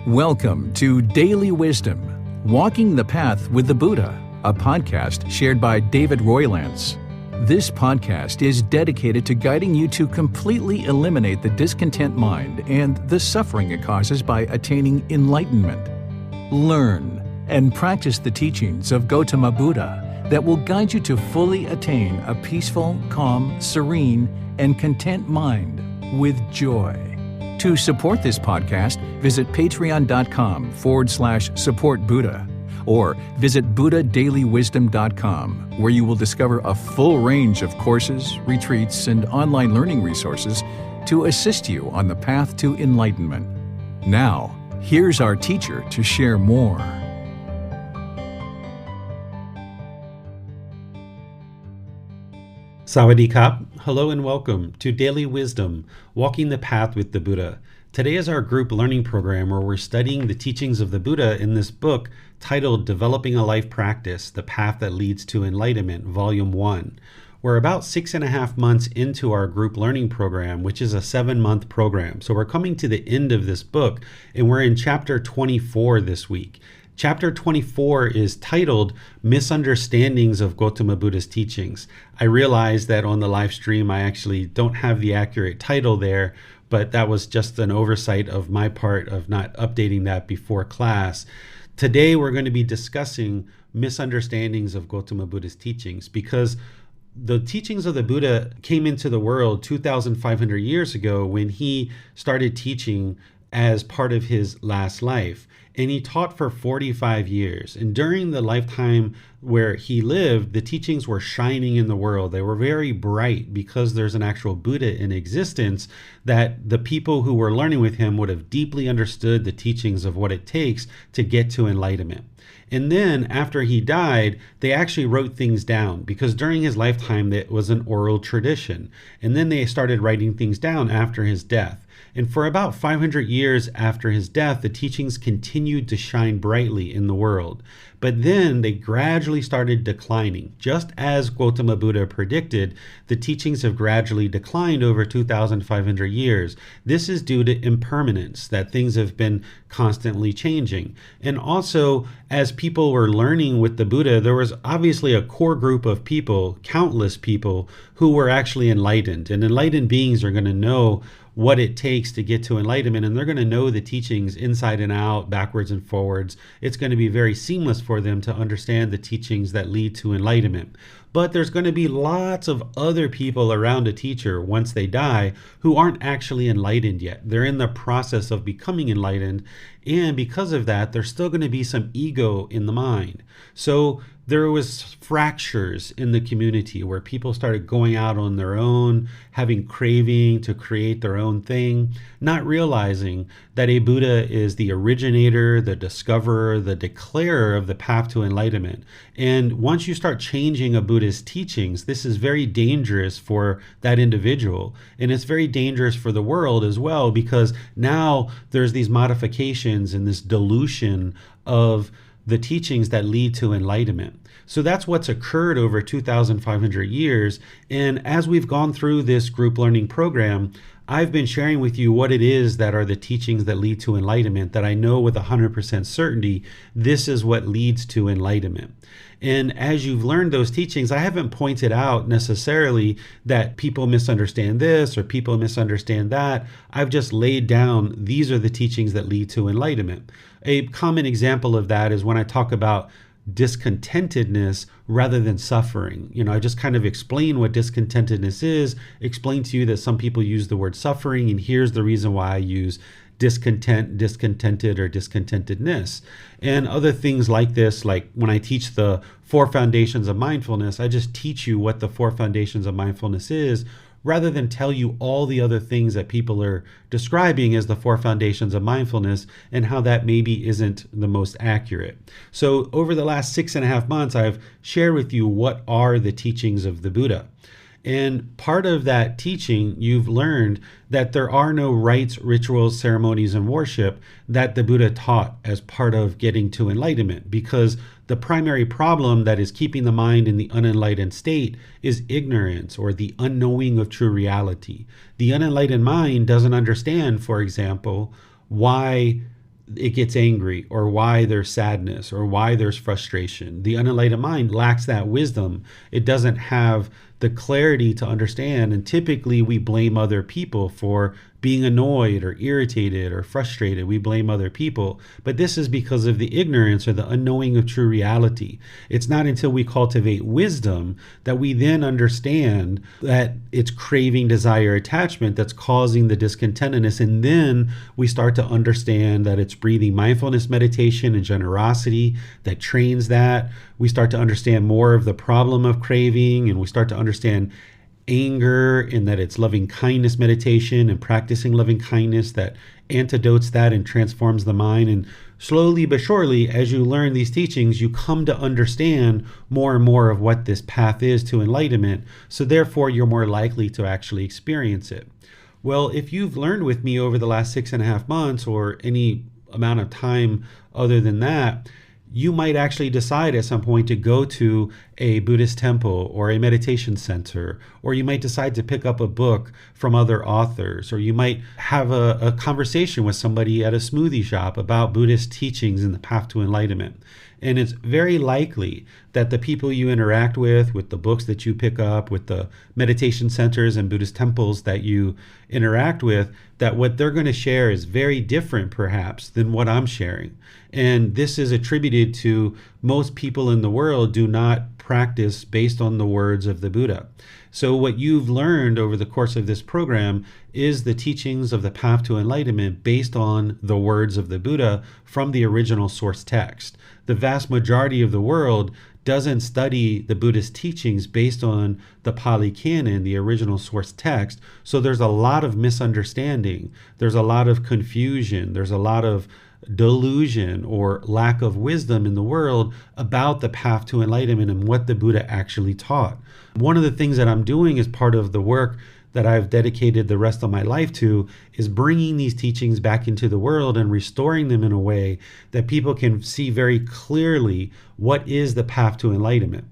Welcome to Daily Wisdom, Walking the Path with the Buddha, a podcast shared by David Roylance. This podcast is dedicated to guiding you to completely eliminate the discontent mind and the suffering it causes by attaining enlightenment. Learn and practice the teachings of Gotama Buddha that will guide you to fully attain a peaceful, calm, serene, and content mind with joy. To support this podcast, visit patreon.com/supportbuddha or visit buddhadailywisdom.com, where you will discover a full range of courses, retreats, and online learning resources to assist you on the path to enlightenment. Now, here's our teacher to share more. Sawadee Kap. Hello and welcome to Daily Wisdom, Walking the Path with the Buddha. Today is our group learning program where we're studying the teachings of the Buddha in this book titled Developing a Life Practice, The Path That Leads to Enlightenment, Volume 1. We're about 6.5 months into our group learning program, which is a 7-month program. So we're coming to the end of this book, and we're in chapter 24 this week. Chapter 24 is titled Misunderstandings of Gotama Buddha's Teachings. I realize that on the live stream I actually don't have the accurate title there, but that was just an oversight of my part of not updating that before class. Today we're going to be discussing misunderstandings of Gotama Buddha's teachings, because the teachings of the Buddha came into the world 2,500 years ago when he started teaching as part of his last life. And he taught for 45 years. And during the lifetime where he lived, the teachings were shining in the world. They were very bright because there's an actual Buddha in existence, that the people who were learning with him would have deeply understood the teachings of what it takes to get to enlightenment. And then after he died, they actually wrote things down, because during his lifetime, it was an oral tradition. And then they started writing things down after his death. And for about 500 years after his death, the teachings continued to shine brightly in the world. But then they gradually started declining. Just as Gotama Buddha predicted, the teachings have gradually declined over 2,500 years. This is due to impermanence, that things have been constantly changing. And also, as people were learning with the Buddha, there was obviously a core group of people, countless people, who were actually enlightened. And enlightened beings are going to know what it takes to get to enlightenment, and they're going to know the teachings inside and out, backwards and forwards. It's going to be very seamless for them to understand the teachings that lead to enlightenment. But there's going to be lots of other people around a teacher once they die who aren't actually enlightened yet. They're in the process of becoming enlightened, and because of that, there's still going to be some ego in the mind. So there was fractures in the community where people started going out on their own, having craving to create their own thing, not realizing that a Buddha is the originator, the discoverer, the declarer of the path to enlightenment. And once you start changing a Buddha's teachings, this is very dangerous for that individual. And it's very dangerous for the world as well, because now there's these modifications and this dilution of the teachings that lead to enlightenment. So that's what's occurred over 2,500 years. And as we've gone through this group learning program, I've been sharing with you what it is that are the teachings that lead to enlightenment, that I know with 100% certainty, this is what leads to enlightenment. And as you've learned those teachings, I haven't pointed out necessarily that people misunderstand this or people misunderstand that. I've just laid down, these are the teachings that lead to enlightenment. A common example of that is when I talk about discontentedness rather than suffering. I just kind of explain what discontentedness is, explain to you that some people use the word suffering, and here's the reason why I use discontent, discontented, or discontentedness. And other things like this, like when I teach the 4 foundations of mindfulness, I just teach you what the 4 foundations of mindfulness is, rather than tell you all the other things that people are describing as the 4 foundations of mindfulness and how that maybe isn't the most accurate. So over the last 6.5 months, I've shared with you what are the teachings of the Buddha. And part of that teaching, you've learned that there are no rites, rituals, ceremonies, and worship that the Buddha taught as part of getting to enlightenment, because the primary problem that is keeping the mind in the unenlightened state is ignorance, or the unknowing of true reality. The unenlightened mind doesn't understand, for example, why it gets angry, or why there's sadness, or why there's frustration. The unenlightened mind lacks that wisdom. It doesn't have the clarity to understand, and typically we blame other people for being annoyed or irritated or frustrated. We blame other people, but this is because of the ignorance or the unknowing of true reality. It's not until we cultivate wisdom that we then understand that it's craving, desire, attachment that's causing the discontentedness, and then we start to understand that it's breathing mindfulness meditation and generosity that trains that. We start to understand more of the problem of craving, and we start to understand anger, and that it's loving kindness meditation and practicing loving kindness that antidotes that and transforms the mind. And slowly but surely, as you learn these teachings, you come to understand more and more of what this path is to enlightenment. So therefore, you're more likely to actually experience it. Well, if you've learned with me over the last 6.5 months or any amount of time other than that, you might actually decide at some point to go to a Buddhist temple or a meditation center, or you might decide to pick up a book from other authors, or you might have a conversation with somebody at a smoothie shop about Buddhist teachings and the path to enlightenment. And it's very likely that the people you interact with the books that you pick up, with the meditation centers and Buddhist temples that you interact with, that what they're going to share is very different perhaps than what I'm sharing. And this is attributed to most people in the world do not practice based on the words of the Buddha. So what you've learned over the course of this program is the teachings of the path to enlightenment based on the words of the Buddha from the original source text. The vast majority of the world doesn't study the Buddhist teachings based on the Pali Canon, the original source text. So there's a lot of misunderstanding. There's a lot of confusion. There's a lot of delusion or lack of wisdom in the world about the path to enlightenment and what the Buddha actually taught. One of the things that I'm doing as part of the work that I've dedicated the rest of my life to is bringing these teachings back into the world and restoring them in a way that people can see very clearly what is the path to enlightenment.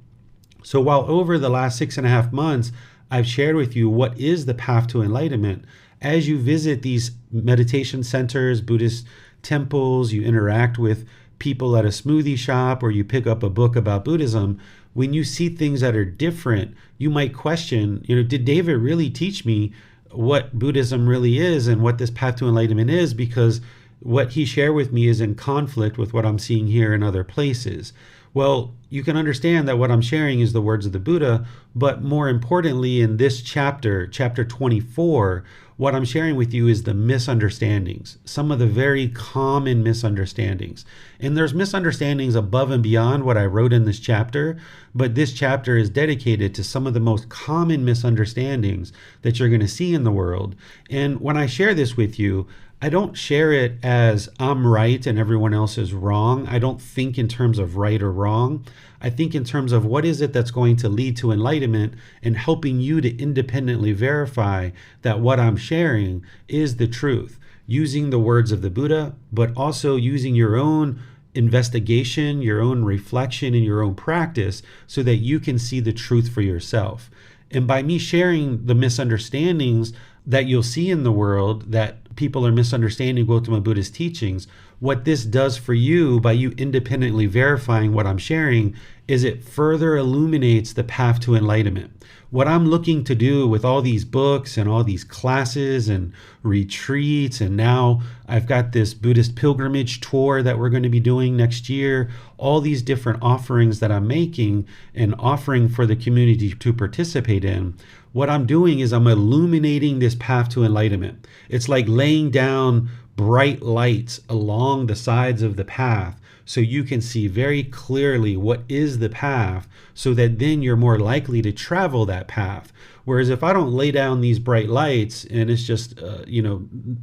So while over the last 6.5 months, I've shared with you what is the path to enlightenment, as you visit these meditation centers, Buddhist temples, you interact with people at a smoothie shop, or you pick up a book about Buddhism, when you see things that are different, you might question, did David really teach me what Buddhism really is and what this path to enlightenment is? Because what he shared with me is in conflict with what I'm seeing here in other places. Well, you can understand that what I'm sharing is the words of the Buddha, but more importantly, in this chapter, chapter 24, what I'm sharing with you is the misunderstandings, some of the very common misunderstandings. And there's misunderstandings above and beyond what I wrote in this chapter, but this chapter is dedicated to some of the most common misunderstandings that you're going to see in the world. And when I share this with you, I don't share it as I'm right and everyone else is wrong. I don't think in terms of right or wrong. I think in terms of what is it that's going to lead to enlightenment and helping you to independently verify that what I'm sharing is the truth, using the words of the Buddha, but also using your own investigation, your own reflection, and your own practice so that you can see the truth for yourself. And by me sharing the misunderstandings that you'll see in the world, that people are misunderstanding Gotama Buddha's teachings, what this does for you by you independently verifying what I'm sharing is it further illuminates the path to enlightenment. What I'm looking to do with all these books and all these classes and retreats, and now I've got this Buddhist pilgrimage tour that we're going to be doing next year, all these different offerings that I'm making and offering for the community to participate in, what I'm doing is I'm illuminating this path to enlightenment. It's like laying down bright lights along the sides of the path so you can see very clearly what is the path, so that then you're more likely to travel that path. Whereas if I don't lay down these bright lights and it's just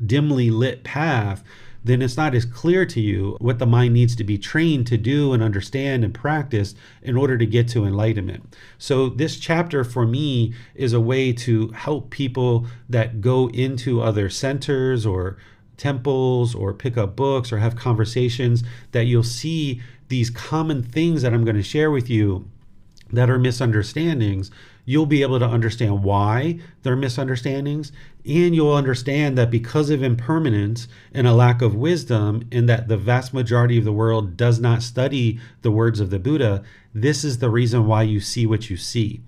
dimly lit path, then it's not as clear to you what the mind needs to be trained to do and understand and practice in order to get to enlightenment. So this chapter for me is a way to help people that go into other centers or temples or pick up books or have conversations, that you'll see these common things that I'm going to share with you that are misunderstandings. you'll be able to understand why they're misunderstandings, and you'll understand that because of impermanence and a lack of wisdom, and that the vast majority of the world does not study the words of the Buddha, this is the reason why you see what you see.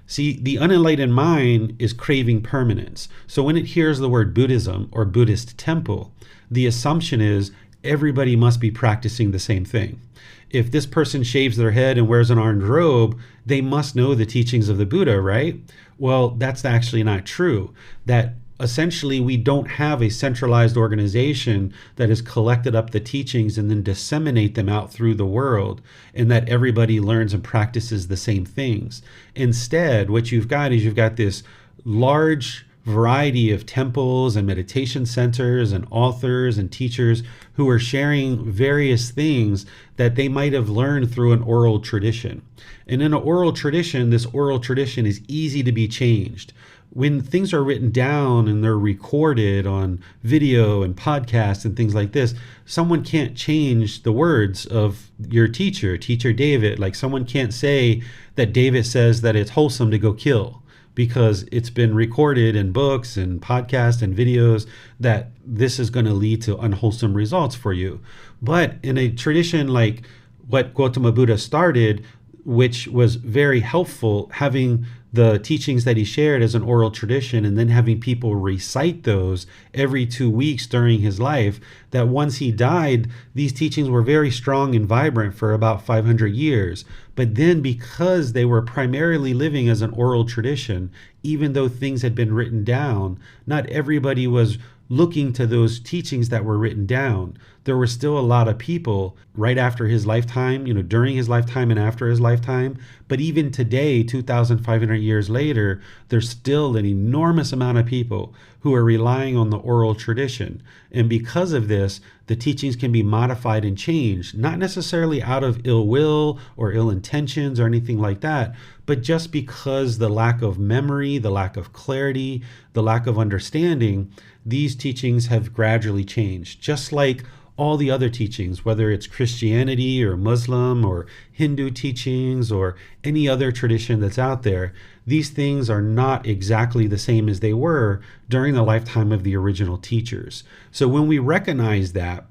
See, the unenlightened mind is craving permanence. So when it hears the word Buddhism or Buddhist temple, the assumption is everybody must be practicing the same thing. If this person shaves their head and wears an orange robe, they must know the teachings of the Buddha, right? Well, that's actually not true. That essentially we don't have a centralized organization that has collected up the teachings and then disseminate them out through the world, and that everybody learns and practices the same things. Instead, what you've got is you've got this large variety of temples and meditation centers and authors and teachers who are sharing various things that they might have learned through an oral tradition. And in an oral tradition, this oral tradition is easy to be changed. When things are written down and they're recorded on video and podcasts and things like this, someone can't change the words of your teacher David. Like, someone can't say that David says that it's wholesome to go kill, because it's been recorded in books and podcasts and videos that this is going to lead to unwholesome results for you. But in a tradition like what Gotama Buddha started, which was very helpful, having the teachings that he shared as an oral tradition and then having people recite those every 2 weeks during his life, that once he died, these teachings were very strong and vibrant for about 500 years. But then, because they were primarily living as an oral tradition, even though things had been written down, not everybody was looking to those teachings that were written down. There were still a lot of people right after his lifetime, during his lifetime and after his lifetime. But even today, 2,500 years later, there's still an enormous amount of people who are relying on the oral tradition. And because of this, the teachings can be modified and changed, not necessarily out of ill will or ill intentions or anything like that, but just because the lack of memory, the lack of clarity, the lack of understanding, these teachings have gradually changed. Just like all the other teachings, whether it's Christianity or Muslim or Hindu teachings or any other tradition that's out there, these things are not exactly the same as they were during the lifetime of the original teachers. So when we recognize that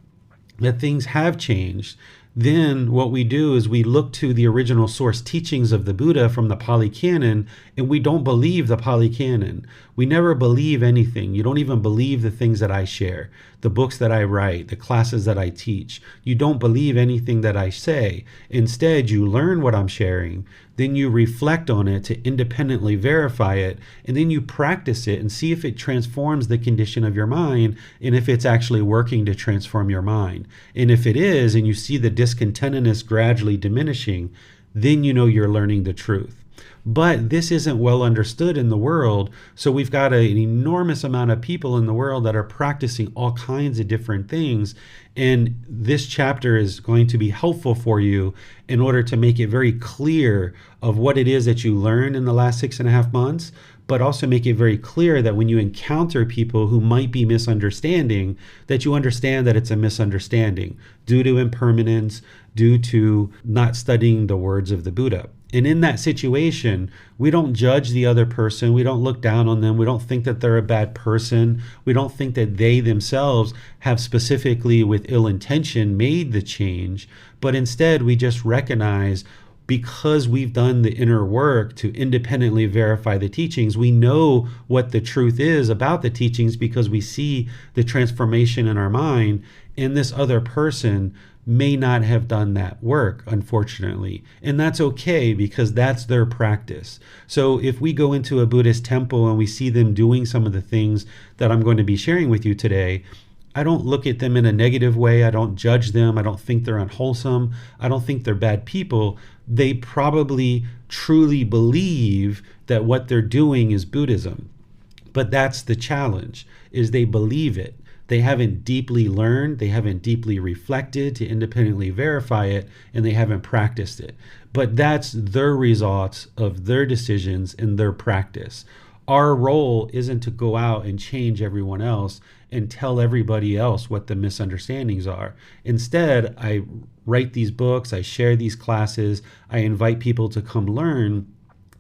things have changed, then what we do is we look to the original source teachings of the Buddha from the Pali Canon, and we don't believe the Pali Canon. We never believe anything. You don't even believe the things that I share, the books that I write, the classes that I teach. You don't believe anything that I say. Instead, you learn what I'm sharing, then you reflect on it to independently verify it, and then you practice it and see if it transforms the condition of your mind, and if it's actually working to transform your mind. And if it is, and you see the discontentedness gradually diminishing, then you know you're learning the truth. But this isn't well understood in the world, so we've got an enormous amount of people in the world that are practicing all kinds of different things, and this chapter is going to be helpful for you in order to make it very clear of what it is that you learned in the last 6.5 months, but also make it very clear that when you encounter people who might be misunderstanding, that you understand that it's a misunderstanding due to impermanence, due to not studying the words of the Buddha. And in that situation, we don't judge the other person. We don't look down on them. We don't think that they're a bad person. We don't think that they themselves have specifically with ill intention made the change. But instead, we just recognize, because we've done the inner work to independently verify the teachings, we know what the truth is about the teachings because we see the transformation in our mind. And this other person may not have done that work, unfortunately. And that's okay, because that's their practice. So if we go into a Buddhist temple and we see them doing some of the things that I'm going to be sharing with you today, I don't look at them in a negative way. I don't judge them. I don't think they're unwholesome. I don't think they're bad people. They probably truly believe that what they're doing is Buddhism. But that's the challenge, is they believe it. They haven't deeply learned, they haven't deeply reflected to independently verify it, and they haven't practiced it. But that's their results of their decisions and their practice. Our role isn't to go out and change everyone else and tell everybody else what the misunderstandings are. Instead, I write these books, I share these classes, I invite people to come learn,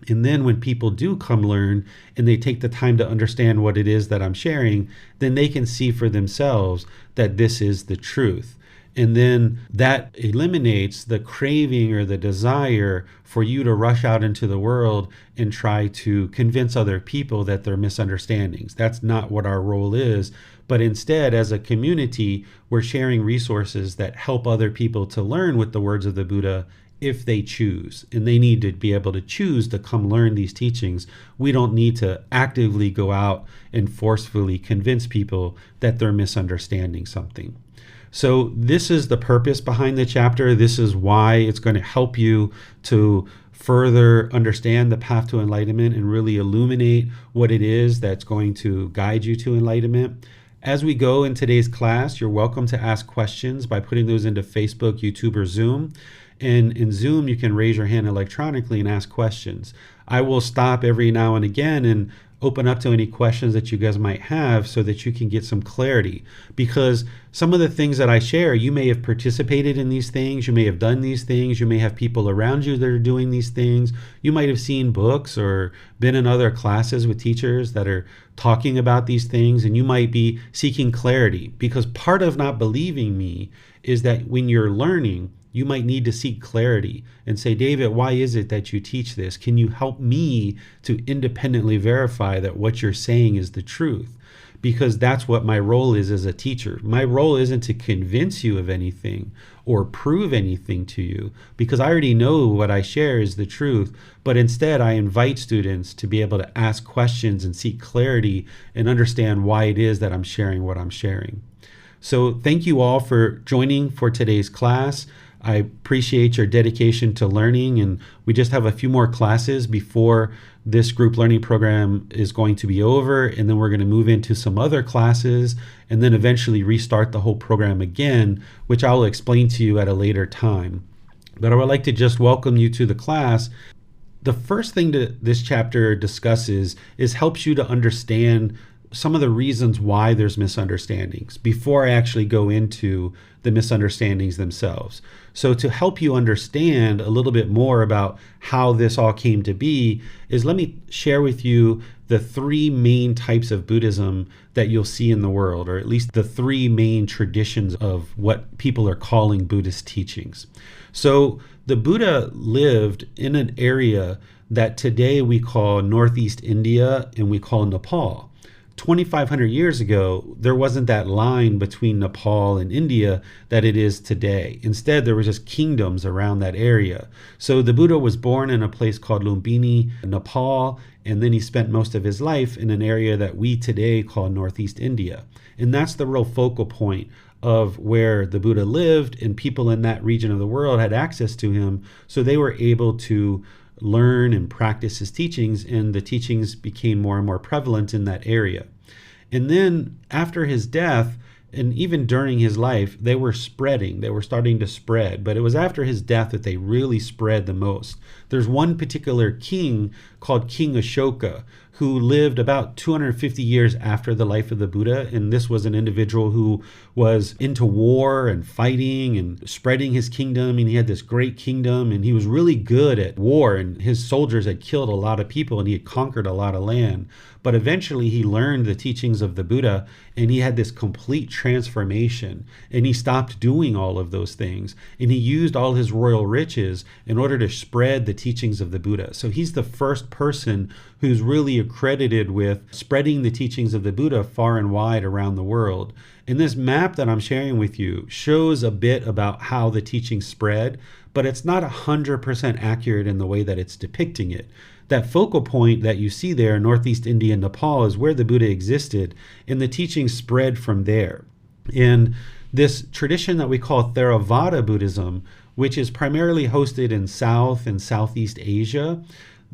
And then when people do come learn and they take the time to understand what it is that I'm sharing, then they can see for themselves that this is the truth. And then that eliminates the craving or the desire for you to rush out into the world and try to convince other people that they're misunderstandings. That's not what our role is. But instead, as a community, we're sharing resources that help other people to learn with the words of the Buddha if they choose. And they need to be able to choose to come learn these teachings. We don't need to actively go out and forcefully convince people that they're misunderstanding something. So this is the purpose behind the chapter. This is why it's going to help you to further understand the path to enlightenment and really illuminate what it is that's going to guide you to enlightenment. As we go in today's class, you're welcome to ask questions by putting those into Facebook, YouTube, or Zoom. And in Zoom, you can raise your hand electronically and ask questions. I will stop every now and again and open up to any questions that you guys might have so that you can get some clarity. Because some of the things that I share, you may have participated in these things, you may have done these things, you may have people around you that are doing these things, you might have seen books or been in other classes with teachers that are talking about these things, and you might be seeking clarity. Because part of not believing me is that when you're learning, you might need to seek clarity and say, David, why is it that you teach this? Can you help me to independently verify that what you're saying is the truth? Because that's what my role is as a teacher. My role isn't to convince you of anything or prove anything to you, because I already know what I share is the truth. But instead, I invite students to be able to ask questions and seek clarity and understand why it is that I'm sharing what I'm sharing. So thank you all for joining for today's class. I appreciate your dedication to learning, and we just have a few more classes before this group learning program is going to be over, and then we're going to move into some other classes and then eventually restart the whole program again, which I'll explain to you at a later time. But I would like to just welcome you to the class. The first thing that this chapter discusses is helps you to understand some of the reasons why there's misunderstandings before I actually go into the misunderstandings themselves. So to help you understand a little bit more about how this all came to be is let me share with you the three main types of Buddhism that you'll see in the world, or at least the three main traditions of what people are calling Buddhist teachings. So the Buddha lived in an area that today we call Northeast India and we call Nepal. 2,500 years ago, there wasn't that line between Nepal and India that it is today. Instead, there were just kingdoms around that area. So the Buddha was born in a place called Lumbini, Nepal, and then he spent most of his life in an area that we today call Northeast India. And that's the real focal point of where the Buddha lived, and people in that region of the world had access to him, so they were able to learn and practice his teachings, and the teachings became more and more prevalent in that area. And then after his death, and even during his life, they were starting to spread, but it was after his death that they really spread the most. There's one particular king called King Ashoka who lived about 250 years after the life of the Buddha, and this was an individual who was into war and fighting and spreading his kingdom, and he had this great kingdom, and he was really good at war, and his soldiers had killed a lot of people, and he had conquered a lot of land. But eventually he learned the teachings of the Buddha, and he had this complete transformation, and he stopped doing all of those things, and he used all his royal riches in order to spread the teachings of the Buddha. So he's the first person who's really accredited with spreading the teachings of the Buddha far and wide around the world. And this map that I'm sharing with you shows a bit about how the teachings spread, but it's not 100% accurate in the way that it's depicting it. That focal point that you see there, Northeast India and Nepal, is where the Buddha existed, and the teachings spread from there. And this tradition that we call Theravada Buddhism, which is primarily hosted in South and Southeast Asia,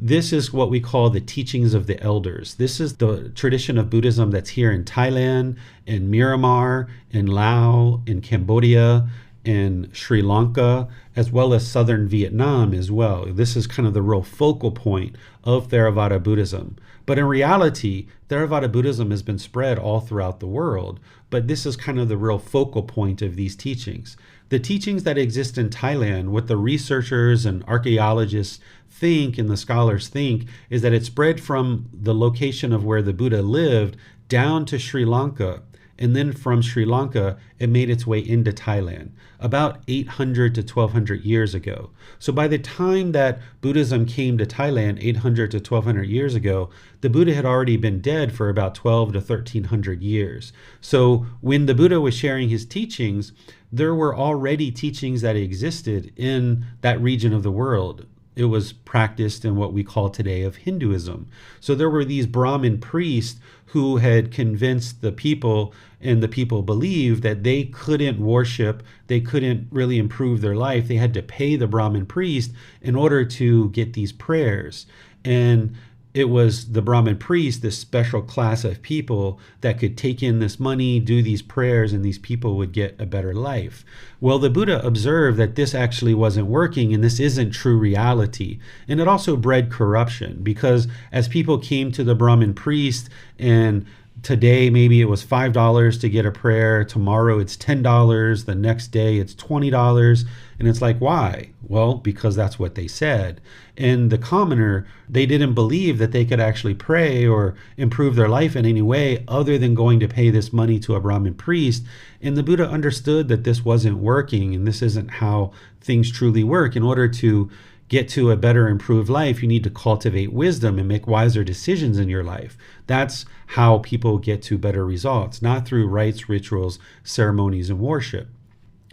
this is what we call the teachings of the elders. This is the tradition of Buddhism that's here in Thailand, in Myanmar, in Laos, in Cambodia, and Sri Lanka, as well as southern Vietnam as well. This is kind of the real focal point of Theravada Buddhism. But in reality, Theravada Buddhism has been spread all throughout the world, but this is kind of the real focal point of these teachings. The teachings that exist in Thailand, what the researchers and archaeologists think and the scholars think, is that it spread from the location of where the Buddha lived down to Sri Lanka. And then from Sri Lanka, it made its way into Thailand about 800 to 1200 years ago. So by the time that Buddhism came to Thailand 800 to 1200 years ago, the Buddha had already been dead for about 12 to 1300 years. So when the Buddha was sharing his teachings, there were already teachings that existed in that region of the world. It was practiced in what we call today of Hinduism. So there were these Brahmin priests who had convinced the people, and the people believed that they couldn't worship, they couldn't really improve their life. They had to pay the Brahmin priest in order to get these prayers. And it was the Brahmin priest, this special class of people that could take in this money, do these prayers, and these people would get a better life. Well, the Buddha observed that this actually wasn't working, and this isn't true reality. And it also bred corruption, because as people came to the Brahmin priest, and today maybe it was $5 to get a prayer, tomorrow it's $10, the next day it's $20, and it's like, why? Well, because that's what they said. And the commoner, they didn't believe that they could actually pray or improve their life in any way other than going to pay this money to a Brahmin priest. And the Buddha understood that this wasn't working, and this isn't how things truly work. In order to get to a better, improved life, you need to cultivate wisdom and make wiser decisions in your life. That's how people get to better results, not through rites, rituals, ceremonies, and worship.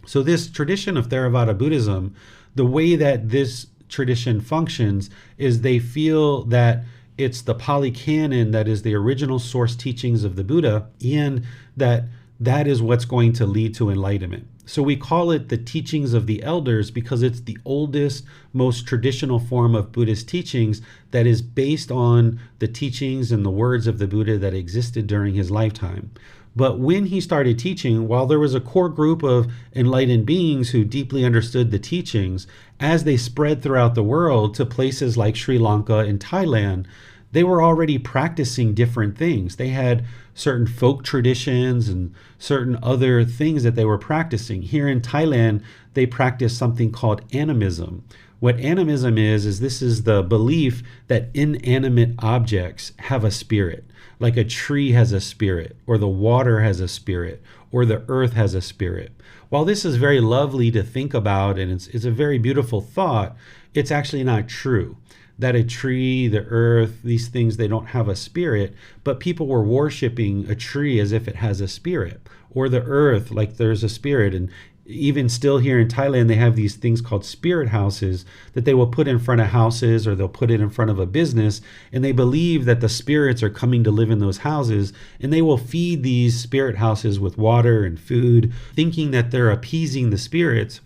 So this tradition of Theravada Buddhism, the way that this tradition functions is they feel that it's the Pali Canon that is the original source teachings of the Buddha, and that is what's going to lead to enlightenment. So we call it the Teachings of the Elders because it's the oldest, most traditional form of Buddhist teachings that is based on the teachings and the words of the Buddha that existed during his lifetime. But when he started teaching, while there was a core group of enlightened beings who deeply understood the teachings, as they spread throughout the world to places like Sri Lanka and Thailand, they were already practicing different things. They had certain folk traditions and certain other things that they were practicing. Here in Thailand, they practice something called animism. What animism is this is the belief that inanimate objects have a spirit. Like a tree has a spirit, or the water has a spirit, or the earth has a spirit. While this is very lovely to think about, and it's a very beautiful thought, it's actually not true. That a tree, the earth, these things, they don't have a spirit, but people were worshiping a tree as if it has a spirit, or the earth like there's a spirit. And even still here in Thailand, they have these things called spirit houses that they will put in front of houses, or they'll put it in front of a business, and they believe that the spirits are coming to live in those houses, and they will feed these spirit houses with water and food, thinking that they're appeasing the spirits.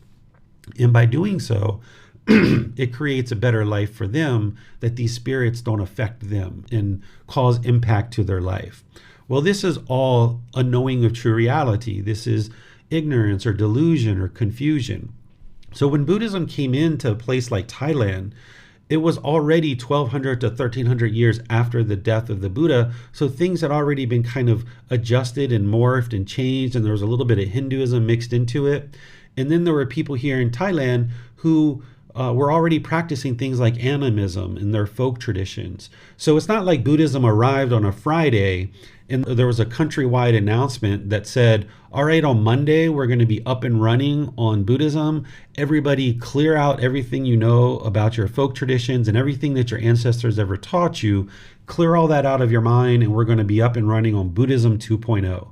And by doing so, it creates a better life for them, that these spirits don't affect them and cause impact to their life. Well, this is all a knowing of true reality. This is ignorance or delusion or confusion. So when Buddhism came into a place like Thailand, it was already 1200 to 1300 years after the death of the Buddha. So things had already been kind of adjusted and morphed and changed, and there was a little bit of Hinduism mixed into it. And then there were people here in Thailand who were already practicing things like animism in their folk traditions. So it's not like Buddhism arrived on a Friday and there was a countrywide announcement that said, all right, on Monday, we're going to be up and running on Buddhism. Everybody clear out everything you know about your folk traditions and everything that your ancestors ever taught you. Clear all that out of your mind, and we're going to be up and running on Buddhism 2.0.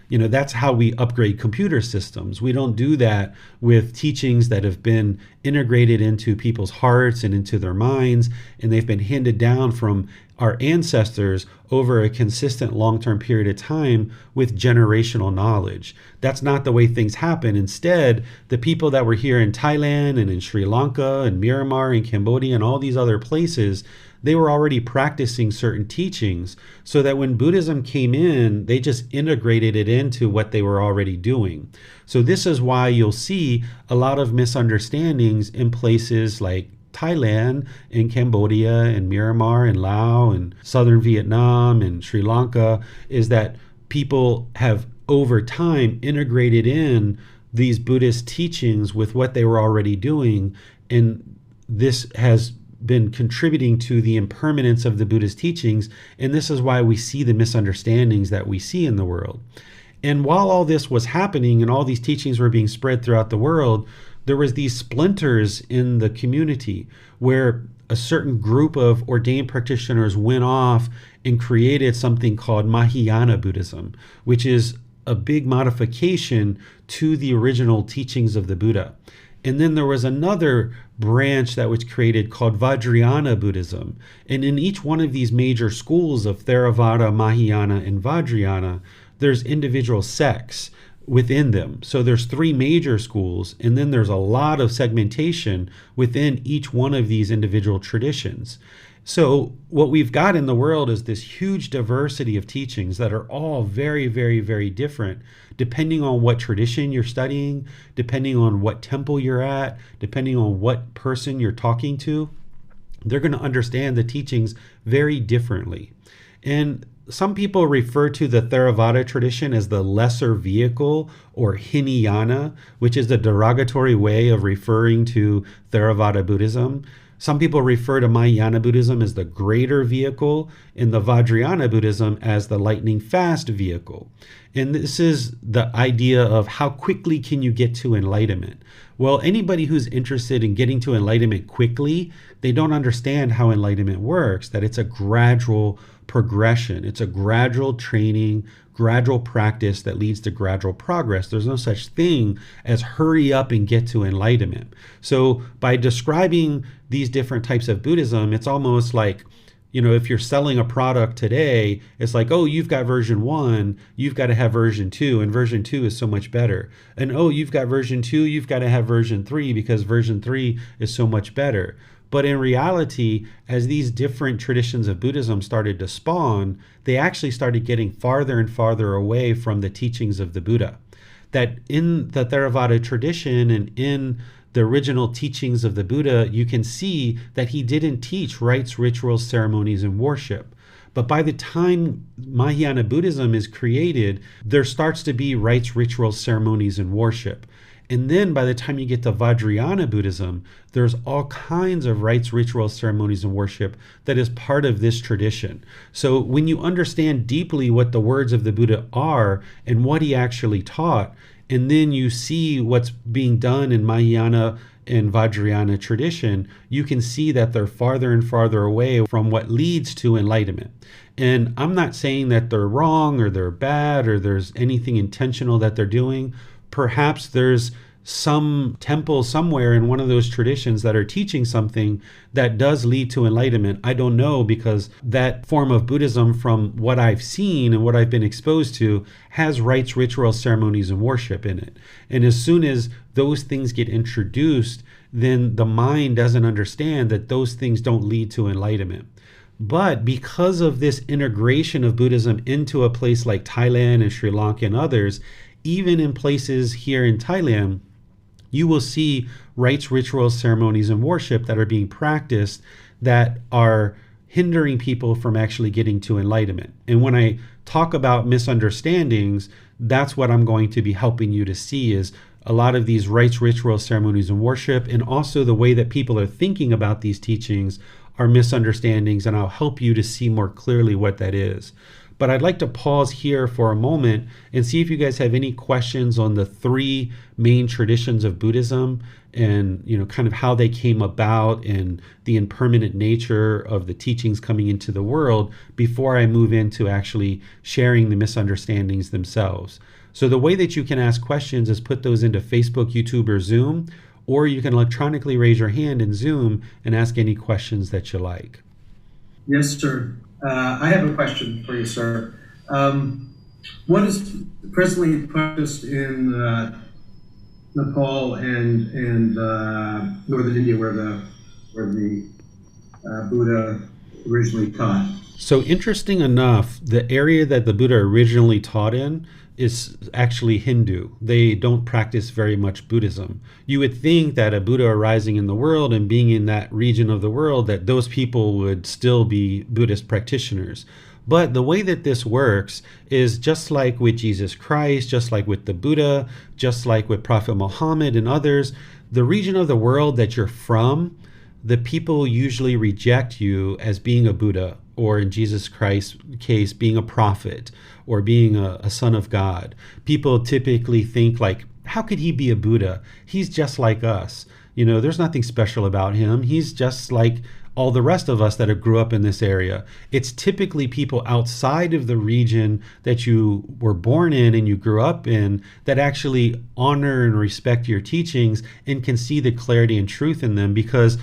You know, that's how we upgrade computer systems. We don't do that with teachings that have been integrated into people's hearts and into their minds, and they've been handed down from our ancestors over a consistent long-term period of time with generational knowledge. That's not the way things happen. Instead, the people that were here in Thailand and in Sri Lanka and Myanmar and Cambodia and all these other places, they were already practicing certain teachings, so that when Buddhism came in, they just integrated it into what they were already doing. So this is why you'll see a lot of misunderstandings in places like Thailand and Cambodia and Myanmar and Laos and southern Vietnam and Sri Lanka, is that people have over time integrated in these Buddhist teachings with what they were already doing. And this has been contributing to the impermanence of the Buddhist teachings. And this is why we see the misunderstandings that we see in the world. And while all this was happening and all these teachings were being spread throughout the world, there was these splinters in the community where a certain group of ordained practitioners went off and created something called Mahayana Buddhism, which is a big modification to the original teachings of the Buddha. And then there was another branch that was created called Vajrayana Buddhism. And in each one of these major schools of Theravada, Mahayana, and Vajrayana, there's individual sects within them. So there's 3 major schools, and then there's a lot of segmentation within each one of these individual traditions. So what we've got in the world is this huge diversity of teachings that are all very, very, very different, depending on what tradition you're studying, depending on what temple you're at, depending on what person you're talking to. They're going to understand the teachings very differently. And some people refer to the Theravada tradition as the lesser vehicle, or Hinayana, which is a derogatory way of referring to Theravada Buddhism. Some people refer to Mahayana Buddhism as the greater vehicle, and the Vajrayana Buddhism as the lightning fast vehicle. And this is the idea of how quickly can you get to enlightenment. Well, anybody who's interested in getting to enlightenment quickly, they don't understand how enlightenment works, that it's a gradual progression. It's a gradual training, gradual practice that leads to gradual progress. There's no such thing as hurry up and get to enlightenment. So by describing these different types of Buddhism, it's almost like, if you're selling a product today, it's like, oh, you've got version 1, you've got to have version 2, and version 2 is so much better. And oh, you've got version 2, you've got to have version 3 because version 3 is so much better. But in reality, as these different traditions of Buddhism started to spawn, they actually started getting farther and farther away from the teachings of the Buddha. That in the Theravada tradition and in the original teachings of the Buddha, you can see that he didn't teach rites, rituals, ceremonies, and worship. But by the time Mahayana Buddhism is created, there starts to be rites, rituals, ceremonies, and worship. And then by the time you get to Vajrayana Buddhism, there's all kinds of rites, rituals, ceremonies, and worship that is part of this tradition. So when you understand deeply what the words of the Buddha are and what he actually taught, and then you see what's being done in Mahayana and Vajrayana tradition, you can see that they're farther and farther away from what leads to enlightenment. And I'm not saying that they're wrong or they're bad or there's anything intentional that they're doing. Perhaps there's some temple somewhere in one of those traditions that are teaching something that does lead to enlightenment. I don't know, because that form of Buddhism, from what I've seen and what I've been exposed to, has rites, rituals, ceremonies, and worship in it. And as soon as those things get introduced, then the mind doesn't understand that those things don't lead to enlightenment. But because of this integration of Buddhism into a place like Thailand and Sri Lanka and others, even in places here in Thailand, you will see rites, rituals, ceremonies, and worship that are being practiced that are hindering people from actually getting to enlightenment. And when I talk about misunderstandings, that's what I'm going to be helping you to see, is a lot of these rites, rituals, ceremonies, and worship, and also the way that people are thinking about these teachings are misunderstandings, and I'll help you to see more clearly what that is. But I'd like to pause here for a moment and see if you guys have any questions on the 3 main traditions of Buddhism and, kind of how they came about and the impermanent nature of the teachings coming into the world before I move into actually sharing the misunderstandings themselves. So the way that you can ask questions is put those into Facebook, YouTube, or Zoom, or you can electronically raise your hand in Zoom and ask any questions that you like. Yes, sir. I have a question for you, sir. What is presently practiced in Nepal and northern India, where the Buddha originally taught? So interesting enough, the area that the Buddha originally taught in is actually Hindu. They don't practice very much Buddhism. You would think that a Buddha arising in the world and being in that region of the world, that those people would still be Buddhist practitioners. But the way that this works is just like with Jesus Christ, just like with the Buddha, just like with Prophet Muhammad and others, the region of the world that you're from, the people usually reject you as being a Buddha, or in Jesus Christ's case, being a prophet, or being a son of God. People typically think like, how could he be a Buddha? He's just like us. There's nothing special about him. He's just like all the rest of us that grew up in this area. It's typically people outside of the region that you were born in and you grew up in that actually honor and respect your teachings and can see the clarity and truth in them, because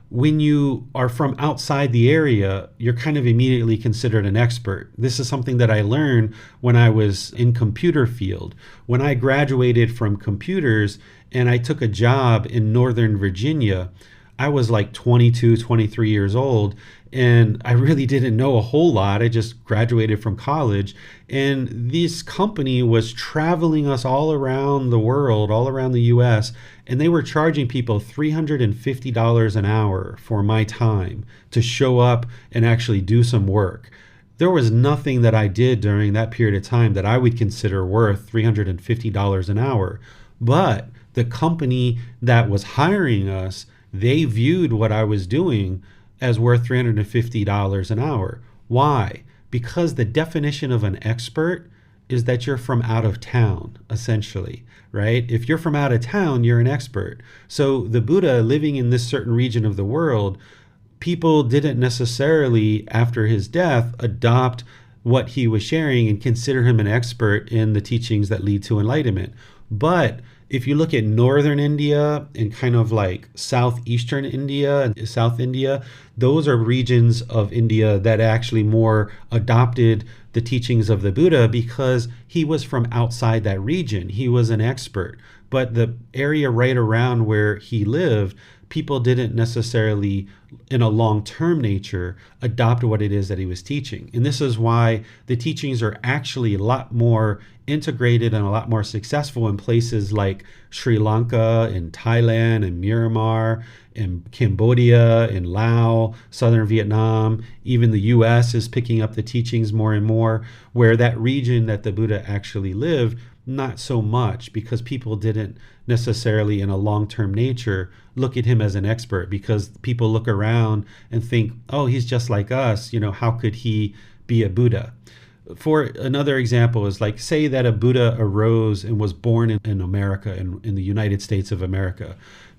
when you are from outside the area, you're kind of immediately considered an expert. This is something that I learned when I was in computer field. When I graduated from computers and I took a job in Northern Virginia, I was like 22, 23 years old, and I really didn't know a whole lot. I just graduated from college, and this company was traveling us all around the world, all around the US, and they were charging people $350 an hour for my time to show up and actually do some work. There was nothing that I did during that period of time that I would consider worth $350 an hour. But the company that was hiring us, they viewed what I was doing as worth $350 an hour. Why? Because the definition of an expert is that you're from out of town, essentially, right? If you're from out of town, you're an expert. So the Buddha living in this certain region of the world, people didn't necessarily, after his death, adopt what he was sharing and consider him an expert in the teachings that lead to enlightenment. But if you look at northern India and kind of like southeastern India and South India, those are regions of India that actually more adopted the teachings of the Buddha because he was from outside that region. He was an expert. But the area right around where he lived, people didn't necessarily, in a long-term nature, adopt what it is that he was teaching. And this is why the teachings are actually a lot more integrated and a lot more successful in places like Sri Lanka and Thailand and Myanmar and Cambodia and Laos, southern Vietnam. Even the US is picking up the teachings more and more, where that region that the Buddha actually lived, not so much, because people didn't necessarily in a long-term nature look at him as an expert, because people look around and think, oh, he's just like us, how could he be a Buddha? For another example is like, say that a Buddha arose and was born in America, in the United States of America.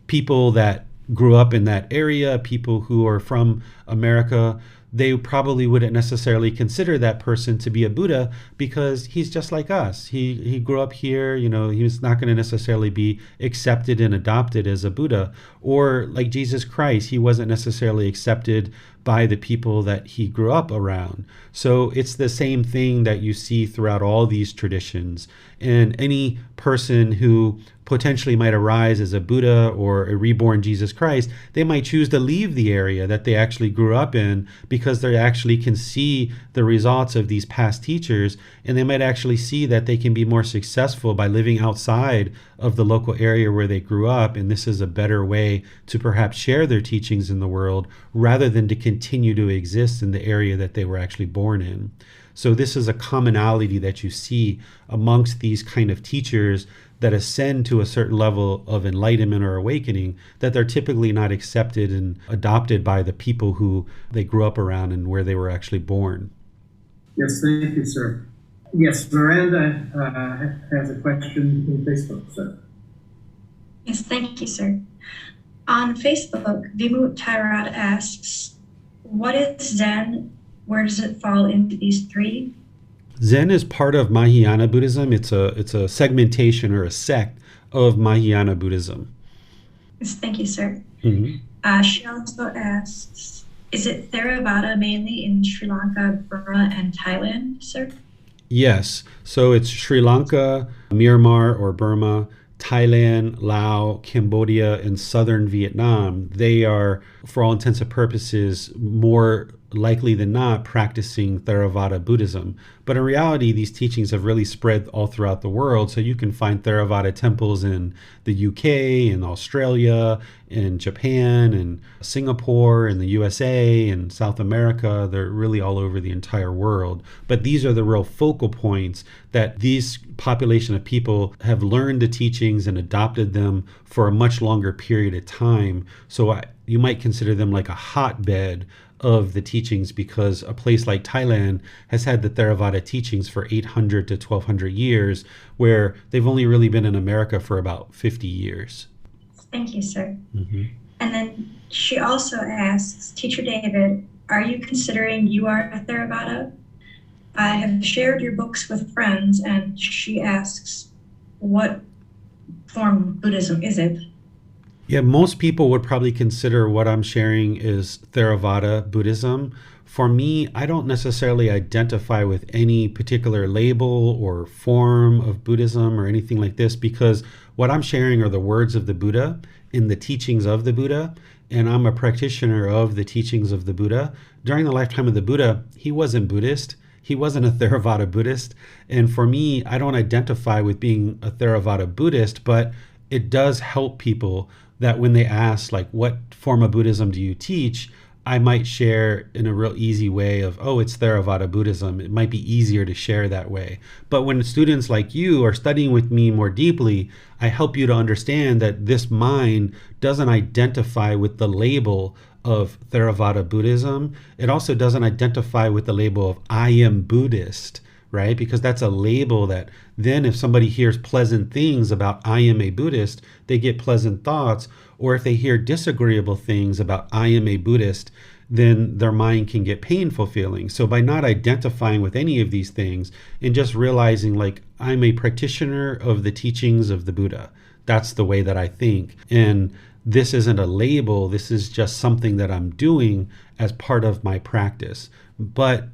People that grew up in that area, people who are from America, they probably wouldn't necessarily consider that person to be a Buddha because he's just like us. He grew up here, he's not going to necessarily be accepted and adopted as a Buddha. Or like Jesus Christ, he wasn't necessarily accepted by the people that he grew up around. So it's the same thing that you see throughout all these traditions. And any person who potentially might arise as a Buddha or a reborn Jesus Christ, they might choose to leave the area that they actually grew up in because they actually can see the results of these past teachers, and they might actually see that they can be more successful by living outside of the local area where they grew up, and this is a better way to perhaps share their teachings in the world rather than to continue to exist in the area that they were actually born in. So this is a commonality that you see amongst these kind of teachers that ascend to a certain level of enlightenment or awakening, that they're typically not accepted and adopted by the people who they grew up around and where they were actually born. Yes, thank you, sir. Yes, Miranda has a question on Facebook, sir. Yes, thank you, sir. On Facebook, Vimut Tyrad asks, what is Zen? Where does it fall into these three? Zen is part of Mahayana Buddhism. It's a segmentation or a sect of Mahayana Buddhism. Yes, thank you, sir. Mm-hmm. She also asks, is it Theravada mainly in Sri Lanka, Burma, and Thailand, sir? Yes. So it's Sri Lanka, Myanmar or Burma, Thailand, Laos, Cambodia, and southern Vietnam. They are, for all intents and purposes, more likely than not practicing Theravada Buddhism. But in reality, these teachings have really spread all throughout the world. So you can find Theravada temples in the UK, in Australia, in Japan, in Singapore, in the USA, in South America. They're really all over the entire world. But these are the real focal points that these population of people have learned the teachings and adopted them for a much longer period of time. So you might consider them like a hotbed of the teachings, because a place like Thailand has had the Theravada teachings for 800 to 1200 years, where they've only really been in America for about 50 years. Thank you, sir. Mm-hmm. And then she also asks, Teacher David, are you considering you are a Theravada? I have shared your books with friends, and she asks, what form of Buddhism is it? Yeah, most people would probably consider what I'm sharing is Theravada Buddhism. For me, I don't necessarily identify with any particular label or form of Buddhism or anything like this, because what I'm sharing are the words of the Buddha in the teachings of the Buddha, and I'm a practitioner of the teachings of the Buddha. During the lifetime of the Buddha, he wasn't Buddhist. He wasn't a Theravada Buddhist. And for me, I don't identify with being a Theravada Buddhist, but it does help people that when they ask, like, what form of Buddhism do you teach? I might share in a real easy way of, oh, it's Theravada Buddhism. It might be easier to share that way. But when students like you are studying with me more deeply, I help you to understand that this mind doesn't identify with the label of Theravada Buddhism. It also doesn't identify with the label of I am Buddhist, right? Because that's a label that then if somebody hears pleasant things about I am a Buddhist, they get pleasant thoughts. Or if they hear disagreeable things about I am a Buddhist, then their mind can get painful feelings. So by not identifying with any of these things and just realizing, like, I'm a practitioner of the teachings of the Buddha, that's the way that I think. And this isn't a label. This is just something that I'm doing as part of my practice. But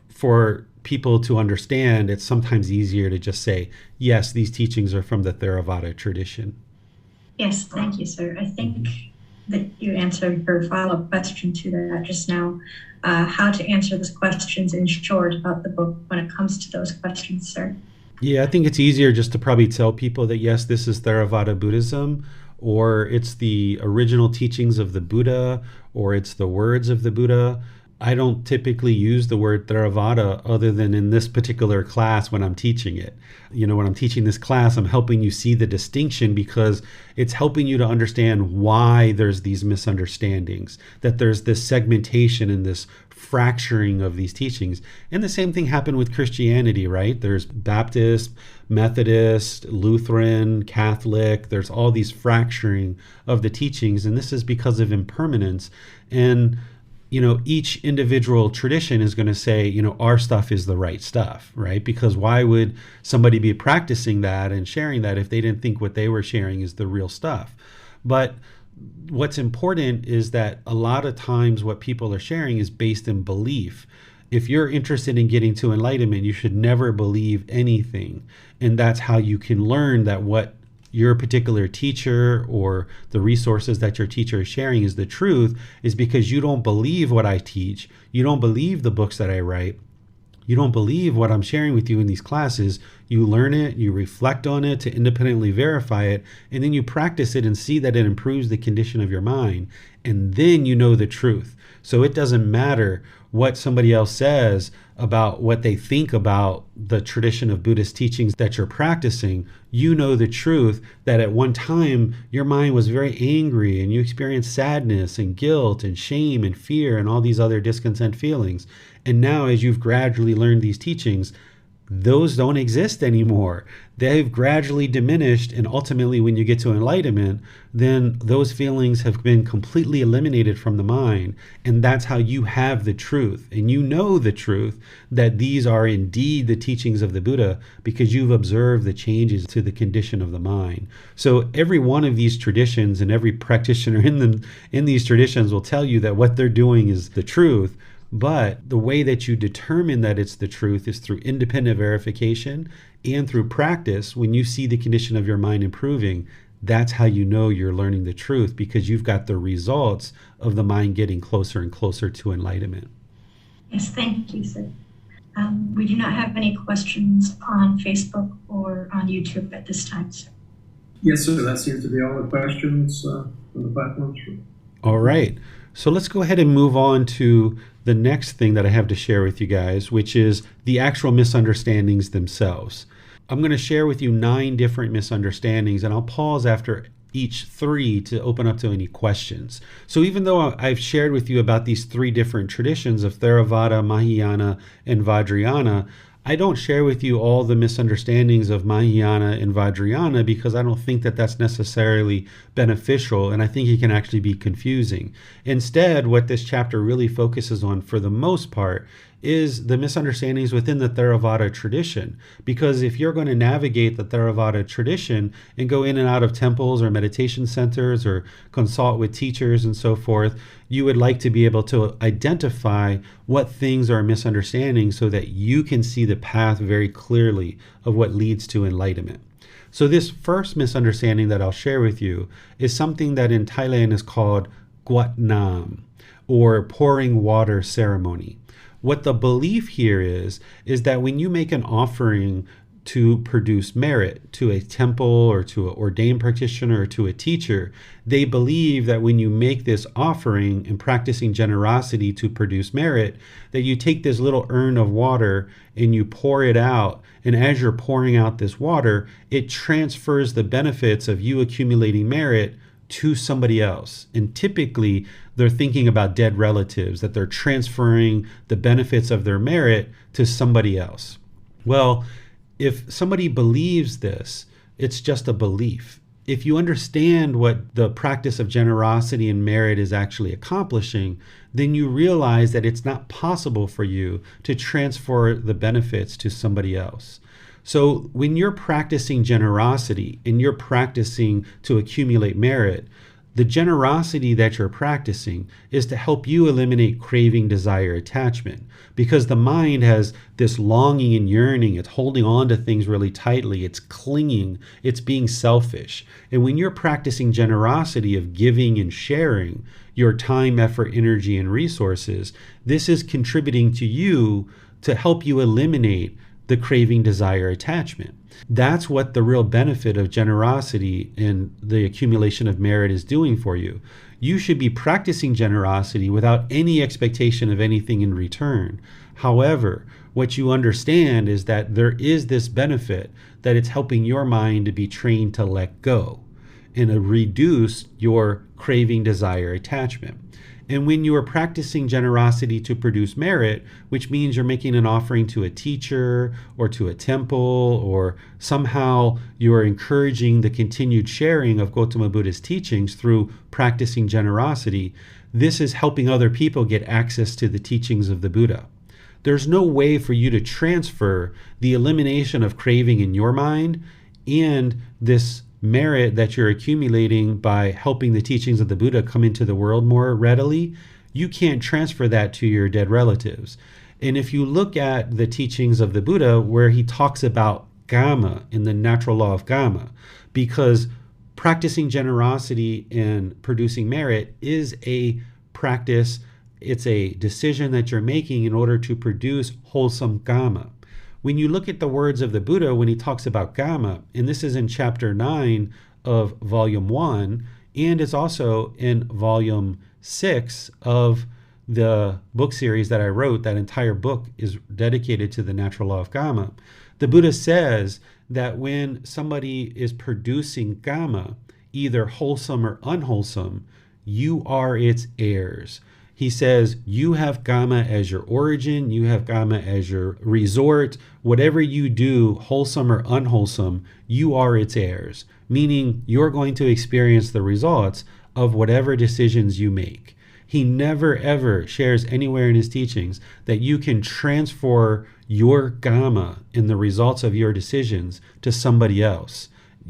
for people to understand, it's sometimes easier to just say, yes, these teachings are from the Theravada tradition. Yes, thank you, sir. I think that you answered her follow-up question to that just now, how to answer those questions in short about the book when it comes to those questions, sir. Yeah, I think it's easier just to probably tell people that, yes, this is Theravada Buddhism, or it's the original teachings of the Buddha, or it's the words of the Buddha. I don't typically use the word Theravada other than in this particular class when I'm teaching it. You know, when I'm teaching this class, I'm helping you see the distinction because it's helping you to understand why there's these misunderstandings, that there's this segmentation and this fracturing of these teachings. And the same thing happened with Christianity, right? There's Baptist, Methodist, Lutheran, Catholic. There's all these fracturing of the teachings. And this is because of impermanence. And you know, each individual tradition is going to say, you know, our stuff is the right stuff, right? Because why would somebody be practicing that and sharing that if they didn't think what they were sharing is the real stuff? But what's important is that a lot of times what people are sharing is based in belief. If you're interested in getting to enlightenment, you should never believe anything. And that's how you can learn that what your particular teacher or the resources that your teacher is sharing is the truth, is because you don't believe what I teach. You don't believe the books that I write. You don't believe what I'm sharing with you in these classes. You learn it, you reflect on it to independently verify it, and then you practice it and see that it improves the condition of your mind. And then you know the truth. So it doesn't matter what somebody else says about what they think about the tradition of Buddhist teachings that you're practicing. You know the truth that at one time your mind was very angry and you experienced sadness and guilt and shame and fear and all these other discontent feelings. And now as you've gradually learned these teachings, those don't exist anymore. They've gradually diminished, and ultimately when you get to enlightenment, then those feelings have been completely eliminated from the mind, and that's how you have the truth. And you know the truth that these are indeed the teachings of the Buddha because you've observed the changes to the condition of the mind. So every one of these traditions and every practitioner in these traditions will tell you that what they're doing is the truth. But the way that you determine that it's the truth is through independent verification and through practice. When you see the condition of your mind improving, that's how you know you're learning the truth, because you've got the results of the mind getting closer and closer to enlightenment. Yes, thank you, sir. We do not have any questions on Facebook or on YouTube at this time, sir. Yes, sir. That seems to be all the questions on the platform. All right. So let's go ahead and move on to the next thing that I have to share with you guys, which is the actual misunderstandings themselves. I'm going to share with you 9 different misunderstandings, and I'll pause after each 3 to open up to any questions. So even though I've shared with you about these 3 different traditions of Theravada, Mahayana, and Vajrayana, I don't share with you all the misunderstandings of Mahayana and Vajrayana because I don't think that that's necessarily beneficial, and I think it can actually be confusing. Instead, what this chapter really focuses on for the most part is the misunderstandings within the Theravada tradition. Because if you're going to navigate the Theravada tradition and go in and out of temples or meditation centers or consult with teachers and so forth, you would like to be able to identify what things are misunderstandings so that you can see the path very clearly of what leads to enlightenment. So this first misunderstanding that I'll share with you is something that in Thailand is called Quat Nam, or pouring water ceremony. What the belief here is that when you make an offering to produce merit to a temple or to an ordained practitioner or to a teacher, they believe that when you make this offering and practicing generosity to produce merit, that you take this little urn of water and you pour it out. And as you're pouring out this water, it transfers the benefits of you accumulating merit to somebody else. And typically they're thinking about dead relatives, that they're transferring the benefits of their merit to somebody else. Well, if somebody believes this, it's just a belief. If you understand what the practice of generosity and merit is actually accomplishing, then you realize that it's not possible for you to transfer the benefits to somebody else. So when you're practicing generosity and you're practicing to accumulate merit, the generosity that you're practicing is to help you eliminate craving, desire, attachment, because the mind has this longing and yearning. It's holding on to things really tightly. It's clinging. It's being selfish. And when you're practicing generosity of giving and sharing your time, effort, energy, and resources, this is contributing to you to help you eliminate the craving, desire, attachment. That's what the real benefit of generosity and the accumulation of merit is doing for you. You should be practicing generosity without any expectation of anything in return. However, what you understand is that there is this benefit, that it's helping your mind to be trained to let go and to reduce your craving, desire, attachment. And when you are practicing generosity to produce merit, which means you're making an offering to a teacher or to a temple, or somehow you're encouraging the continued sharing of Gotama Buddha's teachings through practicing generosity, this is helping other people get access to the teachings of the Buddha. There's no way for you to transfer the elimination of craving in your mind and this merit that you're accumulating by helping the teachings of the Buddha come into the world more readily. You can't transfer that to your dead relatives. And if you look at the teachings of the Buddha, where he talks about Gama in the natural law of Gama, because practicing generosity and producing merit is a practice, it's a decision that you're making in order to produce wholesome Gama. When you look at the words of the Buddha, when he talks about Gama, and this is in chapter 9 of volume 1, and it's also in volume 6 of the book series that I wrote. That entire book is dedicated to the natural law of Gama. The Buddha says that when somebody is producing Gama, either wholesome or unwholesome, you are its heirs. He says, you have Gama as your origin, you have Gama as your resort. Whatever you do, wholesome or unwholesome, you are its heirs, meaning you're going to experience the results of whatever decisions you make. He never ever shares anywhere in his teachings that you can transfer your Gama and the results of your decisions to somebody else.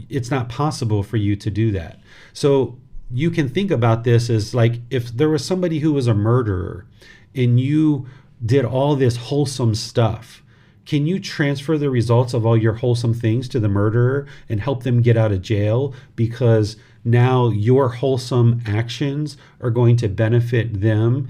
It's not possible for you to do that. So you can think about this as like if there was somebody who was a murderer and you did all this wholesome stuff, can you transfer the results of all your wholesome things to the murderer and help them get out of jail because now your wholesome actions are going to benefit them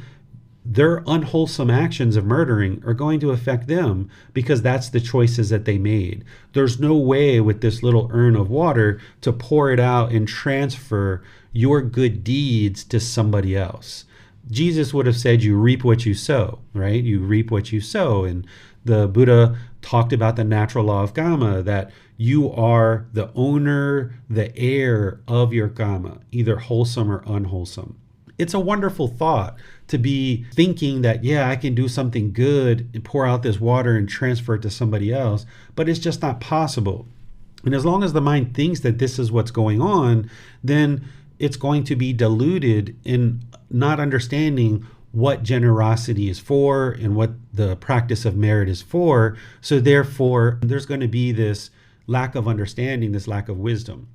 their unwholesome actions of murdering are going to affect them because that's the choices that they made. There's no way with this little urn of water to pour it out and transfer your good deeds to somebody else. Jesus would have said, you reap what you sow, right? You reap what you sow. And the Buddha talked about the natural law of karma, that you are the owner, the heir of your karma, either wholesome or unwholesome. It's a wonderful thought to be thinking that, yeah, I can do something good and pour out this water and transfer it to somebody else, but it's just not possible. And as long as the mind thinks that this is what's going on, then it's going to be deluded in not understanding what generosity is for and what the practice of merit is for. So therefore, there's going to be this lack of understanding, this lack of wisdom.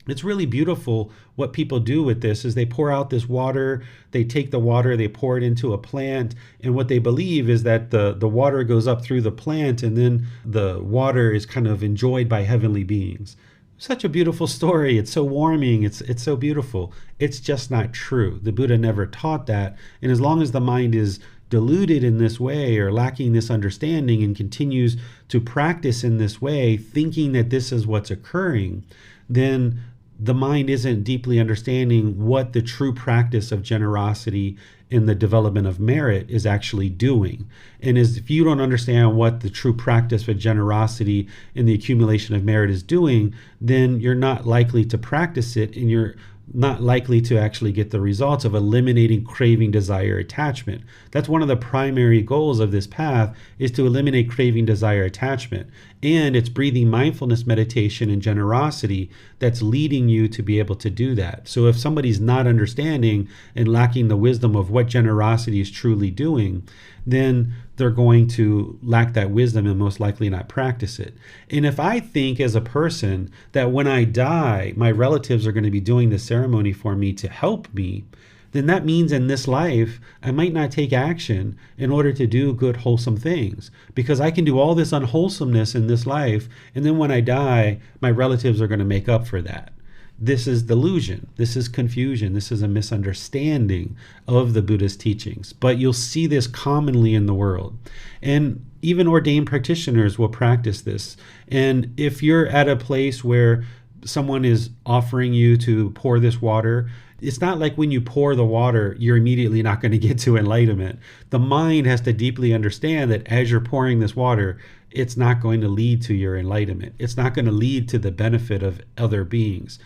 It's really beautiful what people do with this is they pour out this water, they take the water, they pour it into a plant, and what they believe is that the water goes up through the plant and then the water is kind of enjoyed by heavenly beings. Such a beautiful story. It's so warming. It's so beautiful. It's just not true. The Buddha never taught that. And as long as the mind is deluded in this way or lacking this understanding and continues to practice in this way, thinking that this is what's occurring, then the mind isn't deeply understanding what the true practice of generosity in the development of merit is actually doing. And if you don't understand what the true practice of generosity in the accumulation of merit is doing, then you're not likely to practice it, and you're not likely to actually get the results of eliminating craving, desire, attachment. That's one of the primary goals of this path, is to eliminate craving, desire, attachment. And it's breathing mindfulness meditation and generosity that's leading you to be able to do that. So if somebody's not understanding and lacking the wisdom of what generosity is truly doing, then they're going to lack that wisdom and most likely not practice it. And if I think as a person that when I die, my relatives are going to be doing the ceremony for me to help me, then that means in this life, I might not take action in order to do good, wholesome things, because I can do all this unwholesomeness in this life, and then when I die, my relatives are going to make up for that. This is delusion. This is confusion. This is a misunderstanding of the Buddhist teachings. But you'll see this commonly in the world. And even ordained practitioners will practice this. And if you're at a place where someone is offering you to pour this water, it's not like when you pour the water, you're immediately not going to get to enlightenment. The mind has to deeply understand that as you're pouring this water, it's not going to lead to your enlightenment. It's not going to lead to the benefit of other beings.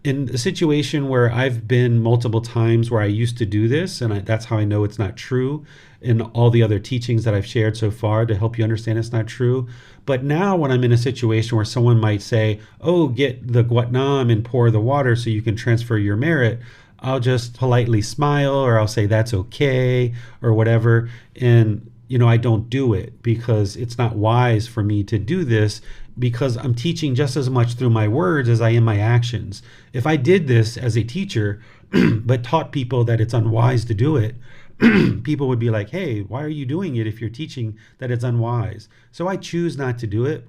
In a situation where I've been multiple times where I used to do this, and that's how I know it's not true, in all the other teachings that I've shared so far to help you understand it's not true. But now when I'm in a situation where someone might say, oh, get the Gotama and pour the water so you can transfer your merit, I'll just politely smile, or I'll say that's okay, or whatever. And, I don't do it because it's not wise for me to do this, because I'm teaching just as much through my words as I am my actions. If I did this as a teacher, but taught people that it's unwise to do it, people would be like, hey, why are you doing it if you're teaching that it's unwise? So I choose not to do it.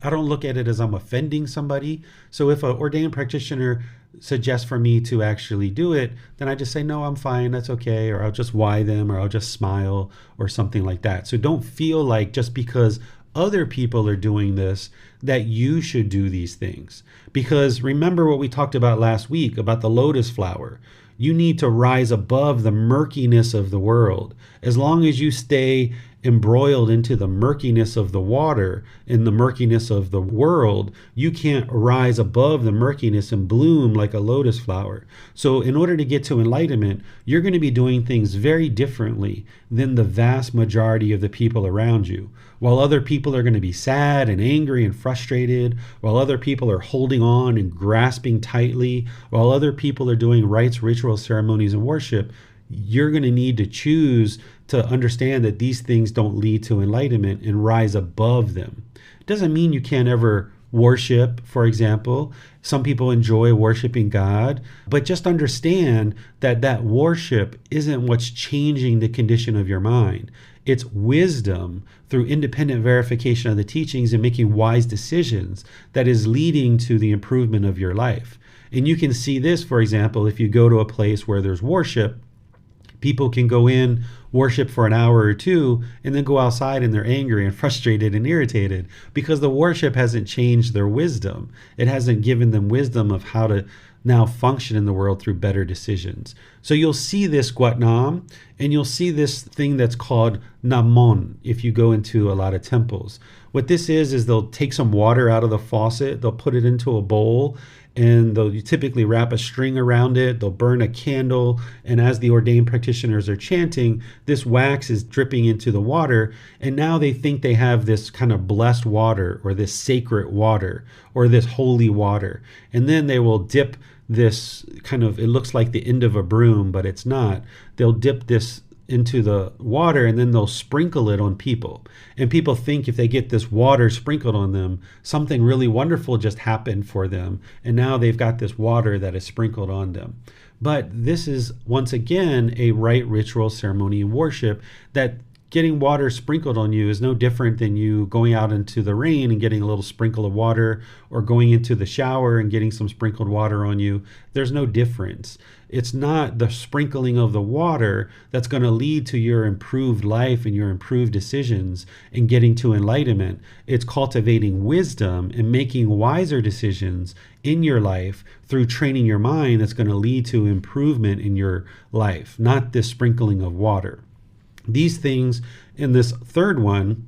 I don't look at it as I'm offending somebody. So if an ordained practitioner suggests for me to actually do it, then I just say, no, I'm fine, that's okay. Or I'll just why them, or I'll just smile or something like that. So don't feel like just because other people are doing this, that you should do these things. Because remember what we talked about last week about the lotus flower. You need to rise above the murkiness of the world. As long as you stay embroiled into the murkiness of the water, in the murkiness of the world, you can't rise above the murkiness and bloom like a lotus flower. So in order to get to enlightenment, you're going to be doing things very differently than the vast majority of the people around you. While other people are going to be sad and angry and frustrated, while other people are holding on and grasping tightly, while other people are doing rites, rituals, ceremonies, and worship, you're going to need to choose to understand that these things don't lead to enlightenment and rise above them. It doesn't mean you can't ever worship, for example. Some people enjoy worshiping God, but just understand that that worship isn't what's changing the condition of your mind. It's wisdom through independent verification of the teachings and making wise decisions that is leading to the improvement of your life. And you can see this, for example, if you go to a place where there's worship, people can go in worship for an hour or two and then go outside and they're angry and frustrated and irritated because the worship hasn't changed their wisdom. It hasn't given them wisdom of how to now function in the world through better decisions. So you'll see this Guatnam, and you'll see this thing that's called Namon if you go into a lot of temples. What this is they'll take some water out of the faucet, they'll put it into a bowl, and they'll typically wrap a string around it, they'll burn a candle, and as the ordained practitioners are chanting, this wax is dripping into the water, and now they think they have this kind of blessed water, or this sacred water, or this holy water. And then they will dip this kind of, it looks like the end of a broom, but it's not. They'll dip this into the water and then they'll sprinkle it on people. And people think if they get this water sprinkled on them, something really wonderful just happened for them. And now they've got this water that is sprinkled on them. But this is, once again, a rite, ritual, ceremony, and worship that getting water sprinkled on you is no different than you going out into the rain and getting a little sprinkle of water, or going into the shower and getting some sprinkled water on you. There's no difference. It's not the sprinkling of the water that's going to lead to your improved life and your improved decisions and getting to enlightenment. It's cultivating wisdom and making wiser decisions in your life through training your mind that's going to lead to improvement in your life, not this sprinkling of water. These things in this third one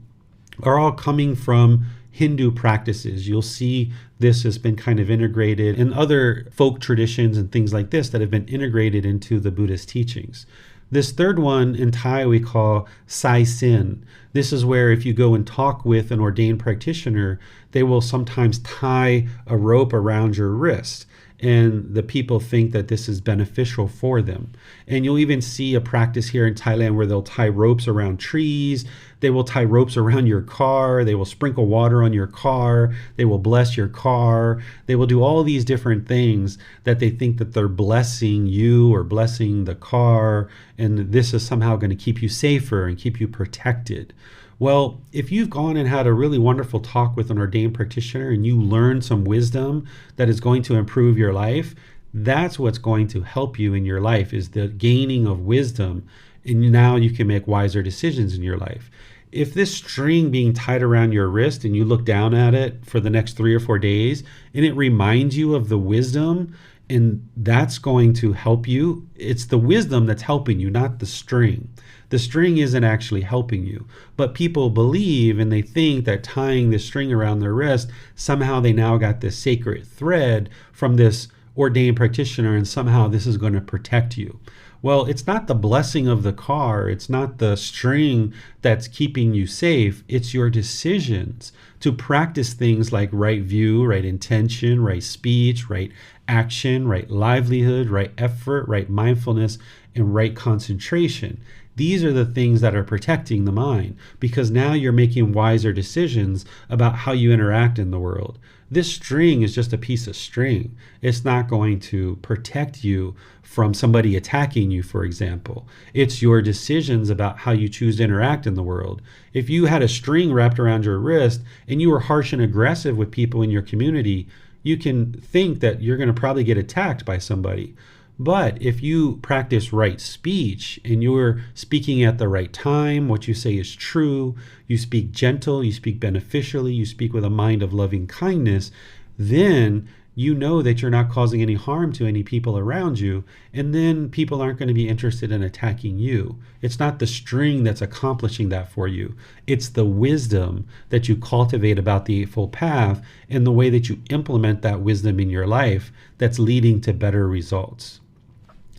are all coming from Hindu practices. You'll see this has been kind of integrated in other folk traditions and things like this that have been integrated into the Buddhist teachings. This third one in Thai we call Sai Sin. This is where if you go and talk with an ordained practitioner, they will sometimes tie a rope around your wrist. And the people think that this is beneficial for them. And you'll even see a practice here in Thailand where they'll tie ropes around trees. They will tie ropes around your car. They will sprinkle water on your car. They will bless your car. They will do all these different things that they think that they're blessing you or blessing the car. And this is somehow going to keep you safer and keep you protected. Well, if you've gone and had a really wonderful talk with an ordained practitioner and you learn some wisdom that is going to improve your life, that's what's going to help you in your life, is the gaining of wisdom. And now you can make wiser decisions in your life. If this string being tied around your wrist and you look down at it for the next 3 or 4 days and it reminds you of the wisdom, and that's going to help you, it's the wisdom that's helping you, not the string. The string isn't actually helping you, but people believe and they think that tying this string around their wrist, somehow they now got this sacred thread from this ordained practitioner and somehow this is going to protect you. Well, it's not the blessing of the car. It's not the string that's keeping you safe. It's your decisions to practice things like right view, right intention, right speech, right action, right livelihood, right effort, right mindfulness, and right concentration. These are the things that are protecting the mind, because now you're making wiser decisions about how you interact in the world. This string is just a piece of string. It's not going to protect you from somebody attacking you, for example. It's your decisions about how you choose to interact in the world. If you had a string wrapped around your wrist and you were harsh and aggressive with people in your community, you can think that you're going to probably get attacked by somebody. But if you practice right speech and you're speaking at the right time, what you say is true, you speak gentle, you speak beneficially, you speak with a mind of loving kindness, then you know that you're not causing any harm to any people around you, and then people aren't going to be interested in attacking you. It's not the string that's accomplishing that for you. It's the wisdom that you cultivate about the Eightfold Path and the way that you implement that wisdom in your life that's leading to better results.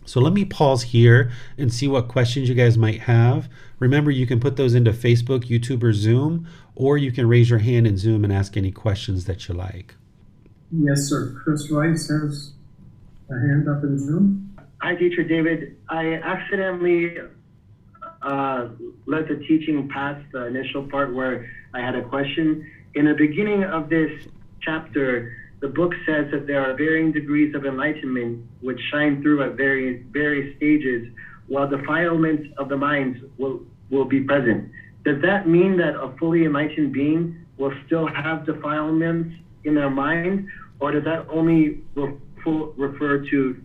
So let me pause here and see what questions you guys might have. Remember, you can put those into Facebook, YouTube, or Zoom, or you can raise your hand in Zoom and ask any questions that you like. Yes, sir. Chris Rice has a hand up in Zoom. Hi, Teacher David. I accidentally let the teaching pass the initial part where I had a question. In the beginning of this chapter, the book says that there are varying degrees of enlightenment which shine through at various stages, while defilements of the minds will be present. Does that mean that a fully enlightened being will still have defilements in their mind, or does that only refer to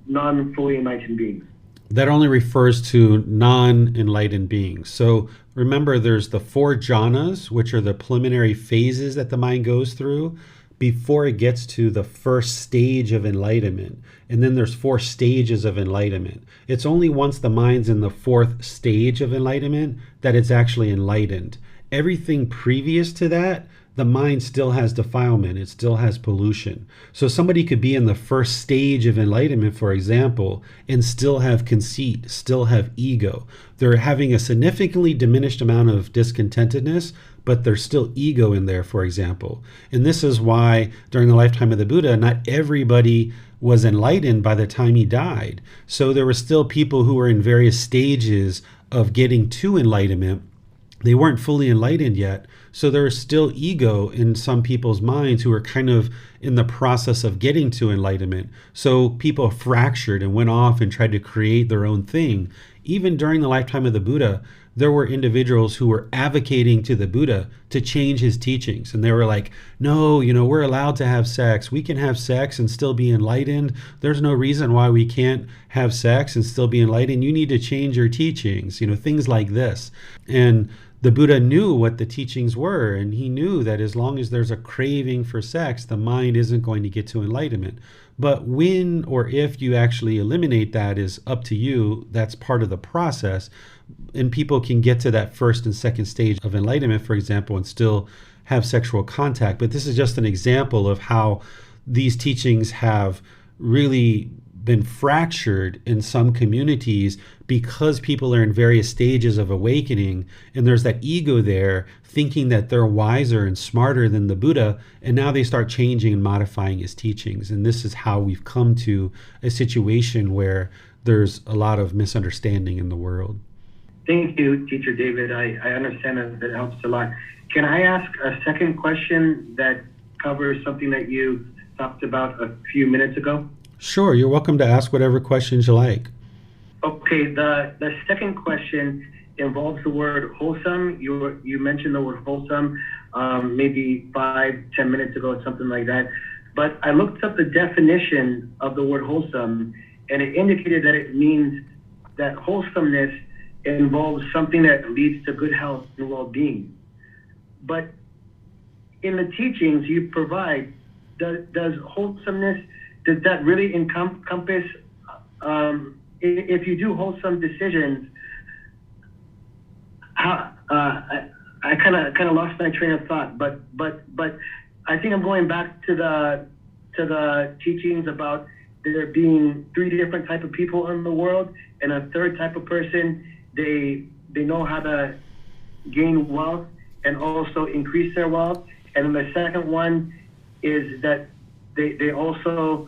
non-fully enlightened beings? that only refers to non-enlightened beings. So remember, there's the 4 jhanas, which are the preliminary phases that the mind goes through before it gets to the first stage of enlightenment. And then there's 4 stages of enlightenment. It's only once the mind's in the 4th stage of enlightenment that it's actually enlightened. Everything previous to that, the mind still has defilement, it still has pollution. So somebody could be in the first stage of enlightenment, for example, and still have conceit, still have ego. They're having a significantly diminished amount of discontentedness, but there's still ego in there, for example. And this is why during the lifetime of the Buddha, not everybody was enlightened by the time he died. So there were still people who were in various stages of getting to enlightenment. They weren't fully enlightened yet. So there was still ego in some people's minds who were kind of in the process of getting to enlightenment. So people fractured and went off and tried to create their own thing. Even during the lifetime of the Buddha, there were individuals who were advocating to the Buddha to change his teachings. And they were like, no, we're allowed to have sex. We can have sex and still be enlightened. There's no reason why we can't have sex and still be enlightened. You need to change your teachings, things like this. And the Buddha knew what the teachings were, and he knew that as long as there's a craving for sex, the mind isn't going to get to enlightenment. But when or if you actually eliminate that is up to you. That's part of the process. And people can get to that first and second stage of enlightenment, for example, and still have sexual contact. But this is just an example of how these teachings have really been fractured in some communities because people are in various stages of awakening, and there's that ego there thinking that they're wiser and smarter than the Buddha, and now they start changing and modifying his teachings. And this is how we've come to a situation where there's a lot of misunderstanding in the world. Thank you, Teacher David. I understand that helps a lot. Can I ask a second question that covers something that you talked about a few minutes ago? Sure, you're welcome to ask whatever questions you like. Okay, the second question involves the word wholesome. You mentioned the word wholesome maybe 5-10 minutes ago, something like that. But I looked up the definition of the word wholesome, and it indicated that it means that wholesomeness involves something that leads to good health and well-being. But in the teachings you provide, does wholesomeness, does that really encompass, if you do wholesome decisions, how, I kind of lost my train of thought, but I think I'm going back to the teachings about there being 3 different type of people in the world, and a third type of person, they know how to gain wealth and also increase their wealth. And then the second one is that they also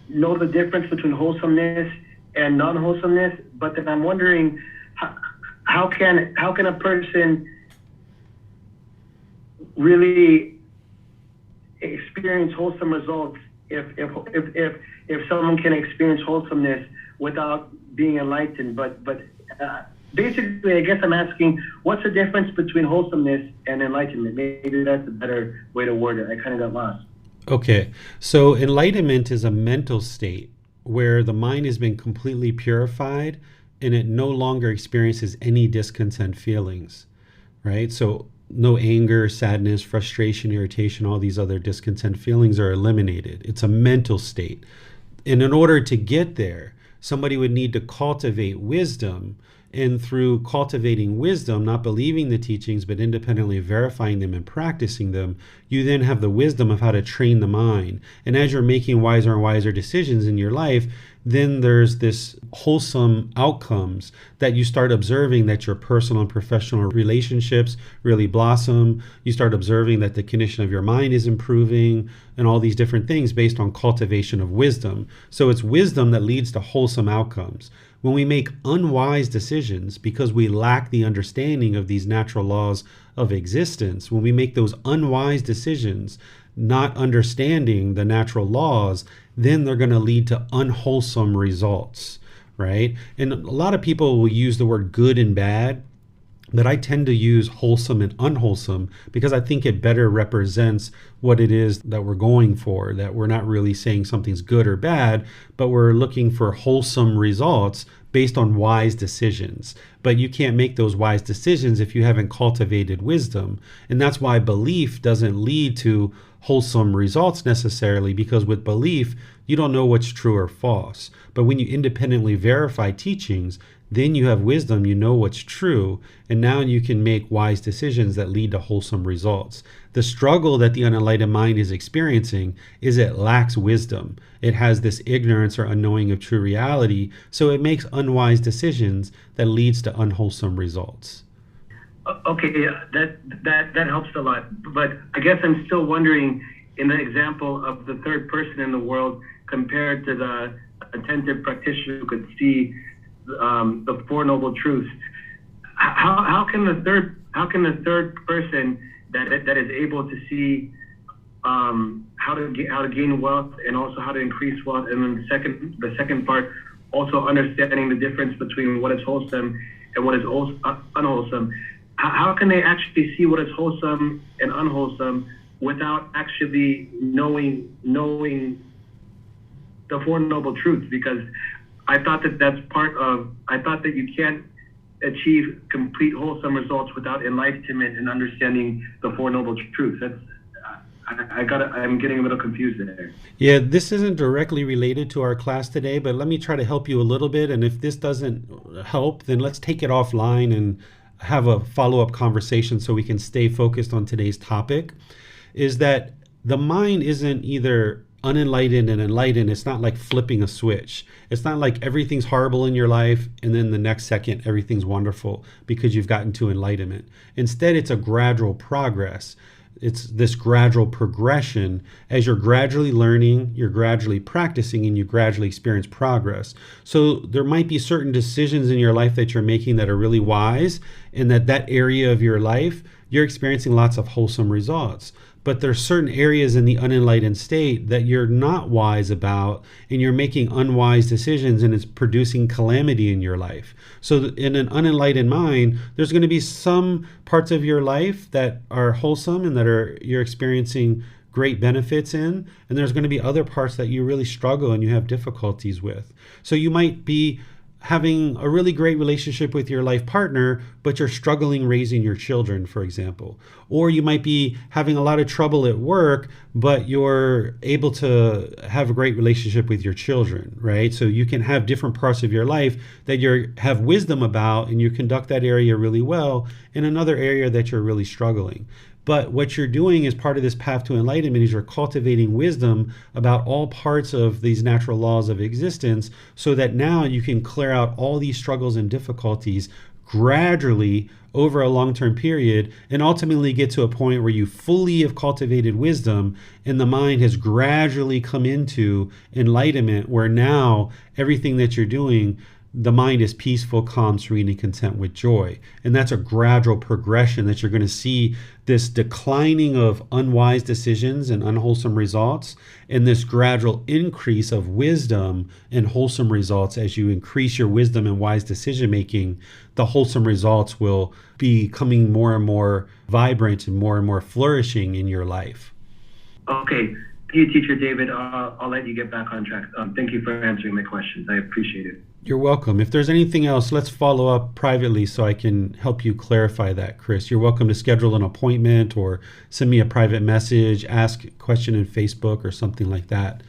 know the difference between wholesomeness and non-wholesomeness. But then I'm wondering, how can a person really experience wholesome results if someone can experience wholesomeness without being enlightened? But basically, I guess I'm asking, what's the difference between wholesomeness and enlightenment? Maybe that's a better way to word it. I kind of got lost. Okay, so enlightenment is a mental state where the mind has been completely purified and it no longer experiences any discontent feelings, right? So no anger, sadness, frustration, irritation, all these other discontent feelings are eliminated. It's a mental state. And in order to get there, somebody would need to cultivate wisdom. And through cultivating wisdom, not believing the teachings, but independently verifying them and practicing them, you then have the wisdom of how to train the mind. And as you're making wiser and wiser decisions in your life, then there's this wholesome outcomes that you start observing, that your personal and professional relationships really blossom. You start observing that the condition of your mind is improving and all these different things based on cultivation of wisdom. So it's wisdom that leads to wholesome outcomes. When we make unwise decisions because we lack the understanding of these natural laws of existence, when we make those unwise decisions, not understanding the natural laws, then they're going to lead to unwholesome results, right? And a lot of people will use the word good and bad But I tend to use wholesome and unwholesome because I think it better represents what it is that we're going for, that we're not really saying something's good or bad, but we're looking for wholesome results based on wise decisions. But you can't make those wise decisions if you haven't cultivated wisdom. And that's why belief doesn't lead to wholesome results necessarily, because with belief, you don't know what's true or false. But when you independently verify teachings, then you have wisdom, you know what's true, and now you can make wise decisions that lead to wholesome results. The struggle that the unenlightened mind is experiencing is it lacks wisdom. It has this ignorance or unknowing of true reality, so it makes unwise decisions that leads to unwholesome results. Okay, yeah, that helps a lot. But I guess I'm still wondering, in the example of the third person in the world compared to the attentive practitioner who could see the Four Noble Truths, how can the third person that is able to see how to gain wealth and also how to increase wealth, and then the second part also understanding the difference between what is wholesome and what is unwholesome, how can they actually see what is wholesome and unwholesome without actually knowing the Four Noble Truths? Because I thought that you can't achieve complete wholesome results without enlightenment and understanding the Four Noble Truths. I'm getting a little confused there. Yeah, this isn't directly related to our class today, but let me try to help you a little bit. And if this doesn't help, then let's take it offline and have a follow-up conversation so we can stay focused on today's topic. Is that the mind isn't either unenlightened and enlightened. It's not like flipping a switch. It's not like everything's horrible in your life and then the next second everything's wonderful because you've gotten to enlightenment. Instead, it's a gradual progress. It's this gradual progression. As you're gradually learning, you're gradually practicing, and you gradually experience progress. So there might be certain decisions in your life that you're making that are really wise, and that area of your life, you're experiencing lots of wholesome results. But there's certain areas in the unenlightened state that you're not wise about, and you're making unwise decisions, and it's producing calamity in your life. So in an unenlightened mind, there's going to be some parts of your life that are wholesome and that you're experiencing great benefits in, and there's going to be other parts that you really struggle and you have difficulties with. So you might be having a really great relationship with your life partner, but you're struggling raising your children, for example. Or you might be having a lot of trouble at work, but you're able to have a great relationship with your children, right? So you can have different parts of your life that you have wisdom about, and you conduct that area really well, in another area that you're really struggling. But what you're doing as part of this path to enlightenment is you're cultivating wisdom about all parts of these natural laws of existence, so that now you can clear out all these struggles and difficulties gradually over a long-term period, and ultimately get to a point where you fully have cultivated wisdom and the mind has gradually come into enlightenment, where now everything that you're doing, the mind is peaceful, calm, serene, and content with joy. And that's a gradual progression that you're going to see, this declining of unwise decisions and unwholesome results, and this gradual increase of wisdom and wholesome results. As you increase your wisdom and wise decision making, the wholesome results will be becoming more and more vibrant and more flourishing in your life. Okay. Thank you, Teacher David. I'll let you get back on track. Thank you for answering my questions. I appreciate it. You're welcome. If there's anything else, let's follow up privately so I can help you clarify that, Chris. You're welcome to schedule an appointment or send me a private message, ask a question in Facebook or something like that.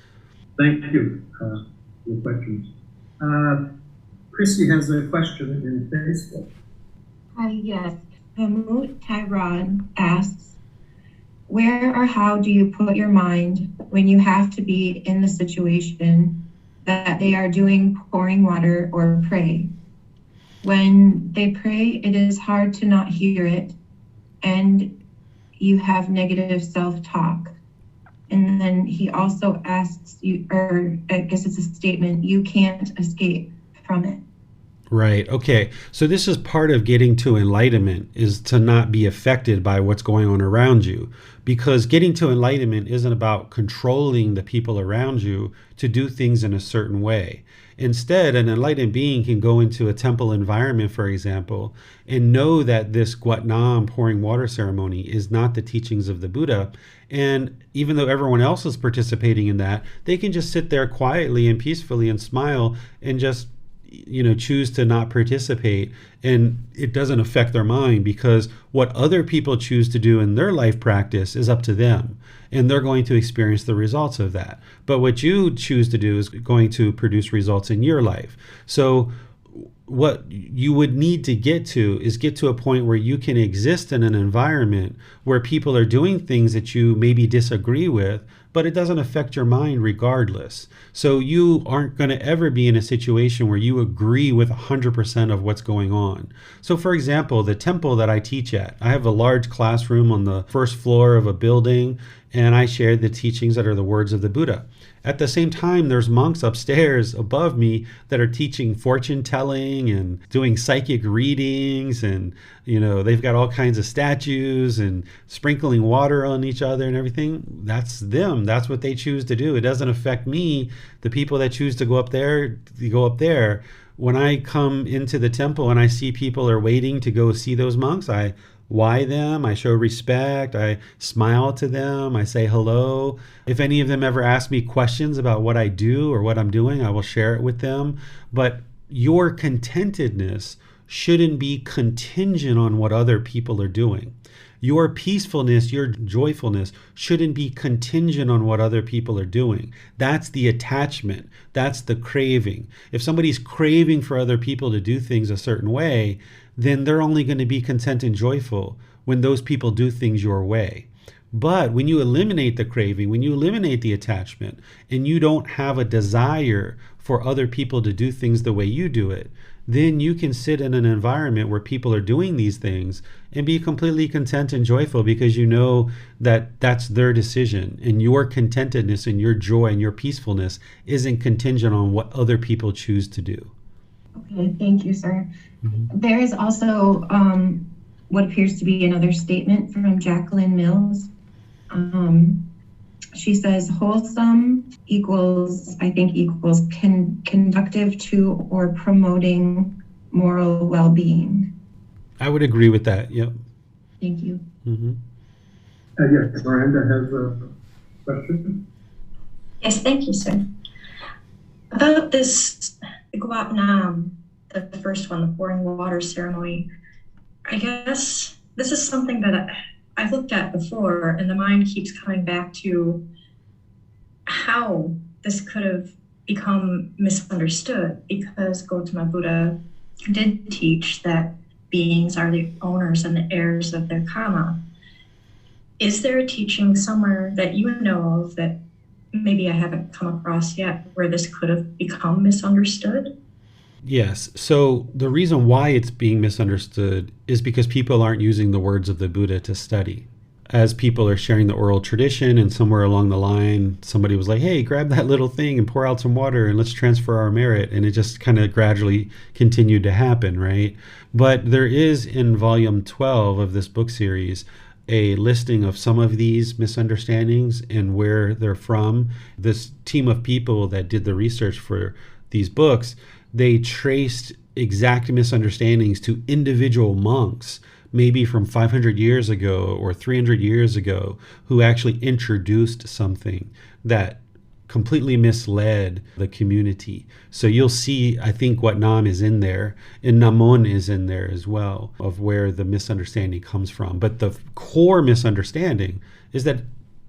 Thank you for the questions. Chrissy has a question in Facebook. Hi, yes. Hamut Tyrod asks, where or how do you put your mind when you have to be in the situation that they are doing pouring water or pray? When they pray, it is hard to not hear it, and you have negative self-talk. And then he also asks you, or I guess it's a statement, you can't escape from it. Right. Okay. So this is part of getting to enlightenment, is to not be affected by what's going on around you. Because getting to enlightenment isn't about controlling the people around you to do things in a certain way. Instead, an enlightened being can go into a temple environment, for example, and know that this Guatnam pouring water ceremony is not the teachings of the Buddha. And even though everyone else is participating in that, they can just sit there quietly and peacefully and smile and just choose to not participate, and it doesn't affect their mind, because what other people choose to do in their life practice is up to them, and they're going to experience the results of that. But what you choose to do is going to produce results in your life. So what you would need to get to a point where you can exist in an environment where people are doing things that you maybe disagree with, but it doesn't affect your mind regardless. So you aren't going to ever be in a situation where you agree with 100% of what's going on. So for example, the temple that I teach at, I have a large classroom on the first floor of a building, and I share the teachings that are the words of the Buddha. At the same time, there's monks upstairs above me that are teaching fortune telling and doing psychic readings, and they've got all kinds of statues and sprinkling water on each other and everything. That's them. That's what they choose to do. It doesn't affect me. The people that choose to go up there, they go up there. When I come into the temple and I see people are waiting to go see those monks, I why them, I show respect, I smile to them, I say hello. If any of them ever ask me questions about what I do or what I'm doing, I will share it with them. But your contentedness shouldn't be contingent on what other people are doing. Your peacefulness, your joyfulness shouldn't be contingent on what other people are doing. That's the attachment. That's the craving. If somebody's craving for other people to do things a certain way, then they're only going to be content and joyful when those people do things your way. But when you eliminate the craving, when you eliminate the attachment, and you don't have a desire for other people to do things the way you do it, then you can sit in an environment where people are doing these things and be completely content and joyful, because you know that that's their decision, and your contentedness and your joy and your peacefulness isn't contingent on what other people choose to do. Okay, thank you, sir. Mm-hmm. There is also what appears to be another statement from Jacqueline Mills. She says, wholesome equals conductive to or promoting moral well-being. I would agree with that. Yep. Thank you. Mm-hmm. Yes, Miranda has a question. Yes, thank you, sir. About this Guat Nam, the first one, the pouring water ceremony, I guess this is something that I've looked at before, and the mind keeps coming back to how this could have become misunderstood, because Gotama Buddha did teach that beings are the owners and the heirs of their karma. Is there a teaching somewhere that you know of that maybe I haven't come across yet where this could have become misunderstood? Yes. So the reason why it's being misunderstood is because people aren't using the words of the Buddha to study. As people are sharing the oral tradition, and somewhere along the line, somebody was like, hey, grab that little thing and pour out some water and let's transfer our merit. And it just kind of gradually continued to happen, right? But there is, in volume 12 of this book series, a listing of some of these misunderstandings and where they're from. This team of people that did the research for these books, they traced exact misunderstandings to individual monks, maybe from 500 years ago or 300 years ago, who actually introduced something that completely misled the community. So you'll see, I think, what Nam is in there, and Namon is in there as well, of where the misunderstanding comes from. But the core misunderstanding is that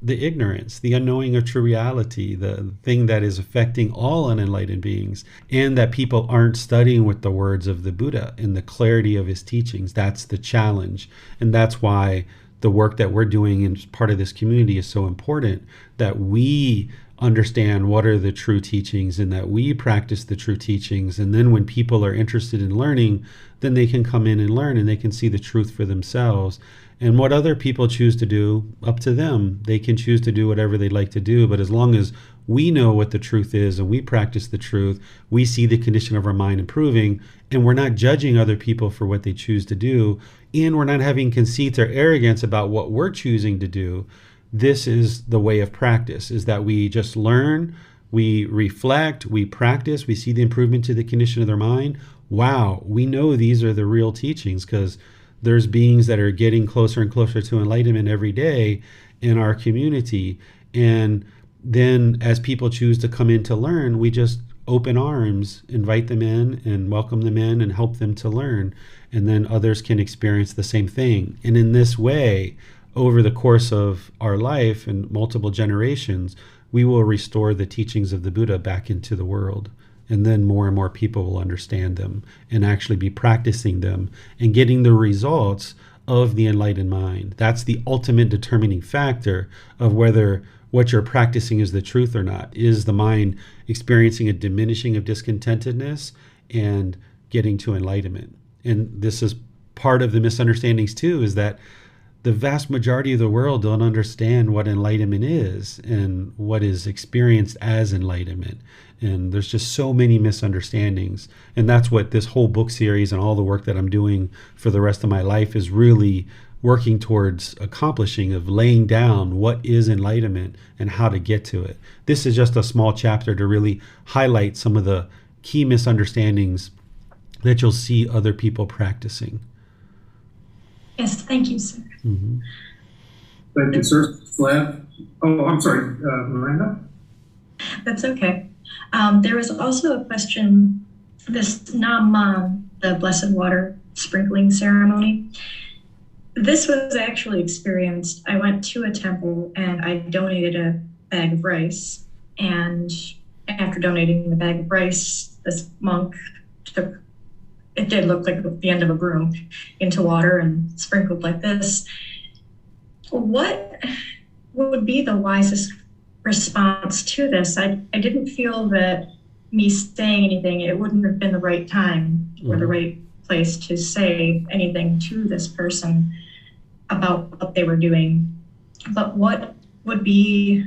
the ignorance, the unknowing of true reality, the thing that is affecting all unenlightened beings, and that people aren't studying with the words of the Buddha and the clarity of his teachings. That's the challenge. And that's why the work that we're doing in part of this community is so important, that we understand what are the true teachings and that we practice the true teachings. And then when people are interested in learning, then they can come in and learn, and they can see the truth for themselves. And what other people choose to do, up to them. They can choose to do whatever they'd like to do, but as long as we know what the truth is and we practice the truth, we see the condition of our mind improving, and we're not judging other people for what they choose to do, and we're not having conceit or arrogance about what we're choosing to do. This is the way of practice, is that we just learn, we reflect, we practice, we see the improvement to the condition of their mind. Wow, we know these are the real teachings, because there's beings that are getting closer and closer to enlightenment every day in our community. And then as people choose to come in to learn, we just open arms, invite them in and welcome them in and help them to learn. And then others can experience the same thing. And in this way, over the course of our life and multiple generations, we will restore the teachings of the Buddha back into the world. And then more and more people will understand them and actually be practicing them and getting the results of the enlightened mind. That's the ultimate determining factor of whether what you're practicing is the truth or not. Is the mind experiencing a diminishing of discontentedness and getting to enlightenment? And this is part of the misunderstandings too, is that the vast majority of the world don't understand what enlightenment is and what is experienced as enlightenment. And there's just so many misunderstandings. And that's what this whole book series and all the work that I'm doing for the rest of my life is really working towards accomplishing, of laying down what is enlightenment and how to get to it. This is just a small chapter to really highlight some of the key misunderstandings that you'll see other people practicing. Yes, thank you, sir. Mm-hmm. Thank you, sir. Slav? Oh, I'm sorry, Miranda? That's okay. There was also a question, this Nam Man, the blessed water sprinkling ceremony. This was actually experienced. I went to a temple and I donated a bag of rice. And after donating the bag of rice, this monk took, it did look like the end of a broom, into water and sprinkled like this. What would be the wisest response to this? I didn't feel that me saying anything, it wouldn't have been the right time or the right place to say anything to this person about what they were doing. But what would be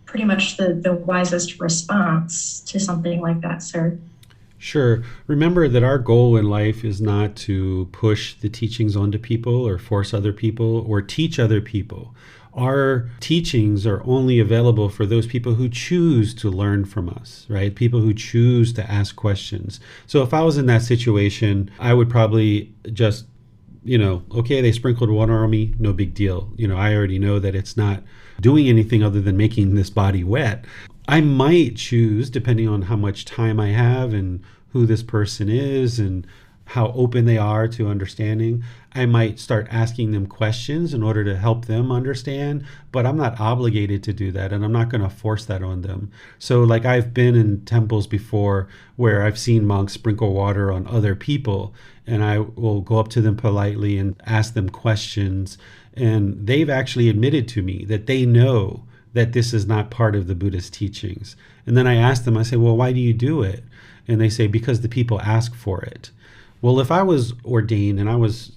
pretty much the wisest response to something like that, sir? Sure. Remember that our goal in life is not to push the teachings onto people or force other people or teach other people. Our teachings are only available for those people who choose to learn from us, right? People who choose to ask questions. So if I was in that situation, I would probably just, okay, they sprinkled water on me, no big deal. I already know that it's not doing anything other than making this body wet. I might choose, depending on how much time I have and who this person is and how open they are to understanding, I might start asking them questions in order to help them understand, but I'm not obligated to do that, and I'm not going to force that on them. So like I've been in temples before where I've seen monks sprinkle water on other people, and I will go up to them politely and ask them questions, and they've actually admitted to me that they know that this is not part of the Buddhist teachings. And then I ask them, I say, well, why do you do it? And they say, because the people ask for it. Well, if I was ordained and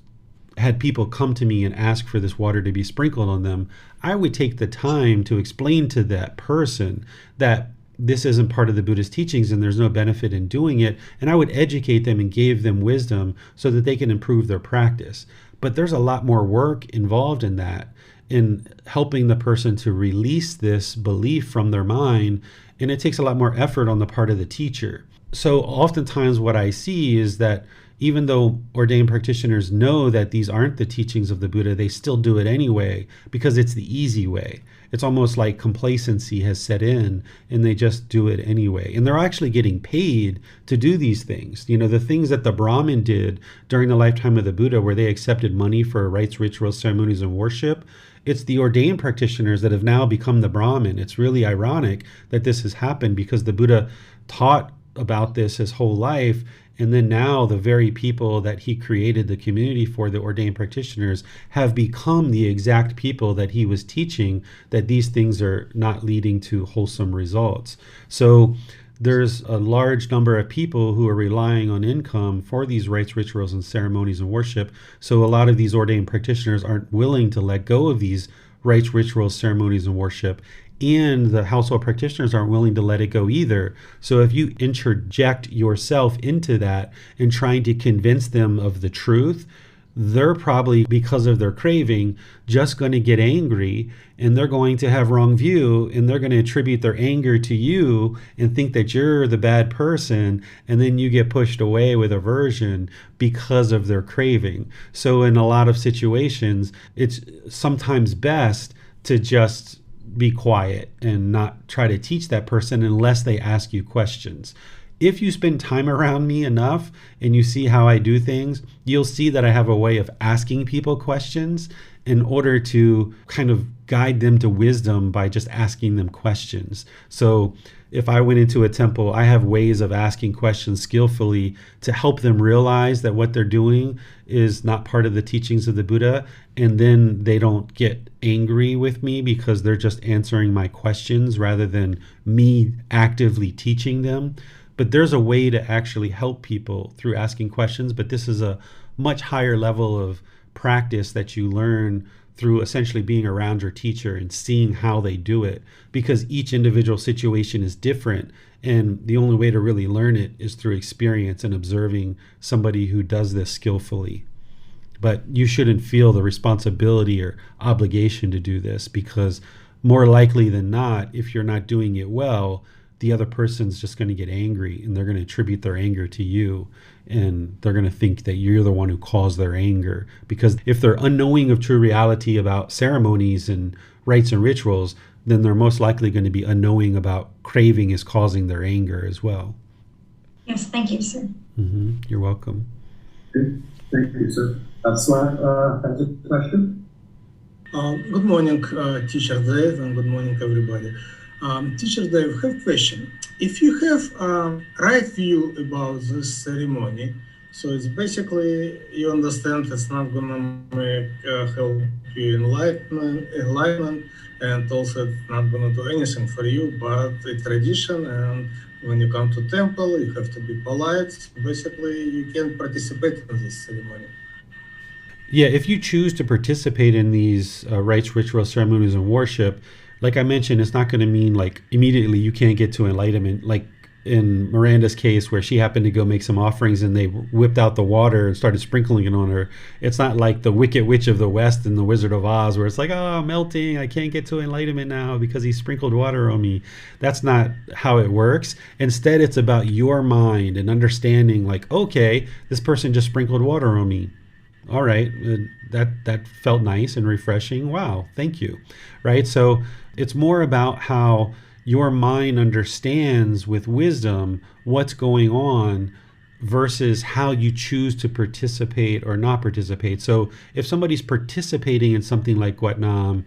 had people come to me and ask for this water to be sprinkled on them, I would take the time to explain to that person that this isn't part of the Buddhist teachings and there's no benefit in doing it. And I would educate them and give them wisdom so that they can improve their practice. But there's a lot more work involved in that, in helping the person to release this belief from their mind. And it takes a lot more effort on the part of the teacher. So oftentimes what I see is that even though ordained practitioners know that these aren't the teachings of the Buddha, they still do it anyway because it's the easy way. It's almost like complacency has set in and they just do it anyway. And they're actually getting paid to do these things. The things that the Brahmin did during the lifetime of the Buddha, where they accepted money for rites, rituals, ceremonies, and worship, it's the ordained practitioners that have now become the Brahmin. It's really ironic that this has happened because the Buddha taught about this his whole life. And then now the very people that he created the community for, the ordained practitioners, have become the exact people that he was teaching that these things are not leading to wholesome results. So there's a large number of people who are relying on income for these rites, rituals, and ceremonies and worship. So a lot of these ordained practitioners aren't willing to let go of these rites, rituals, ceremonies, and worship. and the household practitioners aren't willing to let it go either. So if you interject yourself into that and trying to convince them of the truth, they're probably, because of their craving, just going to get angry, and they're going to have wrong view, and they're going to attribute their anger to you and think that you're the bad person, and then you get pushed away with aversion because of their craving. So in a lot of situations, it's sometimes best to just be quiet and not try to teach that person unless they ask you questions. If you spend time around me enough and you see how I do things, you'll see that I have a way of asking people questions in order to kind of guide them to wisdom by just asking them questions. So if I went into a temple, I have ways of asking questions skillfully to help them realize that what they're doing is not part of the teachings of the Buddha, and then they don't get angry with me because they're just answering my questions rather than me actively teaching them. But there's a way to actually help people through asking questions, but this is a much higher level of practice that you learn through essentially being around your teacher and seeing how they do it, because each individual situation is different, and the only way to really learn it is through experience and observing somebody who does this skillfully. But you shouldn't feel the responsibility or obligation to do this, because more likely than not, if you're not doing it well, the other person's just going to get angry, and they're going to attribute their anger to you, and they're going to think that you're the one who caused their anger. Because if they're unknowing of true reality about ceremonies and rites and rituals, then they're most likely going to be unknowing about craving is causing their anger as well. Yes, thank you, sir. You're welcome. Thank you, sir. Václav has a question. Good morning, Teacher Dave, and good morning, everybody. Teacher Dave, I have a question. If you have right view about this ceremony, so it's basically you understand it's not gonna make help you enlightenment, and also it's not gonna do anything for you, but it's tradition, and when you come to temple, you have to be polite. Basically, you can participate in this ceremony. Yeah, if you choose to participate in these rites, rituals, ceremonies, and worship, like I mentioned, it's not going to mean like immediately you can't get to enlightenment. Like in Miranda's case, where she happened to go make some offerings and they whipped out the water and started sprinkling it on her. It's not like the Wicked Witch of the West and the Wizard of Oz, where it's like, oh, melting, I can't get to enlightenment now because he sprinkled water on me. That's not how it works. Instead, it's about your mind and understanding like, okay, this person just sprinkled water on me. All right, that felt nice and refreshing. Wow, thank you. Right? So it's more about how your mind understands with wisdom what's going on versus how you choose to participate or not participate. So if somebody's participating in something like Guatnam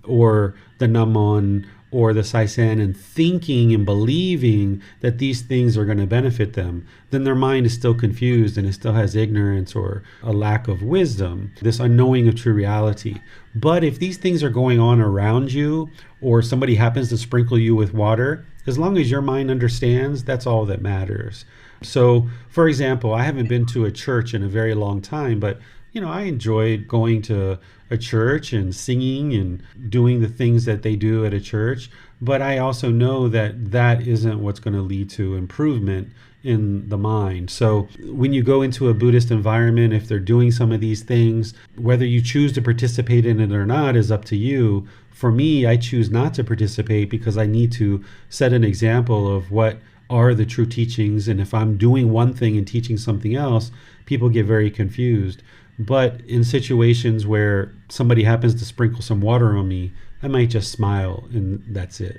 or the Namon or the Saisen and thinking and believing that these things are going to benefit them, then their mind is still confused and it still has ignorance or a lack of wisdom, this unknowing of true reality. But if these things are going on around you, or somebody happens to sprinkle you with water, as long as your mind understands, that's all that matters. So, for example, I haven't been to a church in a very long time, but I enjoyed going to a church and singing and doing the things that they do at a church. But I also know that that isn't what's going to lead to improvement in the mind. So when you go into a Buddhist environment, if they're doing some of these things, whether you choose to participate in it or not is up to you. For me, I choose not to participate because I need to set an example of what are the true teachings. And if I'm doing one thing and teaching something else, people get very confused. But in situations where somebody happens to sprinkle some water on me, I might just smile and that's it.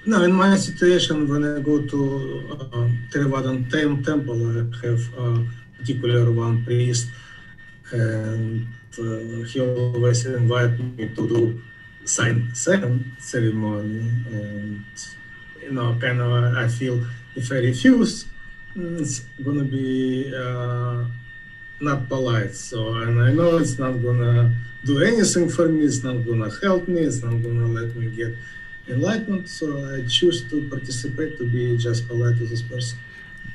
No, in my situation, when I go to Theravada temple, I have a particular one priest, and he always invites me to do sign ceremony. And, kind of I feel if I refuse, it's going to be not polite. So, and I know it's not gonna do anything for me, it's not gonna help me, it's not gonna let me get enlightenment. So I choose to participate, to be just polite to this person.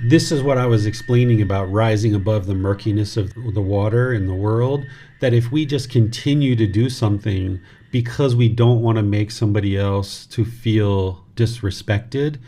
This is what I was explaining about rising above the murkiness of the water in the world, that if we just continue to do something because we don't want to make somebody else to feel disrespected.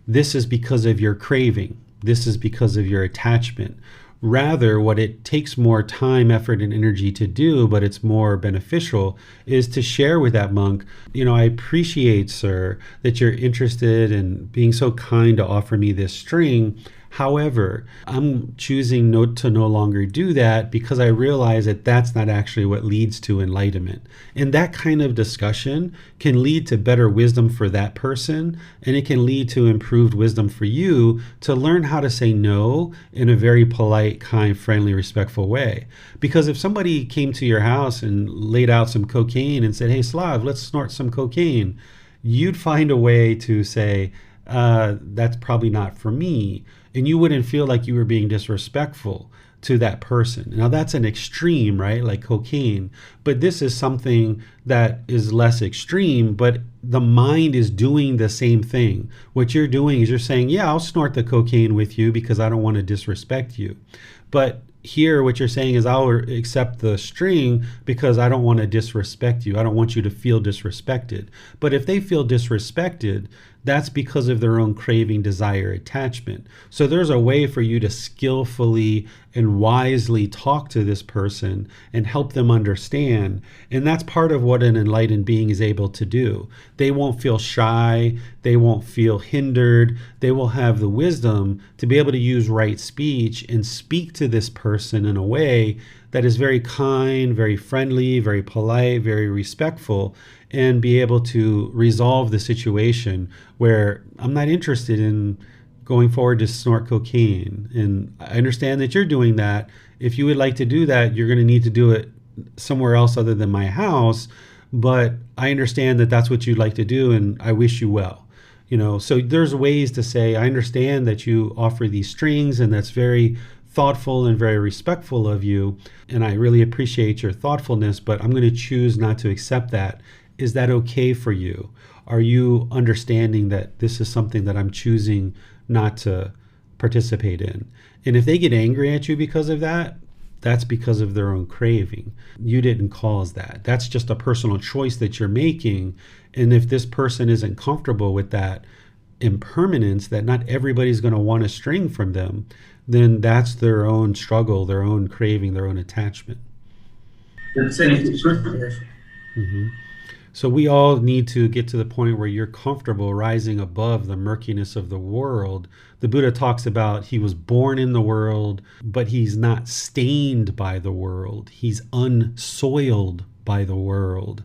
This is because of your craving. This is because of your attachment. Rather, what it takes more time, effort, and energy to do, but it's more beneficial, is to share with that monk, I appreciate, sir, that you're interested in being so kind to offer me this string. However, I'm choosing to no longer do that because I realize that that's not actually what leads to enlightenment. And that kind of discussion can lead to better wisdom for that person, and it can lead to improved wisdom for you to learn how to say no in a very polite, kind, friendly, respectful way. Because if somebody came to your house and laid out some cocaine and said, "Hey, Slav, let's snort some cocaine," you'd find a way to say, that's probably not for me. And you wouldn't feel like you were being disrespectful to that person. Now that's an extreme, right? Like cocaine. But this is something that is less extreme, but the mind is doing the same thing. What you're doing is you're saying, yeah, I'll snort the cocaine with you because I don't want to disrespect you. But here, what you're saying is I'll accept the string because I don't want to disrespect you. I don't want you to feel disrespected. But if they feel disrespected, that's because of their own craving, desire, attachment. So there's a way for you to skillfully and wisely talk to this person and help them understand. And that's part of what an enlightened being is able to do. They won't feel shy. They won't feel hindered. They will have the wisdom to be able to use right speech and speak to this person in a way that is very kind, very friendly, very polite, very respectful, and be able to resolve the situation where I'm not interested in going forward to snort cocaine. And I understand that you're doing that. If you would like to do that, you're going to need to do it somewhere else other than my house. But I understand that that's what you'd like to do, and I wish you well. So there's ways to say, I understand that you offer these strings, and that's very thoughtful and very respectful of you, and I really appreciate your thoughtfulness, but I'm going to choose not to accept that. Is that okay for you? Are you understanding that this is something that I'm choosing not to participate in? And if they get angry at you because of that, that's because of their own craving. You didn't cause that. That's just a personal choice that you're making. And if this person isn't comfortable with that impermanence, that not everybody's going to want a string from them, then that's their own struggle, their own craving, their own attachment. Mm-hmm. So we all need to get to the point where you're comfortable rising above the murkiness of the world. The Buddha talks about he was born in the world, but he's not stained by the world. He's unsoiled by the world.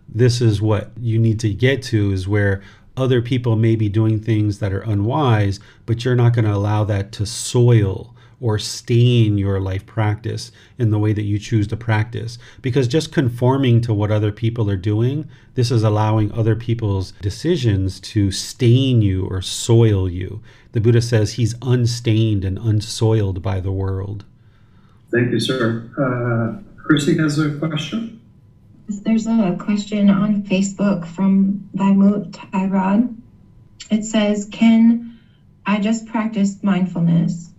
This is what you need to get to, is where other people may be doing things that are unwise, but you're not going to allow that to soil or stain your life practice in the way that you choose to practice. Because just conforming to what other people are doing, this is allowing other people's decisions to stain you or soil you. The Buddha says he's unstained and unsoiled by the world. Thank you, sir. Chrissy has a question. There's a question on Facebook from Vaimut Tyrod. It says, can I just practice mindfulness,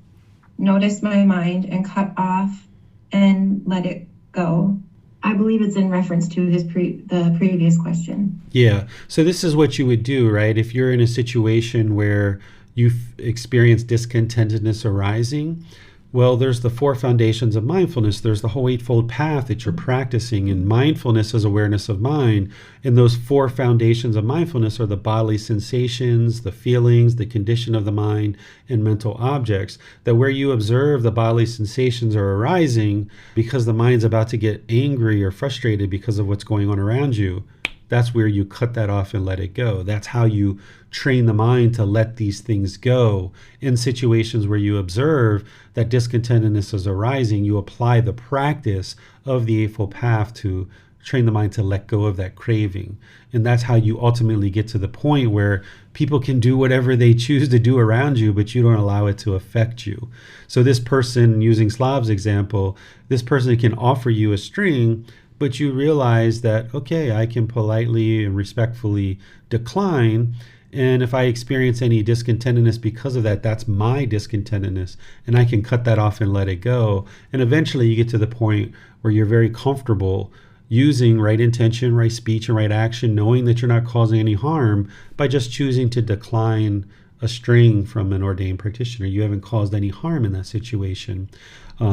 notice my mind and cut off and let it go? I believe it's in reference to the previous question. Yeah. So this is what you would do, right? If you're in a situation where you've experienced discontentedness arising, well, there's the 4 foundations of mindfulness. There's the whole Eightfold Path that you're practicing, and mindfulness is awareness of mind. And those 4 foundations of mindfulness are the bodily sensations, the feelings, the condition of the mind, and mental objects. That where you observe the bodily sensations are arising because the mind's about to get angry or frustrated because of what's going on around you, that's where you cut that off and let it go. That's how you train the mind to let these things go. In situations where you observe that discontentedness is arising, you apply the practice of the Eightfold Path to train the mind to let go of that craving. And that's how you ultimately get to the point where people can do whatever they choose to do around you, but you don't allow it to affect you. So this person, using Slav's example, this person can offer you a string, but you realize that, okay, I can politely and respectfully decline. And if I experience any discontentedness because of that, that's my discontentedness. And I can cut that off and let it go. And eventually you get to the point where you're very comfortable using right intention, right speech, and right action, knowing that you're not causing any harm by just choosing to decline a string from an ordained practitioner. You haven't caused any harm in that situation.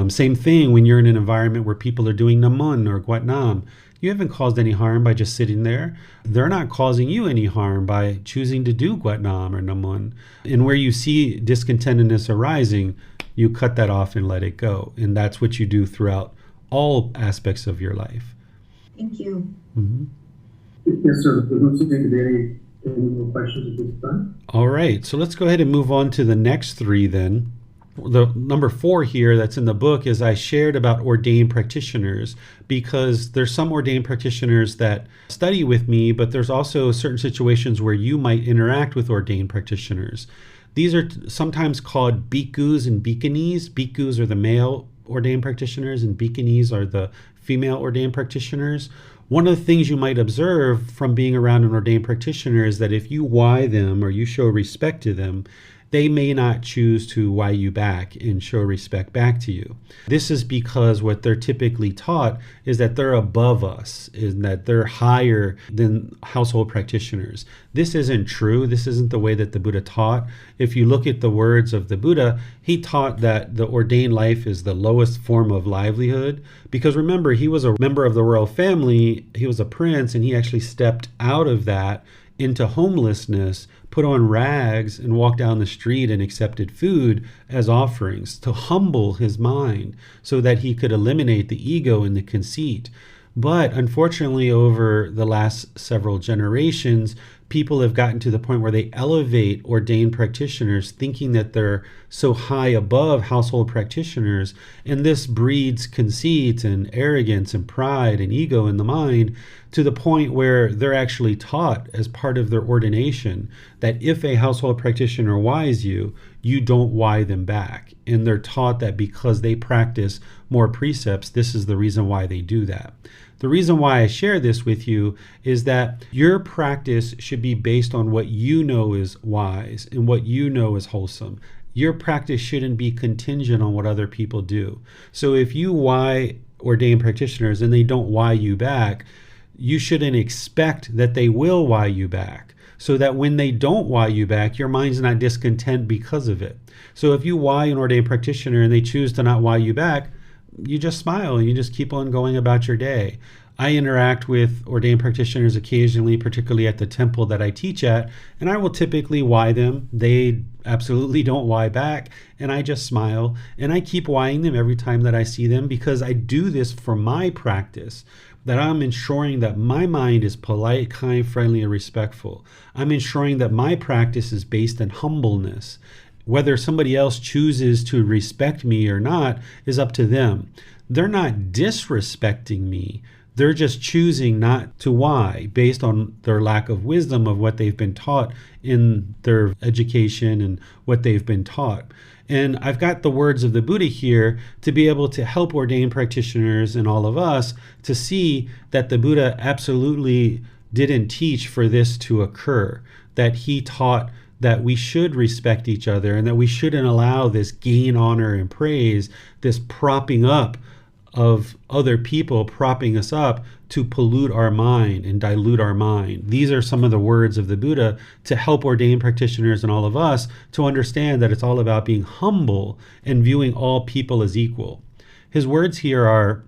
Same thing when you're in an environment where people are doing Namun or Guatnam. You haven't caused any harm by just sitting there. They're not causing you any harm by choosing to do Guatnam or Namun. And where you see discontentedness arising, you cut that off and let it go. And that's what you do throughout all aspects of your life. Thank you. Mm-hmm. Yes, sir. There don't seem to be any more questions at this time. All right. So let's go ahead and move on to the next three then. The number 4 here that's in the book is I shared about ordained practitioners, because there's some ordained practitioners that study with me, but there's also certain situations where you might interact with ordained practitioners. These are sometimes called bhikkhus and bhikkhunis. Bhikkhus are the male ordained practitioners and bhikkhunis are the female ordained practitioners. One of the things you might observe from being around an ordained practitioner is that if you why them or you show respect to them, they may not choose to why you back and show respect back to you. This is because what they're typically taught is that they're above us, is that they're higher than household practitioners. This isn't true. This isn't the way that the Buddha taught. If you look at the words of the Buddha, he taught that the ordained life is the lowest form of livelihood. Because remember, he was a member of the royal family, he was a prince, and he actually stepped out of that into homelessness, put on rags, and walked down the street and accepted food as offerings to humble his mind so that he could eliminate the ego and the conceit. But unfortunately, over the last several generations, people have gotten to the point where they elevate ordained practitioners thinking that they're so high above household practitioners, and this breeds conceit and arrogance and pride and ego in the mind, to the point where they're actually taught as part of their ordination that if a household practitioner whys you, you don't why them back. And they're taught that because they practice more precepts, this is the reason why they do that. The reason why I share this with you is that your practice should be based on what you know is wise and what you know is wholesome. Your practice shouldn't be contingent on what other people do. So if you why ordained practitioners and they don't why you back, you shouldn't expect that they will why you back, so that when they don't why you back, your mind's not discontent because of it. So if you why an ordained practitioner and they choose to not why you back, you just smile and you just keep on going about your day. I interact with ordained practitioners occasionally, particularly at the temple that I teach at, and I will typically why them. They absolutely don't why back, and I just smile, and I keep whying them every time that I see them, because I do this for my practice, that I'm ensuring that my mind is polite, kind, friendly, and respectful. I'm ensuring that my practice is based in humbleness. Whether somebody else chooses to respect me or not is up to them. They're not disrespecting me. They're just choosing not to why, based on their lack of wisdom of what they've been taught in their education and what they've been taught. And I've got the words of the Buddha here to be able to help ordained practitioners and all of us to see that the Buddha absolutely didn't teach for this to occur, that he taught that we should respect each other and that we shouldn't allow this gain, honor, and praise, this propping up of other people propping us up to pollute our mind and dilute our mind. These are some of the words of the Buddha to help ordained practitioners and all of us to understand that it's all about being humble and viewing all people as equal. His words here are,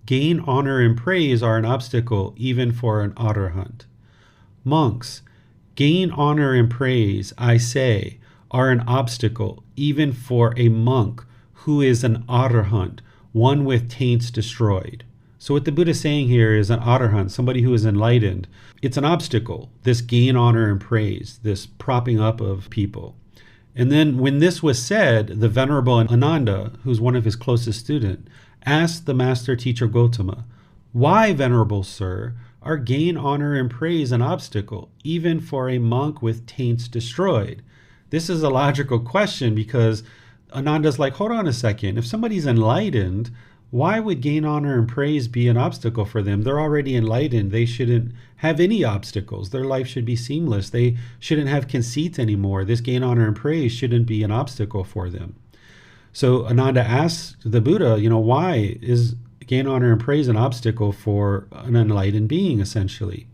gain, honor, and praise are an obstacle even for an arahant. Monks, gain, honor, and praise, I say, are an obstacle even for a monk who is an arahant, one with taints destroyed. So what the Buddha is saying here is an arahant, somebody who is enlightened. It's an obstacle, this gain, honor, and praise, this propping up of people. And then when this was said, the Venerable Ananda, who's one of his closest students, asked the master teacher Gotama, why, Venerable Sir, are gain, honor, and praise an obstacle, even for a monk with taints destroyed? This is a logical question, because Ananda's like, hold on a second. If somebody's enlightened, why would gain, honor, and praise be an obstacle for them? They're already enlightened. They shouldn't have any obstacles. Their life should be seamless. They shouldn't have conceit anymore. This gain, honor, and praise shouldn't be an obstacle for them. So Ananda asks the Buddha, why is gain, honor, and praise an obstacle for an enlightened being, essentially.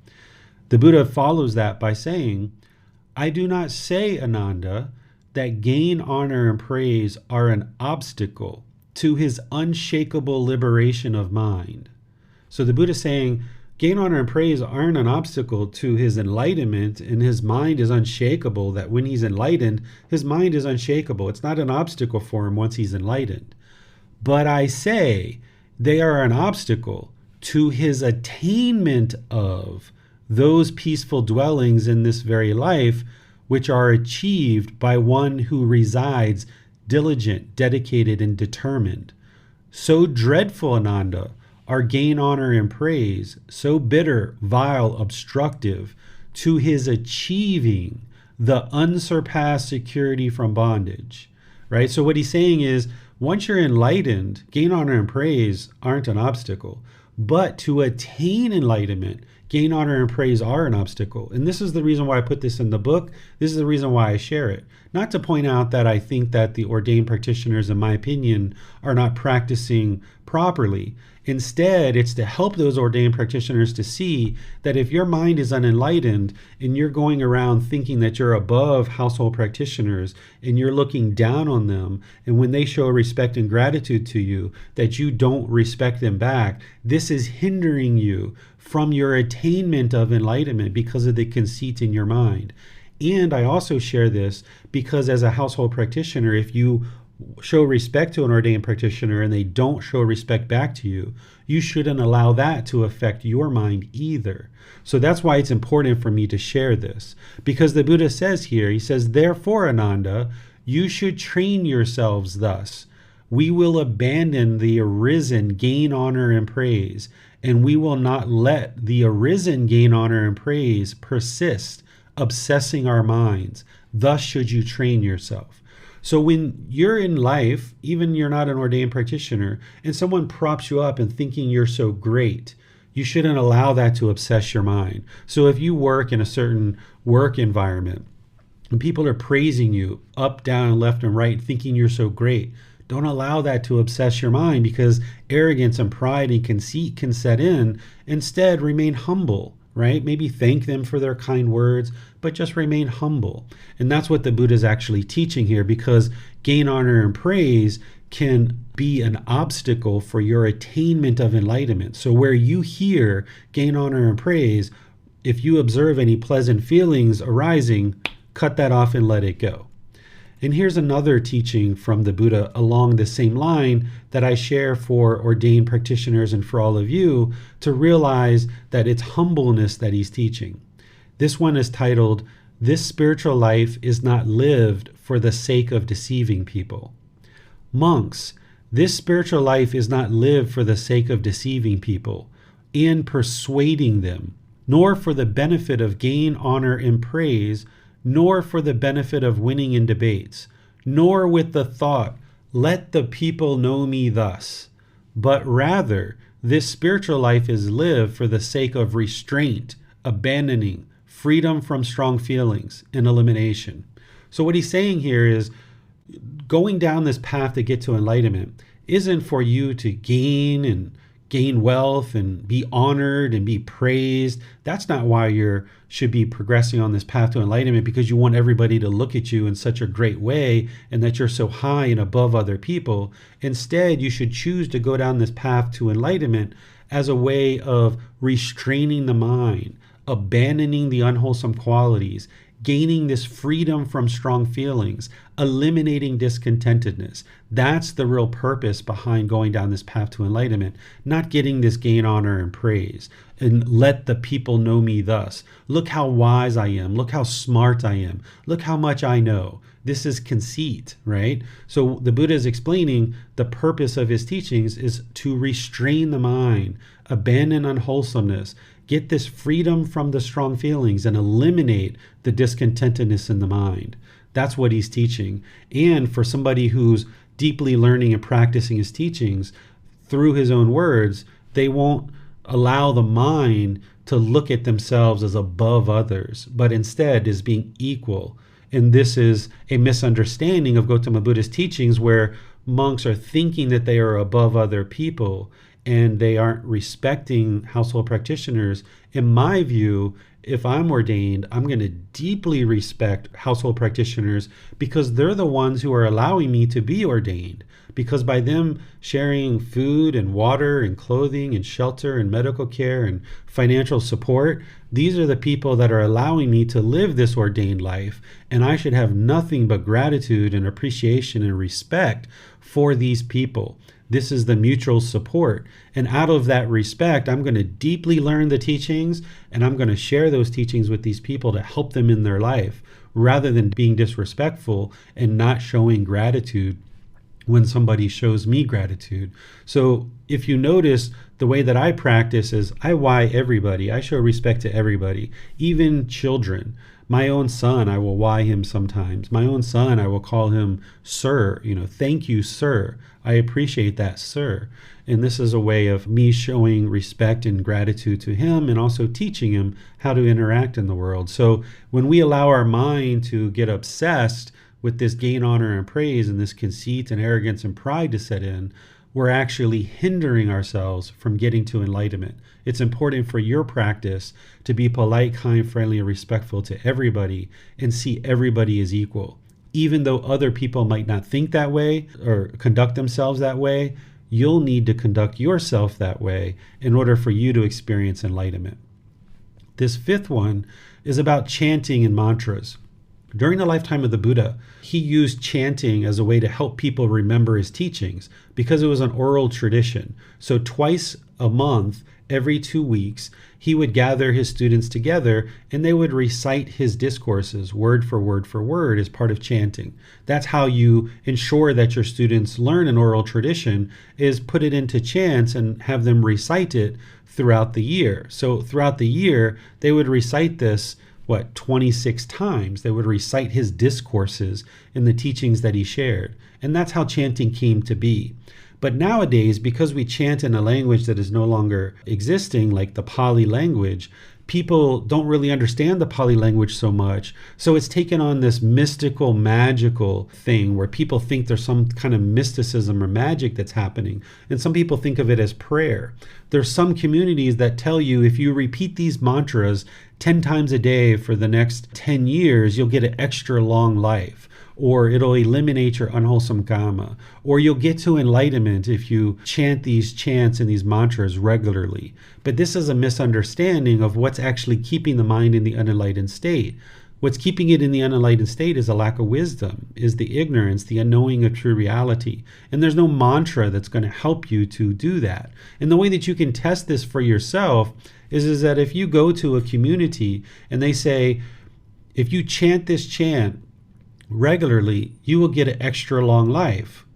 The Buddha follows that by saying, I do not say, Ananda, that gain, honor, and praise are an obstacle to his unshakable liberation of mind. So the Buddha is saying, gain, honor, and praise aren't an obstacle to his enlightenment, and his mind is unshakable, that when he's enlightened, his mind is unshakable. It's not an obstacle for him once he's enlightened. But I say they are an obstacle to his attainment of those peaceful dwellings in this very life, which are achieved by one who resides diligent, dedicated, and determined. So dreadful, Ananda, are gain, honor, and praise, so bitter, vile, obstructive to his achieving the unsurpassed security from bondage, right? So what he's saying is, once you're enlightened, gain, honor, and praise aren't an obstacle, but to attain enlightenment, gain, honor, and praise are an obstacle. And this is the reason why I put this in the book. This is the reason why I share it. Not to point out that I think that the ordained practitioners, in my opinion, are not practicing properly. Instead, it's to help those ordained practitioners to see that if your mind is unenlightened and you're going around thinking that you're above household practitioners and you're looking down on them, and when they show respect and gratitude to you, that you don't respect them back, this is hindering you from your attainment of enlightenment because of the conceit in your mind. And I also share this because as a household practitioner, if you show respect to an ordained practitioner and they don't show respect back to you, you shouldn't allow that to affect your mind either. So that's why it's important for me to share this. Because the Buddha says here, he says, therefore, Ananda, you should train yourselves thus. We will abandon the arisen gain, honor, and praise, and we will not let the arisen gain, honor, and praise persist, obsessing our minds. Thus should you train yourself. So when you're in life, even you're not an ordained practitioner, and someone props you up and thinking you're so great, you shouldn't allow that to obsess your mind. So if you work in a certain work environment and people are praising you up, down, left, and right, thinking you're so great, don't allow that to obsess your mind, because arrogance and pride and conceit can set in. Instead, remain humble, right? Maybe thank them for their kind words, but just remain humble. And that's what the Buddha is actually teaching here, because gain, honor, and praise can be an obstacle for your attainment of enlightenment. So where you hear gain, honor, and praise, if you observe any pleasant feelings arising, cut that off and let it go. And here's another teaching from the Buddha along the same line that I share for ordained practitioners and for all of you to realize that it's humbleness that he's teaching. This one is titled, This Spiritual Life is Not Lived for the Sake of Deceiving People. Monks, this spiritual life is not lived for the sake of deceiving people and persuading them, nor for the benefit of gain, honor, and praise, nor for the benefit of winning in debates, nor with the thought, let the people know me thus. But rather, this spiritual life is lived for the sake of restraint, abandoning, freedom from strong feelings, and elimination. So what he's saying here is, going down this path to get to enlightenment isn't for you to gain wealth and be honored and be praised. That's not why you should be progressing on this path to enlightenment, because you want everybody to look at you in such a great way and that you're so high and above other people. Instead, you should choose to go down this path to enlightenment as a way of restraining the mind, abandoning the unwholesome qualities, gaining this freedom from strong feelings, eliminating discontentedness. That's the real purpose behind going down this path to enlightenment, not getting this gain, honor, and praise. And let the people know me thus. Look how wise I am. Look how smart I am. Look how much I know. This is conceit, right? So the Buddha is explaining the purpose of his teachings is to restrain the mind, abandon unwholesomeness, get this freedom from the strong feelings, and eliminate the discontentedness in the mind. That's what he's teaching. And for somebody who's deeply learning and practicing his teachings through his own words, they won't allow the mind to look at themselves as above others, but instead as being equal. And this is a misunderstanding of Gotama Buddha's teachings, where monks are thinking that they are above other people and they aren't respecting household practitioners, in my view, if I'm ordained, I'm going to deeply respect household practitioners because they're the ones who are allowing me to be ordained. Because by them sharing food and water and clothing and shelter and medical care and financial support, these are the people that are allowing me to live this ordained life. And I should have nothing but gratitude and appreciation and respect for these people. This is the mutual support. And out of that respect, I'm going to deeply learn the teachings, and I'm going to share those teachings with these people to help them in their life, rather than being disrespectful and not showing gratitude when somebody shows me gratitude. So if you notice, the way that I practice is I why everybody. I show respect to everybody, even children. My own son, I will why him sometimes. My own son, I will call him sir. Thank you, sir. I appreciate that, sir. And this is a way of me showing respect and gratitude to him, and also teaching him how to interact in the world. So when we allow our mind to get obsessed with this gain, honor, and praise, and this conceit and arrogance and pride to set in, we're actually hindering ourselves from getting to enlightenment. It's important for your practice to be polite, kind, friendly, and respectful to everybody, and see everybody as equal. Even though other people might not think that way or conduct themselves that way, you'll need to conduct yourself that way in order for you to experience enlightenment. This fifth one is about chanting and mantras. During the lifetime of the Buddha, he used chanting as a way to help people remember his teachings because it was an oral tradition. So twice a month, every 2 weeks, he would gather his students together and they would recite his discourses word for word as part of chanting. That's how you ensure that your students learn an oral tradition, is put it into chants and have them recite it throughout the year. So throughout the year, they would recite this 26 times. They would recite his discourses in the teachings that he shared. And that's how chanting came to be. But nowadays, because we chant in a language that is no longer existing, like the Pali language, people don't really understand the Pali language so much. So it's taken on this mystical, magical thing where people think there's some kind of mysticism or magic that's happening. And some people think of it as prayer. There's some communities that tell you if you repeat these mantras 10 times a day for the next 10 years, you'll get an extra long life, or it'll eliminate your unwholesome karma, or you'll get to enlightenment if you chant these chants and these mantras regularly. But this is a misunderstanding of what's actually keeping the mind in the unenlightened state. What's keeping it in the unenlightened state is a lack of wisdom, is the ignorance, the unknowing of true reality. And there's no mantra that's going to help you to do that. And the way that you can test this for yourself is that if you go to a community and they say, if you chant this chant regularly, you will get an extra long life.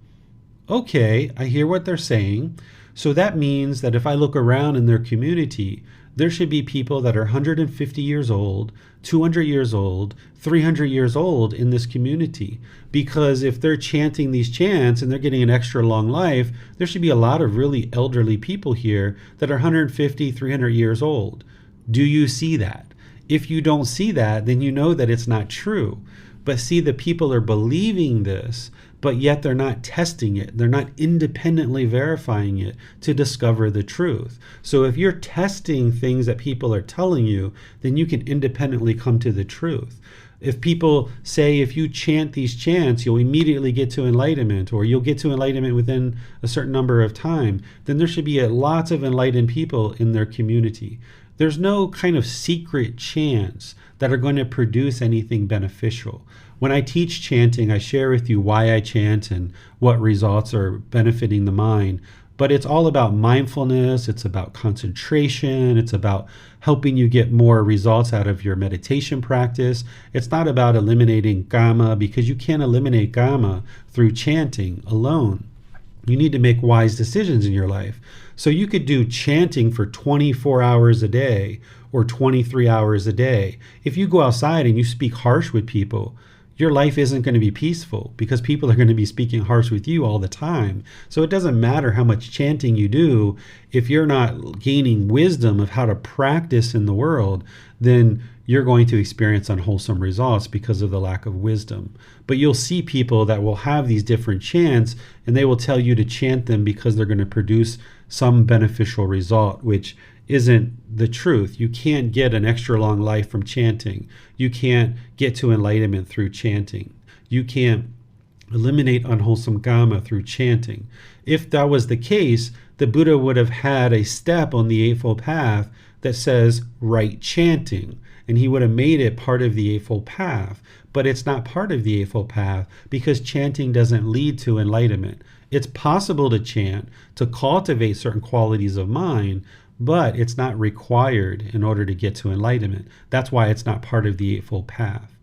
Okay, I hear what they're saying. So that means that if I look around in their community, there should be people that are 150 years old, 200 years old, 300 years old in this community. Because if they're chanting these chants and they're getting an extra long life, there should be a lot of really elderly people here that are 150, 300 years old. Do you see that? If you don't see that, then you know that it's not true. But see, the people are believing this, but yet they're not testing it. They're not independently verifying it to discover the truth. So if you're testing things that people are telling you, then you can independently come to the truth. If people say if you chant these chants, you'll immediately get to enlightenment, or you'll get to enlightenment within a certain number of time, then there should be lots of enlightened people in their community. There's no kind of secret chants that are going to produce anything beneficial. When I teach chanting, I share with you why I chant and what results are benefiting the mind. But it's all about mindfulness, it's about concentration, it's about helping you get more results out of your meditation practice. It's not about eliminating karma, because you can't eliminate karma through chanting alone. You need to make wise decisions in your life. So you could do chanting for 24 hours a day or 23 hours a day. If you go outside and you speak harsh with people, your life isn't going to be peaceful, because people are going to be speaking harsh with you all the time. So it doesn't matter how much chanting you do. If you're not gaining wisdom of how to practice in the world, then you're going to experience unwholesome results because of the lack of wisdom. But you'll see people that will have these different chants, and they will tell you to chant them because they're going to produce some beneficial result, which isn't the truth. You can't get an extra long life from chanting. You can't get to enlightenment through chanting. You can't eliminate unwholesome karma through chanting. If that was the case, the Buddha would have had a step on the Eightfold Path that says right chanting, and he would have made it part of the Eightfold Path. But it's not part of the Eightfold Path because chanting doesn't lead to enlightenment. It's possible to chant, to cultivate certain qualities of mind, but it's not required in order to get to enlightenment. That's why it's not part of the Eightfold Path.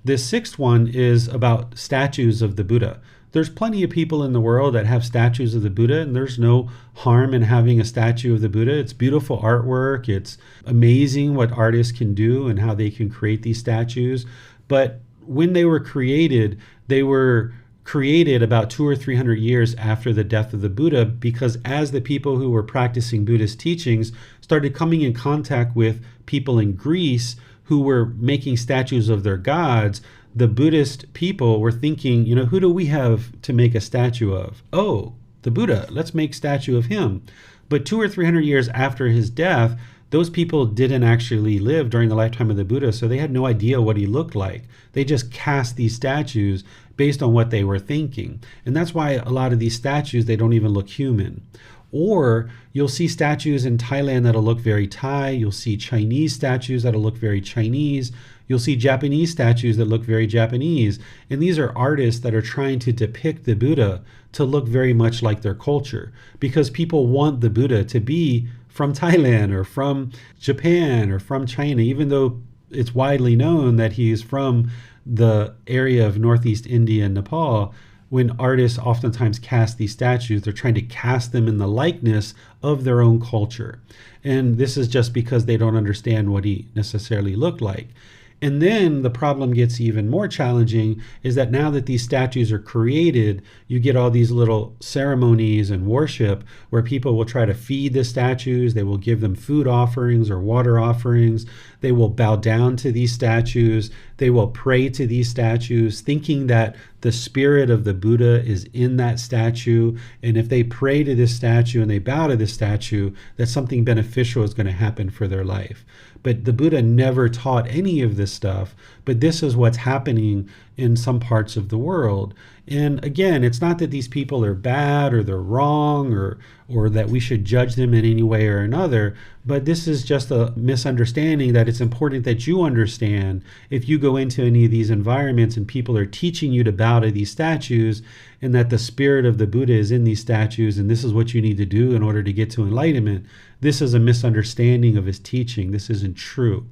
The sixth one is about statues of the Buddha. There's plenty of people in the world that have statues of the Buddha, and there's no harm in having a statue of the Buddha. It's beautiful artwork. It's amazing what artists can do and how they can create these statues. But when they were created about 200 or 300 years after the death of the Buddha, because as the people who were practicing Buddhist teachings started coming in contact with people in Greece who were making statues of their gods, the Buddhist people were thinking, who do we have to make a statue of? Oh, the Buddha, let's make a statue of him. But 200 or 300 years after his death, those people didn't actually live during the lifetime of the Buddha, so they had no idea what he looked like. They just cast these statues based on what they were thinking. And that's why a lot of these statues, they don't even look human. Or you'll see statues in Thailand that'll look very Thai. You'll see Chinese statues that'll look very Chinese. You'll see Japanese statues that look very Japanese. And these are artists that are trying to depict the Buddha to look very much like their culture, because people want the Buddha to be from Thailand or from Japan or from China, even though it's widely known that he is from the area of Northeast India and Nepal. When artists oftentimes cast these statues, they're trying to cast them in the likeness of their own culture. And this is just because they don't understand what he necessarily looked like. And then the problem gets even more challenging is that now that these statues are created, you get all these little ceremonies and worship where people will try to feed the statues. They will give them food offerings or water offerings. They will bow down to these statues. They will pray to these statues, thinking that the spirit of the Buddha is in that statue. And if they pray to this statue and they bow to this statue, that something beneficial is going to happen for their life. But the Buddha never taught any of this stuff, but this is what's happening in some parts of the world. And again, it's not that these people are bad or they're wrong or that we should judge them in any way or another, but this is just a misunderstanding that it's important that you understand if you go into any of these environments and people are teaching you to bow to these statues and that the spirit of the Buddha is in these statues and this is what you need to do in order to get to enlightenment. This is a misunderstanding of his teaching. This isn't true.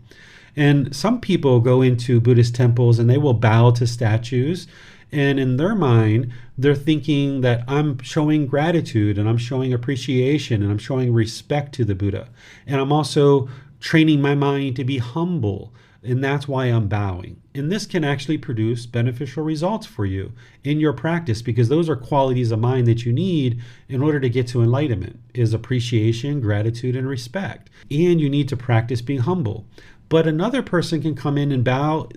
And some people go into Buddhist temples and they will bow to statues. And in their mind, they're thinking that I'm showing gratitude and I'm showing appreciation and I'm showing respect to the Buddha. And I'm also training my mind to be humble. And that's why I'm bowing. And this can actually produce beneficial results for you in your practice, because those are qualities of mind that you need in order to get to enlightenment, is appreciation, gratitude, and respect. And you need to practice being humble. But another person can come in and bow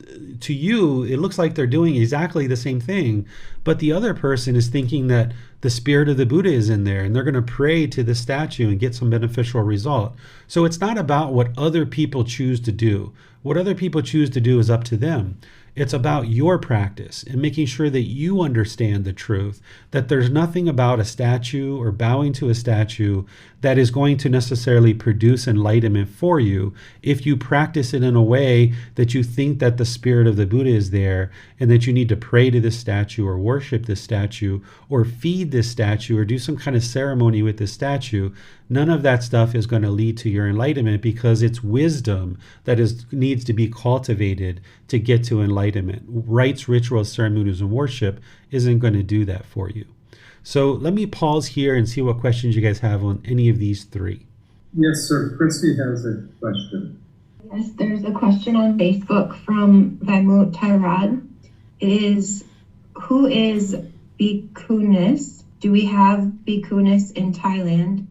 to you. It looks like they're doing exactly the same thing, but the other person is thinking that the spirit of the Buddha is in there and they're going to pray to the statue and get some beneficial result. So it's not about what other people choose to do. What other people choose to do is up to them. It's about your practice and making sure that you understand the truth, that there's nothing about a statue or bowing to a statue that is going to necessarily produce enlightenment for you if you practice it in a way that you think that the spirit of the Buddha is there and that you need to pray to this statue or worship this statue or feed this statue or do some kind of ceremony with this statue. None of that stuff is going to lead to your enlightenment, because it's wisdom that needs to be cultivated to get to enlightenment. Rites, rituals, ceremonies, and worship isn't going to do that for you. So let me pause here and see what questions you guys have on any of these three. Yes, sir. Christy has a question. Yes, there's a question on Facebook from Vaimut Tyrad. Who is bhikkhunis? Do we have bhikkhunis in Thailand?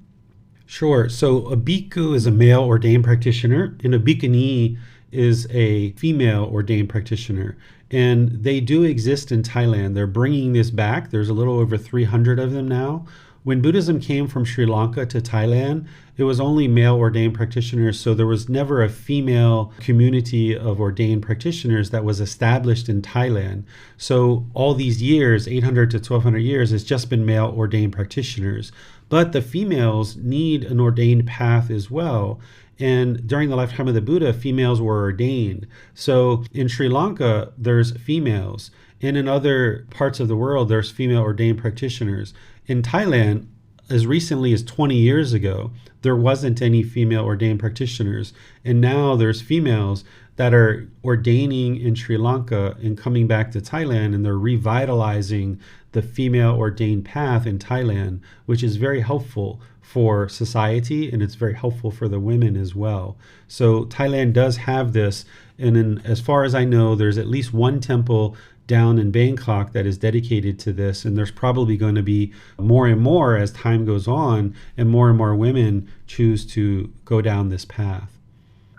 Sure. So a bhikkhu is a male ordained practitioner, and a bhikkhuni is a female ordained practitioner. And they do exist in Thailand. They're bringing this back. There's a little over 300 of them now. When Buddhism came from Sri Lanka to Thailand, it was only male ordained practitioners, so there was never a female community of ordained practitioners that was established in Thailand. So all these years, 800 to 1200 years, it's just been male ordained practitioners. But the females need an ordained path as well. And during the lifetime of the Buddha, females were ordained. So in Sri Lanka, there's females. And in other parts of the world, there's female ordained practitioners. In Thailand, as recently as 20 years ago, there wasn't any female ordained practitioners. And now there's females that are ordaining in Sri Lanka and coming back to Thailand, and they're revitalizing the female ordained path in Thailand, which is very helpful for society, and it's very helpful for the women as well. So Thailand does have this, and as far as I know, there's at least one temple down in Bangkok that is dedicated to this, and there's probably going to be more and more as time goes on, and more women choose to go down this path.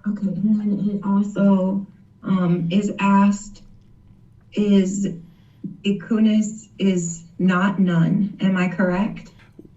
Okay, and then it also is asked, is bhikkhunis is not nun, am I correct?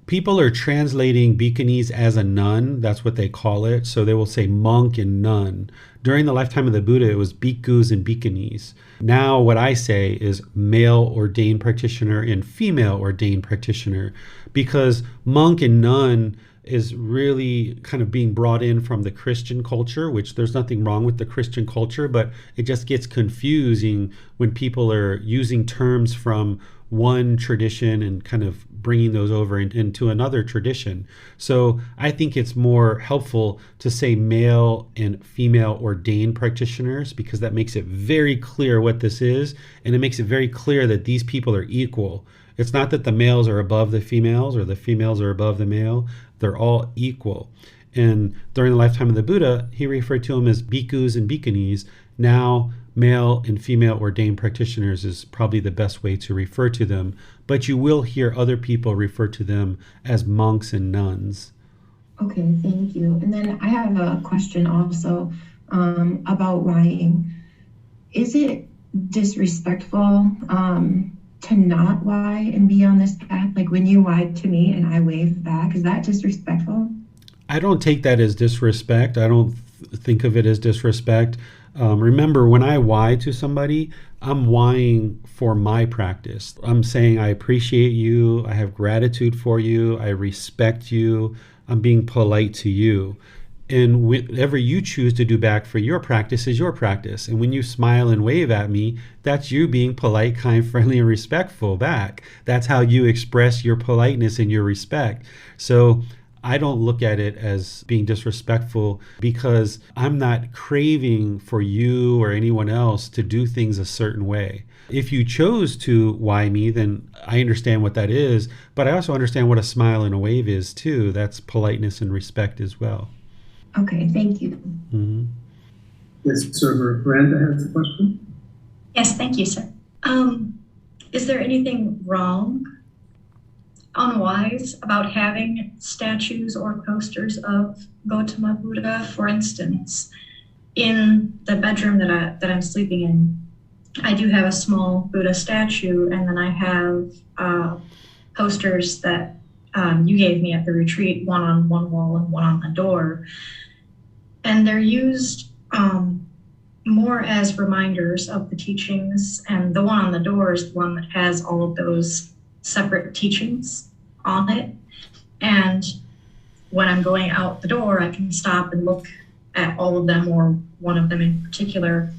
People are translating bhikkhunis as a nun. That's what they call it. So they will say monk and nun. During the lifetime of the Buddha, it was bhikkhus and bhikkhunis. Now what I say is male ordained practitioner and female ordained practitioner, because monk and nun is really kind of being brought in from the Christian culture, which there's nothing wrong with the Christian culture, but it just gets confusing when people are using terms from one tradition and kind of bringing those over into another tradition. So I think it's more helpful to say male and female ordained practitioners, because that makes it very clear what this is, and it makes it very clear that these people are equal. It's not that the males are above the females or the females are above the male. They're all equal. And during the lifetime of the Buddha, he referred to them as bhikkhus and bhikkhunis. Now, male and female ordained practitioners is probably the best way to refer to them, but you will hear other people refer to them as monks and nuns. Okay, thank you. And then I have a question also about whying. Is it disrespectful to not why and be on this path? Like when you why to me and I wave back, is that disrespectful? I don't take that as disrespect. I don't think of it as disrespect. Remember, when I why to somebody, I'm whying for my practice. I'm saying I appreciate you, I have gratitude for you, I respect you, I'm being polite to you. And whatever you choose to do back for your practice is your practice. And when you smile and wave at me, that's you being polite, kind, friendly, and respectful back. That's how you express your politeness and your respect. So I don't look at it as being disrespectful, because I'm not craving for you or anyone else to do things a certain way. If you chose to why me, then I understand what that is, but I also understand what a smile and a wave is too. That's politeness and respect as well. Okay, thank you. Mm-hmm. Yes, sir. Miranda has a question. Yes, thank you, sir. Is there anything wrong, unwise, about having statues or posters of Gautama Buddha? For instance, in the bedroom that I'm sleeping in, I do have a small Buddha statue, and then I have posters that you gave me at the retreat, one on one wall and one on the door. And they're used more as reminders of the teachings, and the one on the door is the one that has all of those separate teachings on it. And when I'm going out the door, I can stop and look at all of them, or one of them in particular,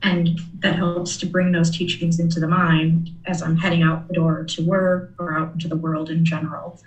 and that helps to bring those teachings into the mind as I'm heading out the door to work or out into the world in general.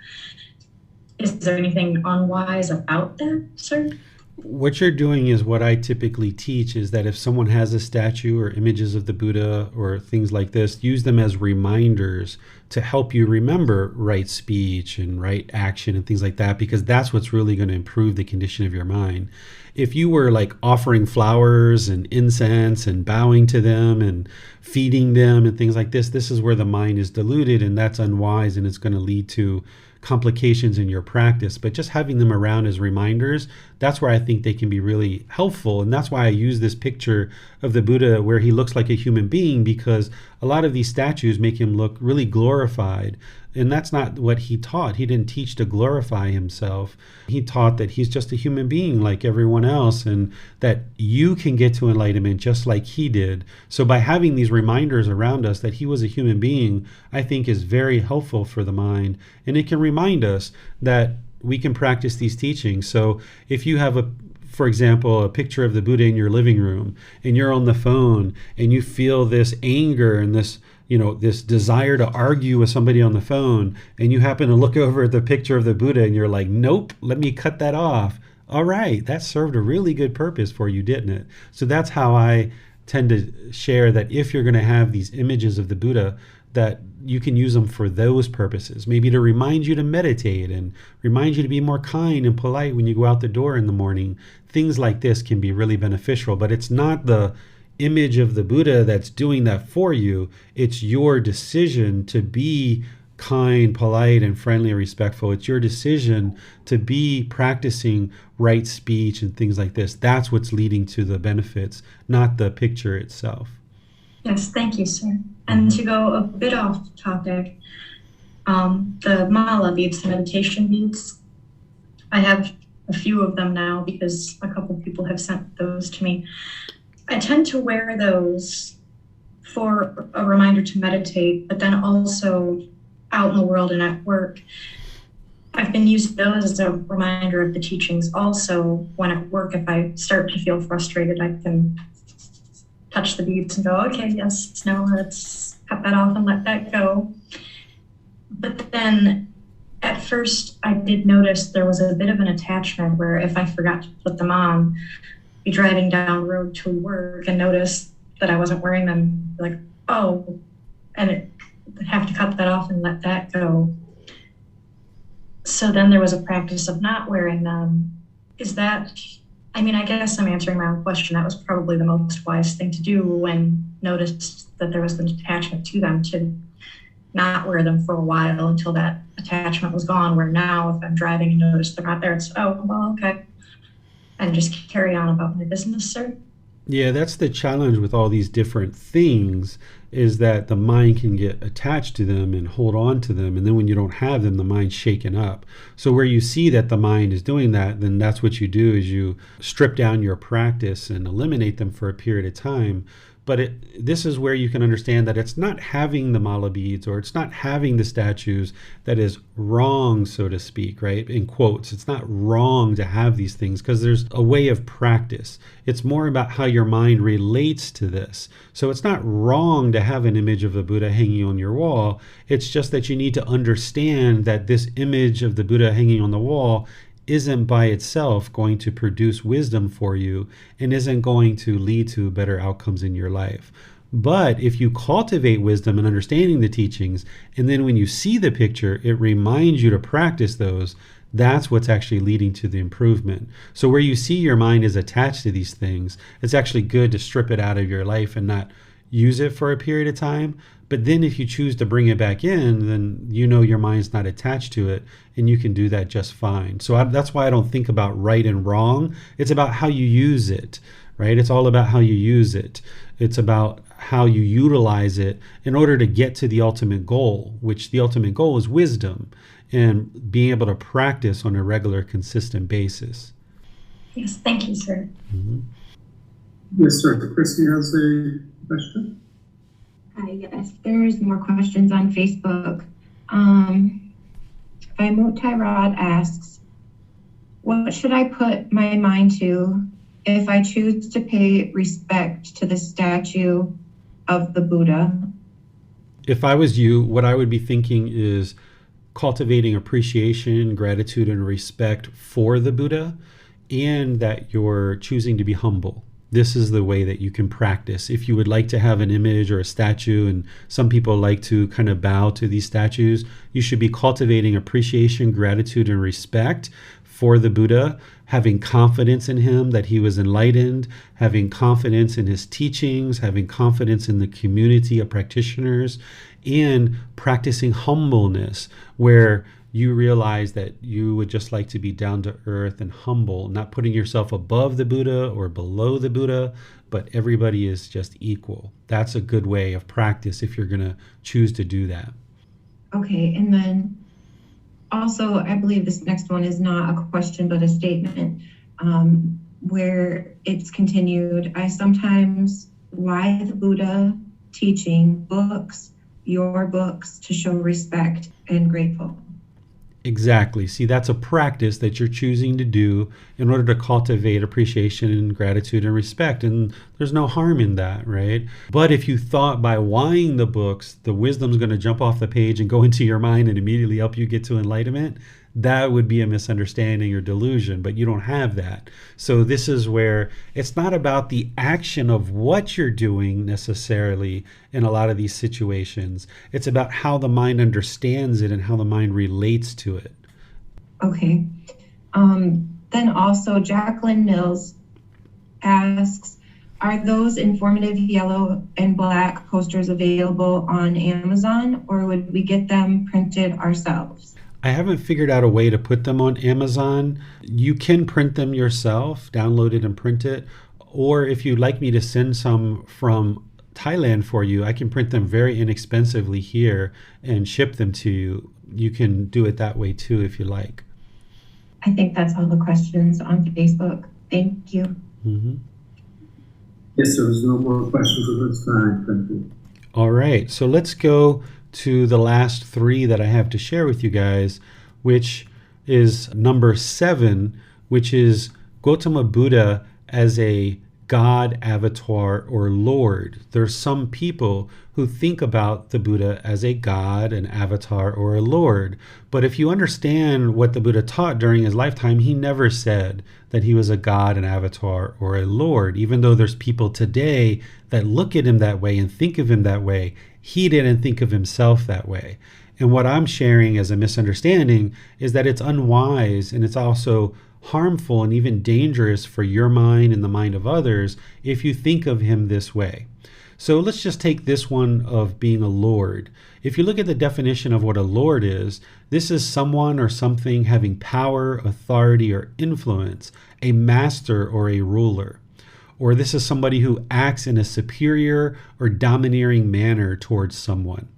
Is there anything unwise about that, sir? What you're doing is what I typically teach, is that if someone has a statue or images of the Buddha or things like this, use them as reminders to help you remember right speech and right action and things like that, because that's what's really going to improve the condition of your mind. If you were like offering flowers and incense and bowing to them and feeding them and things like this is where the mind is diluted, and that's unwise, and it's going to lead to complications in your practice. But just having them around as reminders, that's where I think they can be really helpful. And that's why I use this picture of the Buddha where he looks like a human being, because a lot of these statues make him look really glorified. And that's not what he taught. He didn't teach to glorify himself. He taught that he's just a human being like everyone else, and that you can get to enlightenment just like he did. So by having these reminders around us that he was a human being, I think is very helpful for the mind. And it can remind us that we can practice these teachings. So if you have for example, a picture of the Buddha in your living room, and you're on the phone and you feel this anger and this desire to argue with somebody on the phone, and you happen to look over at the picture of the Buddha and you're like, nope, let me cut that off. All right, that served a really good purpose for you, didn't it? So that's how I tend to share that if you're going to have these images of the Buddha, that you can use them for those purposes, maybe to remind you to meditate and remind you to be more kind and polite when you go out the door in the morning. Things like this can be really beneficial, but it's not the image of the Buddha that's doing that for you. It's your decision to be kind, polite, and friendly and respectful. It's your decision to be practicing right speech and things like this. That's what's leading to the benefits, not the picture itself. Yes, thank you, sir. And to go a bit off topic, the mala beads, the meditation beads, I have a few of them now because a couple people have sent those to me. I tend to wear those for a reminder to meditate, but then also out in the world and at work. I've been using those as a reminder of the teachings. Also, when at work, if I start to feel frustrated, I can touch the beads and go, okay, yes, no, let's cut that off and let that go. But then at first I did notice there was a bit of an attachment where if I forgot to put them on, be driving down the road to work and notice that I wasn't wearing them, like, oh, and I'd have to cut that off and let that go. So then there was a practice of not wearing them. Is that, I mean, I guess I'm answering my own question. That was probably the most wise thing to do when noticed that there was an attachment to them, to not wear them for a while until that attachment was gone, where now if I'm driving and notice they're not there, it's, oh, well, okay. And just carry on about my business, sir. Yeah, that's the challenge with all these different things, is that the mind can get attached to them and hold on to them. And then when you don't have them, the mind's shaken up. So where you see that the mind is doing that, then that's what you do, is you strip down your practice and eliminate them for a period of time. But this is where you can understand that it's not having the mala beads or it's not having the statues that is wrong, so to speak, right? In quotes, it's not wrong to have these things because there's a way of practice. It's more about how your mind relates to this. So it's not wrong to have an image of the Buddha hanging on your wall. It's just that you need to understand that this image of the Buddha hanging on the wall isn't by itself going to produce wisdom for you and isn't going to lead to better outcomes in your life. But if you cultivate wisdom and understanding the teachings, and then when you see the picture, it reminds you to practice those, that's what's actually leading to the improvement. So where you see your mind is attached to these things, it's actually good to strip it out of your life and not use it for a period of time. But then if you choose to bring it back in, then you know your mind's not attached to it, and you can do that just fine. So that's why I don't think about right and wrong. It's about how you use it, right? It's all about how you use it. It's about how you utilize it in order to get to the ultimate goal, which the ultimate goal is wisdom and being able to practice on a regular, consistent basis. Yes, thank you, sir. Mm-hmm. Yes, sir. Christy has a question. Hi, yes, there's more questions on Facebook. Vaimut Tyrod asks, what should I put my mind to if I choose to pay respect to the statue of the Buddha? If I was you, what I would be thinking is cultivating appreciation, gratitude, and respect for the Buddha, and that you're choosing to be humble. this is the way that you can practice. If you would like to have an image or a statue, and some people like to kind of bow to these statues, you should be cultivating appreciation, gratitude, and respect for the Buddha, having confidence in him that he was enlightened, having confidence in his teachings, having confidence in the community of practitioners, and practicing humbleness, where you realize that you would just like to be down to earth and humble, not putting yourself above the Buddha or below the Buddha, but everybody is just equal. That's a good way of practice if you're going to choose to do that. Okay, and then also, I believe this next one is not a question, but a statement, where it's continued. I sometimes lie the Buddha teaching books, your books, to show respect and grateful. Exactly. See, that's a practice that you're choosing to do in order to cultivate appreciation and gratitude and respect. And there's no harm in that, right? But if you thought by whying the books, the wisdom's going to jump off the page and go into your mind and immediately help you get to enlightenment, that would be a misunderstanding or delusion, but you don't have that. So this is where it's not about the action of what you're doing necessarily in a lot of these situations. It's about how the mind understands it and how the mind relates to it. Okay. Then also Jacqueline Mills asks, are those informative yellow and black posters available on Amazon, or would we get them printed ourselves? I haven't figured out a way to put them on Amazon. You can print them yourself, download it and print it. Or if you'd like me to send some from Thailand for you, I can print them very inexpensively here and ship them to you. You can do it that way too if you like. I think that's all the questions on Facebook. Thank you. Mm-hmm. Yes, there's no more questions at this time. Thank you. All right, so let's go to the last three that I have to share with you guys, which is number 7, which is Gotama Buddha as a God, avatar, or Lord. There's some people who think about the Buddha as a God, an avatar, or a Lord. But if you understand what the Buddha taught during his lifetime, he never said that he was a God, an avatar, or a Lord. Even though there's people today that look at him that way and think of him that way, he didn't think of himself that way. And what I'm sharing as a misunderstanding is that it's unwise, and it's also harmful and even dangerous for your mind and the mind of others if you think of him this way. So let's just take this one of being a lord. If you look at the definition of what a lord is, this is someone or something having power, authority, or influence, a master or a ruler. Or this is somebody who acts in a superior or domineering manner towards someone.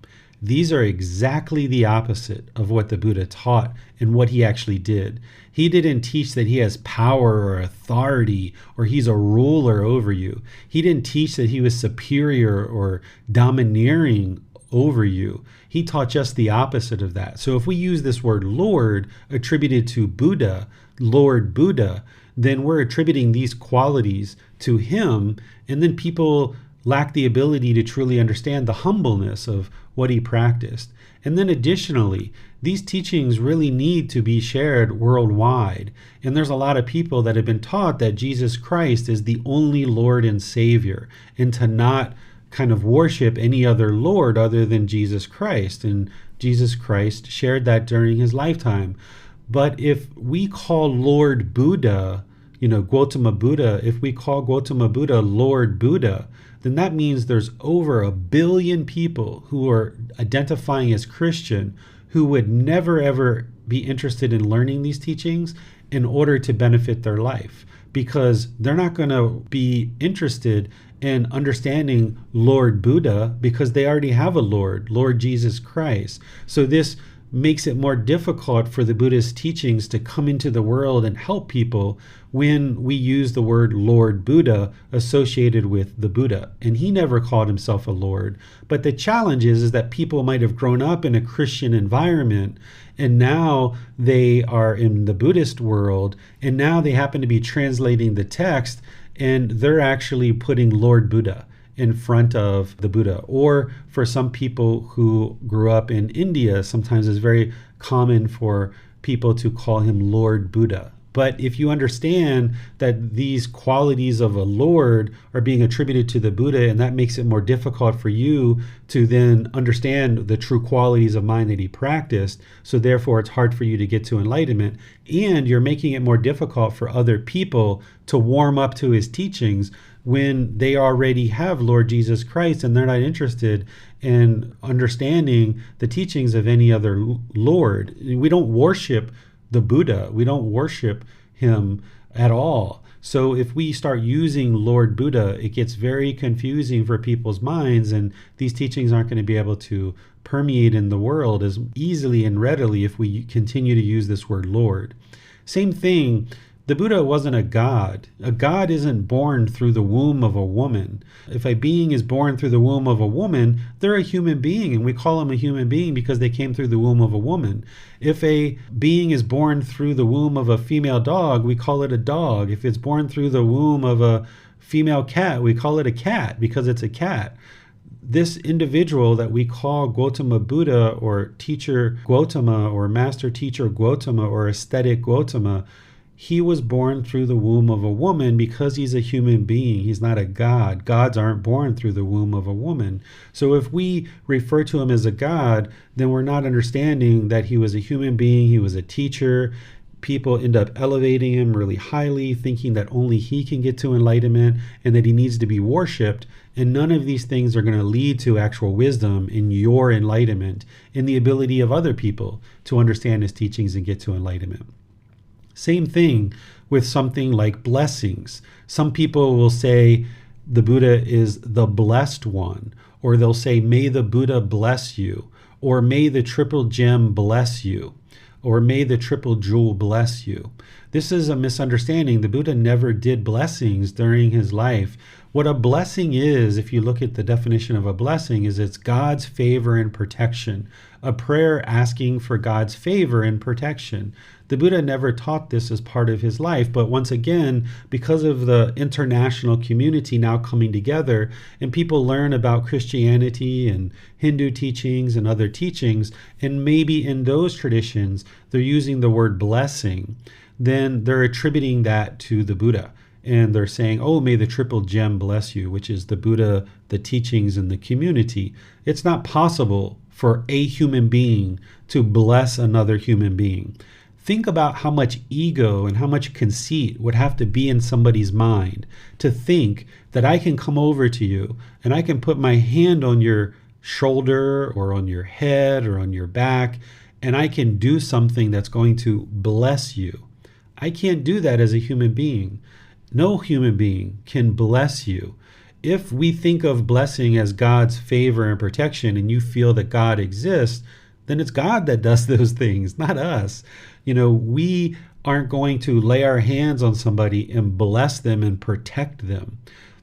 These are exactly the opposite of what the Buddha taught and what he actually did. He didn't teach that he has power or authority or he's a ruler over you. He didn't teach that he was superior or domineering over you. He taught just the opposite of that. So if we use this word Lord attributed to Buddha, Lord Buddha, then we're attributing these qualities to him, and then people lack the ability to truly understand the humbleness of what he practiced. And then additionally, these teachings really need to be shared worldwide. And there's a lot of people that have been taught that Jesus Christ is the only Lord and Savior, and to not kind of worship any other Lord other than Jesus Christ. And Jesus Christ shared that during his lifetime. But if we call Lord Buddha, Gotama Buddha, if we call Gotama Buddha Lord Buddha, then that means there's over 1 billion people who are identifying as Christian who would never ever be interested in learning these teachings in order to benefit their life, because they're not going to be interested in understanding Lord Buddha because they already have a Lord Jesus Christ. So this makes it more difficult for the Buddhist teachings to come into the world and help people when we use the word Lord Buddha associated with the Buddha. And he never called himself a Lord. But the challenge is that people might have grown up in a Christian environment, and now they are in the Buddhist world, and now they happen to be translating the text, and they're actually putting Lord Buddha in front of the Buddha. Or for some people who grew up in India, sometimes it's very common for people to call him Lord Buddha. But if you understand that these qualities of a Lord are being attributed to the Buddha, and that makes it more difficult for you to then understand the true qualities of mind that he practiced, so therefore it's hard for you to get to enlightenment, and you're making it more difficult for other people to warm up to his teachings when they already have Lord Jesus Christ and they're not interested in understanding the teachings of any other Lord. We don't worship the Buddha. We don't worship him at all. So if we start using Lord Buddha, it gets very confusing for people's minds, and these teachings aren't going to be able to permeate in the world as easily and readily if we continue to use this word Lord. Same thing. The Buddha wasn't a god. A god isn't born through the womb of a woman. If a being is born through the womb of a woman, they're a human being, and we call them a human being because they came through the womb of a woman. If a being is born through the womb of a female dog, we call it a dog. If it's born through the womb of a female cat, we call it a cat because it's a cat. This individual that we call Gotama Buddha or teacher Gotama or master teacher Gotama or aesthetic Gotama, he was born through the womb of a woman because he's a human being. He's not a god. Gods aren't born through the womb of a woman. So if we refer to him as a god, then we're not understanding that he was a human being, he was a teacher. People end up elevating him really highly, thinking that only he can get to enlightenment and that he needs to be worshipped. And none of these things are going to lead to actual wisdom in your enlightenment, in the ability of other people to understand his teachings and get to enlightenment. Same thing with something like blessings. Some people will say the Buddha is the blessed one, or they'll say, may the Buddha bless you, or may the triple gem bless you, or may the triple jewel bless you. This is a misunderstanding. The Buddha never did blessings during his life. What a blessing is, if you look at the definition of a blessing, is it's God's favor and protection. A prayer asking for God's favor and protection. The Buddha never taught this as part of his life, but once again, because of the international community now coming together and people learn about Christianity and Hindu teachings and other teachings, and maybe in those traditions they're using the word blessing, then they're attributing that to the Buddha. And they're saying, oh, may the triple gem bless you, which is the Buddha, the teachings, and the community. It's not possible for a human being to bless another human being. Think about how much ego and how much conceit would have to be in somebody's mind to think that I can come over to you and I can put my hand on your shoulder or on your head or on your back and I can do something that's going to bless you. I can't do that as a human being. No human being can bless you. If we think of blessing as God's favor and protection and you feel that God exists, then it's God that does those things, not us. We aren't going to lay our hands on somebody and bless them and protect them.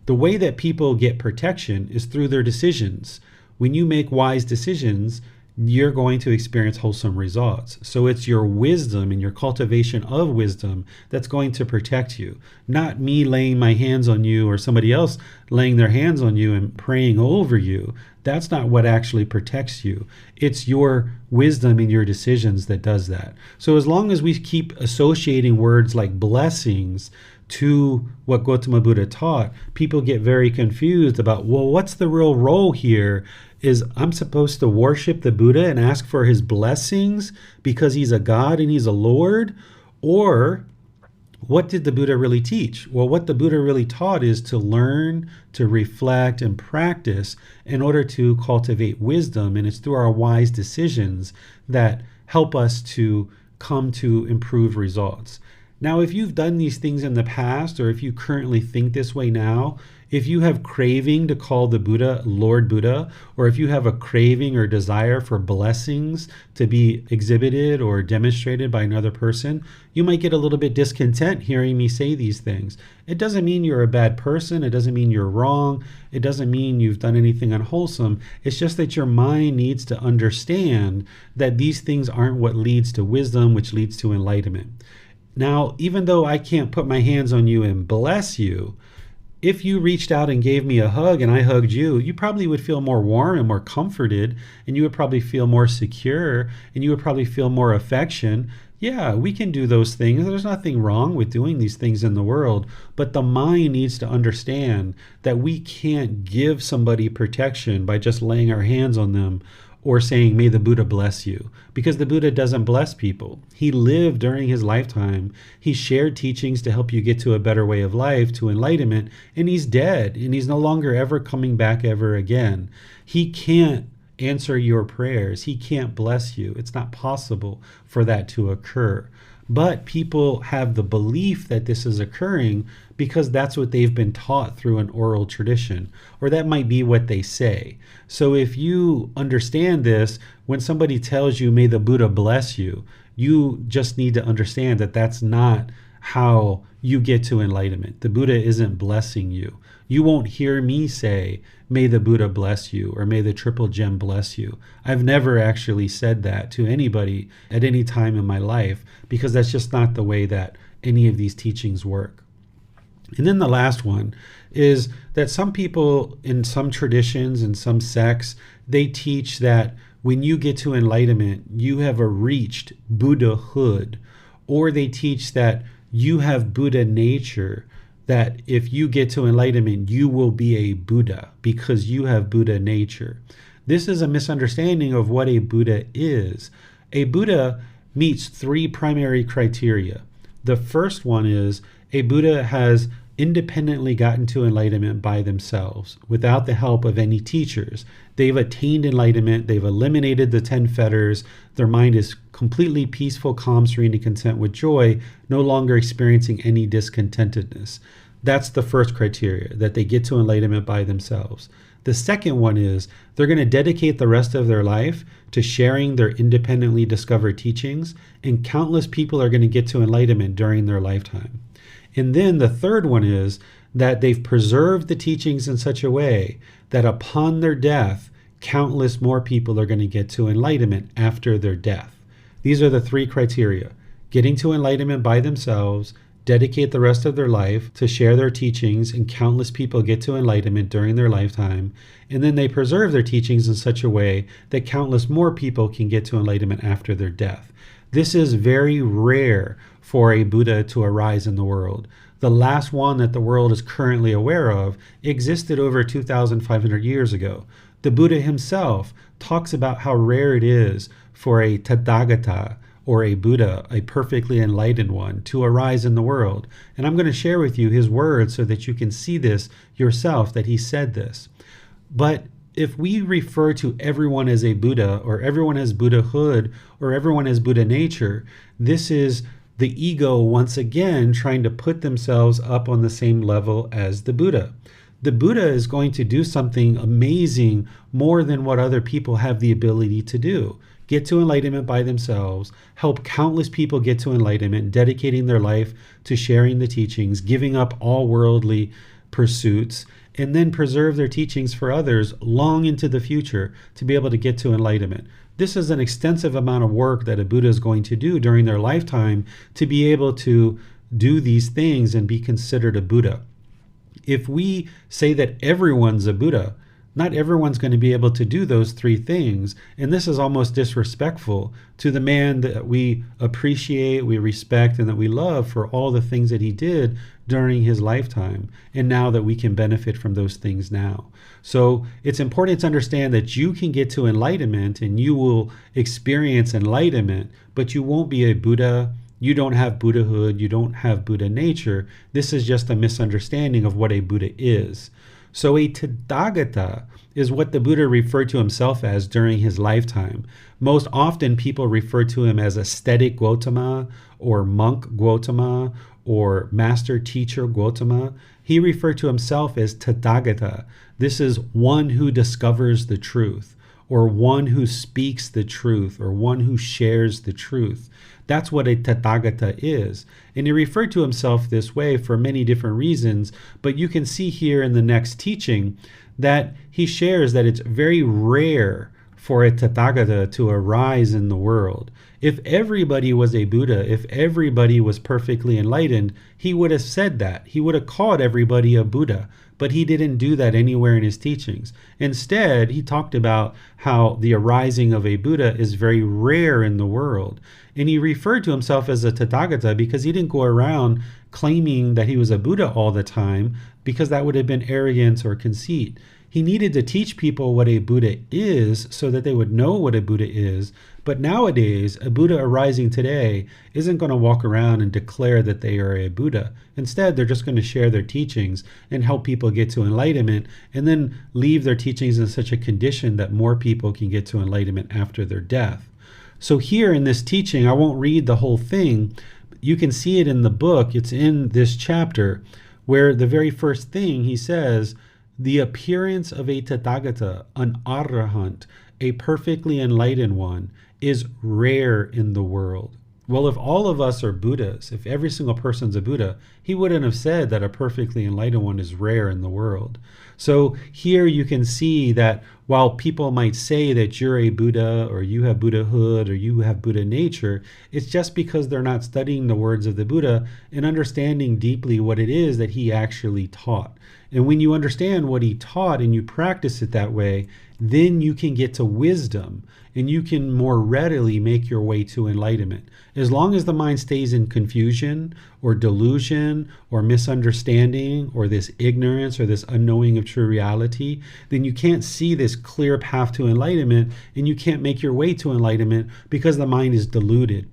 The way that people get protection is through their decisions. When you make wise decisions, you're going to experience wholesome results. So it's your wisdom and your cultivation of wisdom that's going to protect you. Not me laying my hands on you or somebody else laying their hands on you and praying over you. That's not what actually protects you. It's your wisdom and your decisions that does that. So as long as we keep associating words like blessings to what Gotama Buddha taught, people get very confused about, well, what's the real role here? Is I'm supposed to worship the Buddha and ask for his blessings because he's a God and he's a Lord? Or what did the Buddha really teach? Well, what the Buddha really taught is to learn, to reflect, and practice in order to cultivate wisdom. And it's through our wise decisions that help us to come to improved results. Now, if you've done these things in the past, or if you currently think this way now, if you have craving to call the Buddha Lord Buddha, or if you have a craving or desire for blessings to be exhibited or demonstrated by another person, you might get a little bit discontent hearing me say these things. It doesn't mean you're a bad person. It doesn't mean you're wrong. It doesn't mean you've done anything unwholesome. It's just that your mind needs to understand that these things aren't what leads to wisdom, which leads to enlightenment. Now, even though I can't put my hands on you and bless you, if you reached out and gave me a hug and I hugged you, you probably would feel more warm and more comforted, and you would probably feel more secure, and you would probably feel more affection. Yeah, we can do those things. There's nothing wrong with doing these things in the world, but the mind needs to understand that we can't give somebody protection by just laying our hands on them or saying, may the Buddha bless you, because the Buddha doesn't bless people. He lived during his lifetime. He shared teachings to help you get to a better way of life, to enlightenment, and he's dead, and he's no longer ever coming back ever again. He can't answer your prayers. He can't bless you. It's not possible for that to occur. But people have the belief that this is occurring because that's what they've been taught through an oral tradition, or that might be what they say. So if you understand this, when somebody tells you, may the Buddha bless you, you just need to understand that that's not how you get to enlightenment. The Buddha isn't blessing you. You won't hear me say, may the Buddha bless you, or may the Triple Gem bless you. I've never actually said that to anybody at any time in my life, because that's just not the way that any of these teachings work. And then the last one is that some people in some traditions and some sects, they teach that when you get to enlightenment, you have reached Buddhahood, or they teach that you have Buddha nature, that if you get to enlightenment, you will be a Buddha because you have Buddha nature. This is a misunderstanding of what a Buddha is. A Buddha meets three primary criteria. The first one is a Buddha has independently gotten to enlightenment by themselves without the help of any teachers. They've attained enlightenment. They've eliminated the 10 fetters. Their mind is completely peaceful, calm, serene, and content with joy, no longer experiencing any discontentedness. That's the first criteria, that they get to enlightenment by themselves. The second one is they're going to dedicate the rest of their life to sharing their independently discovered teachings, and countless people are going to get to enlightenment during their lifetime. And then the third one is that they've preserved the teachings in such a way that upon their death, countless more people are going to get to enlightenment after their death. These are the three criteria: getting to enlightenment by themselves, dedicate the rest of their life to share their teachings, and countless people get to enlightenment during their lifetime, and then they preserve their teachings in such a way that countless more people can get to enlightenment after their death. This is very rare for a Buddha to arise in the world. The last one that the world is currently aware of existed over 2,500 years ago. The Buddha himself talks about how rare it is for a Tathagata, or a Buddha, a perfectly enlightened one, to arise in the world. And I'm going to share with you his words so that you can see this yourself, that he said this. But if we refer to everyone as a Buddha, or everyone as Buddhahood, or everyone as Buddha nature, this is the ego once again trying to put themselves up on the same level as the Buddha. The Buddha is going to do something amazing more than what other people have the ability to do. Get to enlightenment by themselves, help countless people get to enlightenment, dedicating their life to sharing the teachings, giving up all worldly pursuits, and then preserve their teachings for others long into the future to be able to get to enlightenment. This is an extensive amount of work that a Buddha is going to do during their lifetime to be able to do these things and be considered a Buddha. If we say that everyone's a Buddha, not everyone's going to be able to do those three things, and this is almost disrespectful to the man that we appreciate, we respect, and that we love for all the things that he did during his lifetime, and now that we can benefit from those things now. So it's important to understand that you can get to enlightenment and you will experience enlightenment, but you won't be a Buddha. You don't have Buddhahood, you don't have Buddha nature. This is just a misunderstanding of what a Buddha is. So a Tathagata is what the Buddha referred to himself as during his lifetime. Most often people refer to him as ascetic Gotama, or monk Gotama, or master teacher Gotama. He referred to himself as Tathagata. This is one who discovers the truth, or one who speaks the truth, or one who shares the truth. That's what a Tathagata is. And he referred to himself this way for many different reasons, but you can see here in the next teaching that he shares that it's very rare for a Tathagata to arise in the world. If everybody was a Buddha, if everybody was perfectly enlightened, he would have said that. He would have called everybody a Buddha, but he didn't do that anywhere in his teachings. Instead, he talked about how the arising of a Buddha is very rare in the world. And he referred to himself as a Tathagata because he didn't go around claiming that he was a Buddha all the time, because that would have been arrogance or conceit. He needed to teach people what a Buddha is so that they would know what a Buddha is. But nowadays, a Buddha arising today isn't going to walk around and declare that they are a Buddha. Instead, they're just going to share their teachings and help people get to enlightenment, and then leave their teachings in such a condition that more people can get to enlightenment after their death. So here in this teaching, I won't read the whole thing. You can see it in the book. It's in this chapter where the very first thing he says, the appearance of a Tathagata, an Arahant, a perfectly enlightened one, is rare in the world. Well, if all of us are Buddhas, if every single person's a Buddha, he wouldn't have said that a perfectly enlightened one is rare in the world. So here you can see that while people might say that you're a Buddha, or you have Buddhahood, or you have Buddha nature, it's just because they're not studying the words of the Buddha and understanding deeply what it is that he actually taught. And when you understand what he taught and you practice it that way, then you can get to wisdom and you can more readily make your way to enlightenment. As long as the mind stays in confusion or delusion or misunderstanding or this ignorance or this unknowing of true reality, then you can't see this clear path to enlightenment, and you can't make your way to enlightenment because the mind is deluded.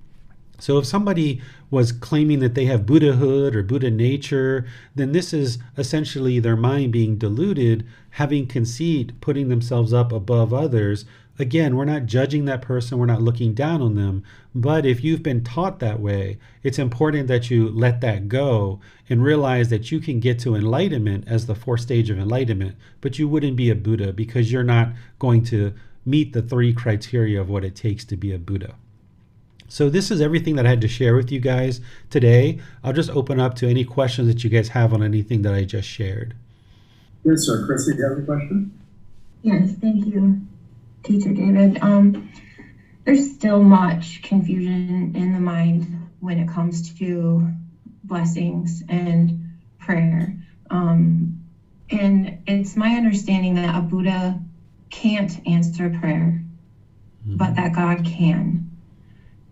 So if somebody was claiming that they have Buddhahood or Buddha nature, then this is essentially their mind being deluded, having conceit, putting themselves up above others. Again, we're not judging that person, we're not looking down on them, but if you've been taught that way, it's important that you let that go and realize that you can get to enlightenment as the fourth stage of enlightenment, but you wouldn't be a Buddha because you're not going to meet the 3 criteria of what it takes to be a Buddha. So this is everything that I had to share with you guys today. I'll just open up to any questions that you guys have on anything that I just shared. Yes, sir. Chrissy, do you have a question? Yes, thank you, Teacher David. There's still much confusion in the mind when it comes to blessings and prayer. And it's my understanding that a Buddha can't answer prayer, but that God can.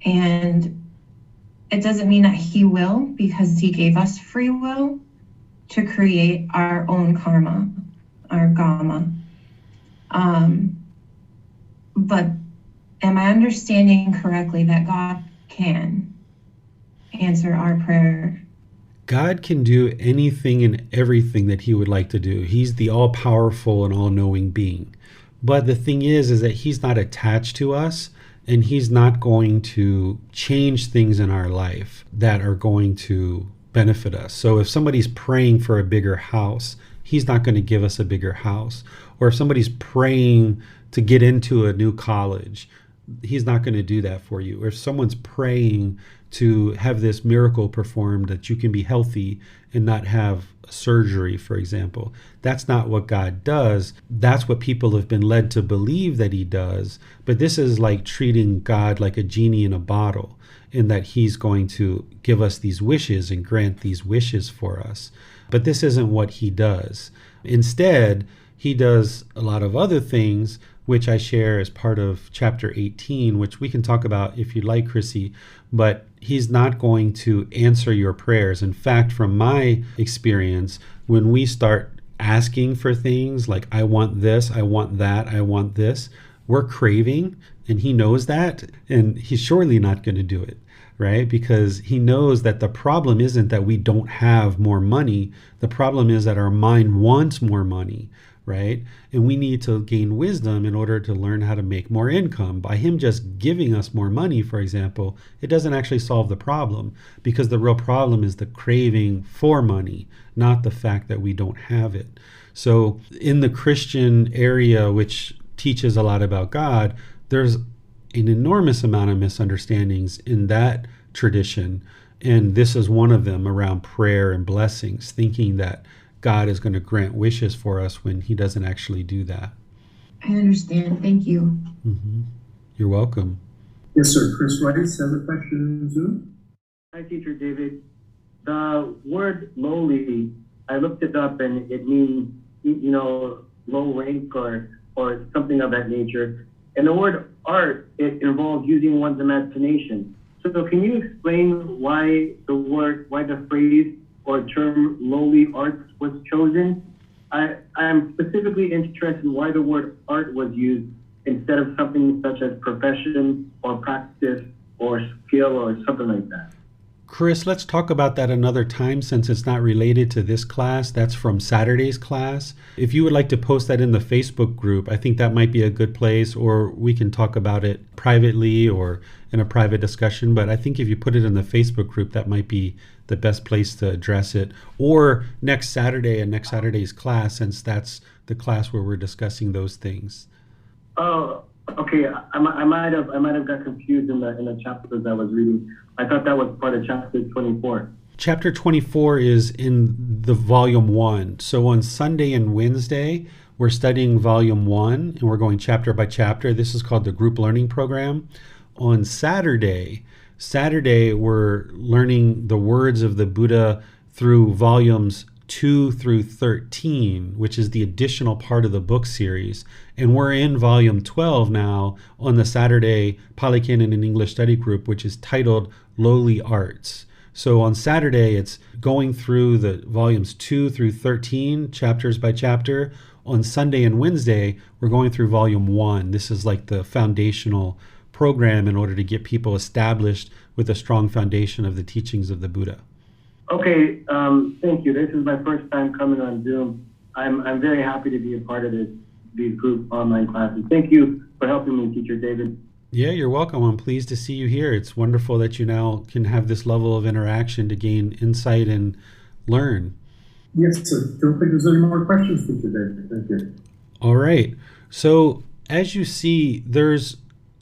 And it doesn't mean that he will, because he gave us free will to create our own karma, our Gama. But am I understanding correctly that God can answer our prayer? God can do anything and everything that he would like to do. He's the all-powerful and all-knowing being. But the thing is that he's not attached to us, and he's not going to change things in our life that are going to benefit us. So if somebody's praying for a bigger house, he's not going to give us a bigger house. Or if somebody's praying to get into a new college, he's not going to do that for you. Or if someone's praying to have this miracle performed that you can be healthy and not have surgery, for example, that's not what God does. That's what people have been led to believe that he does. But this is like treating God like a genie in a bottle, in that he's going to give us these wishes and grant these wishes for us. But this isn't what he does. Instead, he does a lot of other things, which I share as part of chapter 18, which we can talk about if you'd like, Chrissy, but he's not going to answer your prayers. In fact, from my experience, when we start asking for things like, I want this, I want that, I want this, we're craving, and he knows that, and he's surely not going to do it, right? Because he knows that the problem isn't that we don't have more money. The problem is that our mind wants more money, right? And we need to gain wisdom in order to learn how to make more income. By him just giving us more money, for example, it doesn't actually solve the problem, because the real problem is the craving for money, not the fact that we don't have it. So in the Christian area, which teaches a lot about God, there's an enormous amount of misunderstandings in that tradition. And this is one of them, around prayer and blessings, thinking that God is going to grant wishes for us when he doesn't actually do that. I understand. Thank you. Mm-hmm. You're welcome. Yes, sir. Chris Rice has a question in Zoom. Hi, Teacher David. The word lowly, I looked it up and it means, low rank or something of that nature. And the word art, it involves using one's imagination. So can you explain why the phrase or term lowly art was chosen? I'm specifically interested in why the word art was used instead of something such as profession or practice or skill or something like that. Chris, let's talk about that another time since it's not related to this class. That's from Saturday's class. If you would like to post that in the Facebook group, I think that might be a good place, or we can talk about it privately or in a private discussion. But I think if you put it in the Facebook group, that might be the best place to address it. Or next Saturday and next Saturday's class, since that's the class where we're discussing those things. Oh, okay. I might have got confused in the chapters I was reading. I thought that was part of chapter 24. Chapter 24 is in the volume 1. So on Sunday and Wednesday, we're studying volume 1 and we're going chapter by chapter. This is called the group learning program. On Saturday, we're learning the words of the Buddha through volumes 2 through 13, which is the additional part of the book series. And we're in volume 12 now on the Saturday Pali Canon and English study group, which is titled Lowly Arts. So on Saturday, it's going through the volumes 2 through 13, chapters by chapter. On Sunday and Wednesday, we're going through volume 1. This is like the foundational program in order to get people established with a strong foundation of the teachings of the Buddha. Okay, thank you. This is my first time coming on Zoom. I'm very happy to be a part of these group online classes. Thank you for helping me, Teacher David. Yeah, you're welcome. I'm pleased to see you here. It's wonderful that you now can have this level of interaction to gain insight and learn. Yes, sir. Don't think there's any more questions for today. Thank you. All right. So as you see, there's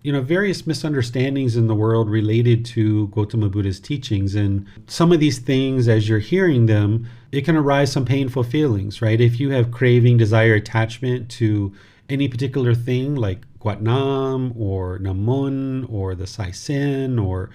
various misunderstandings in the world related to Gotama Buddha's teachings. And some of these things, as you're hearing them, it can arise some painful feelings, right? If you have craving, desire, attachment to any particular thing like Guatnam or Namun or the Saisen, or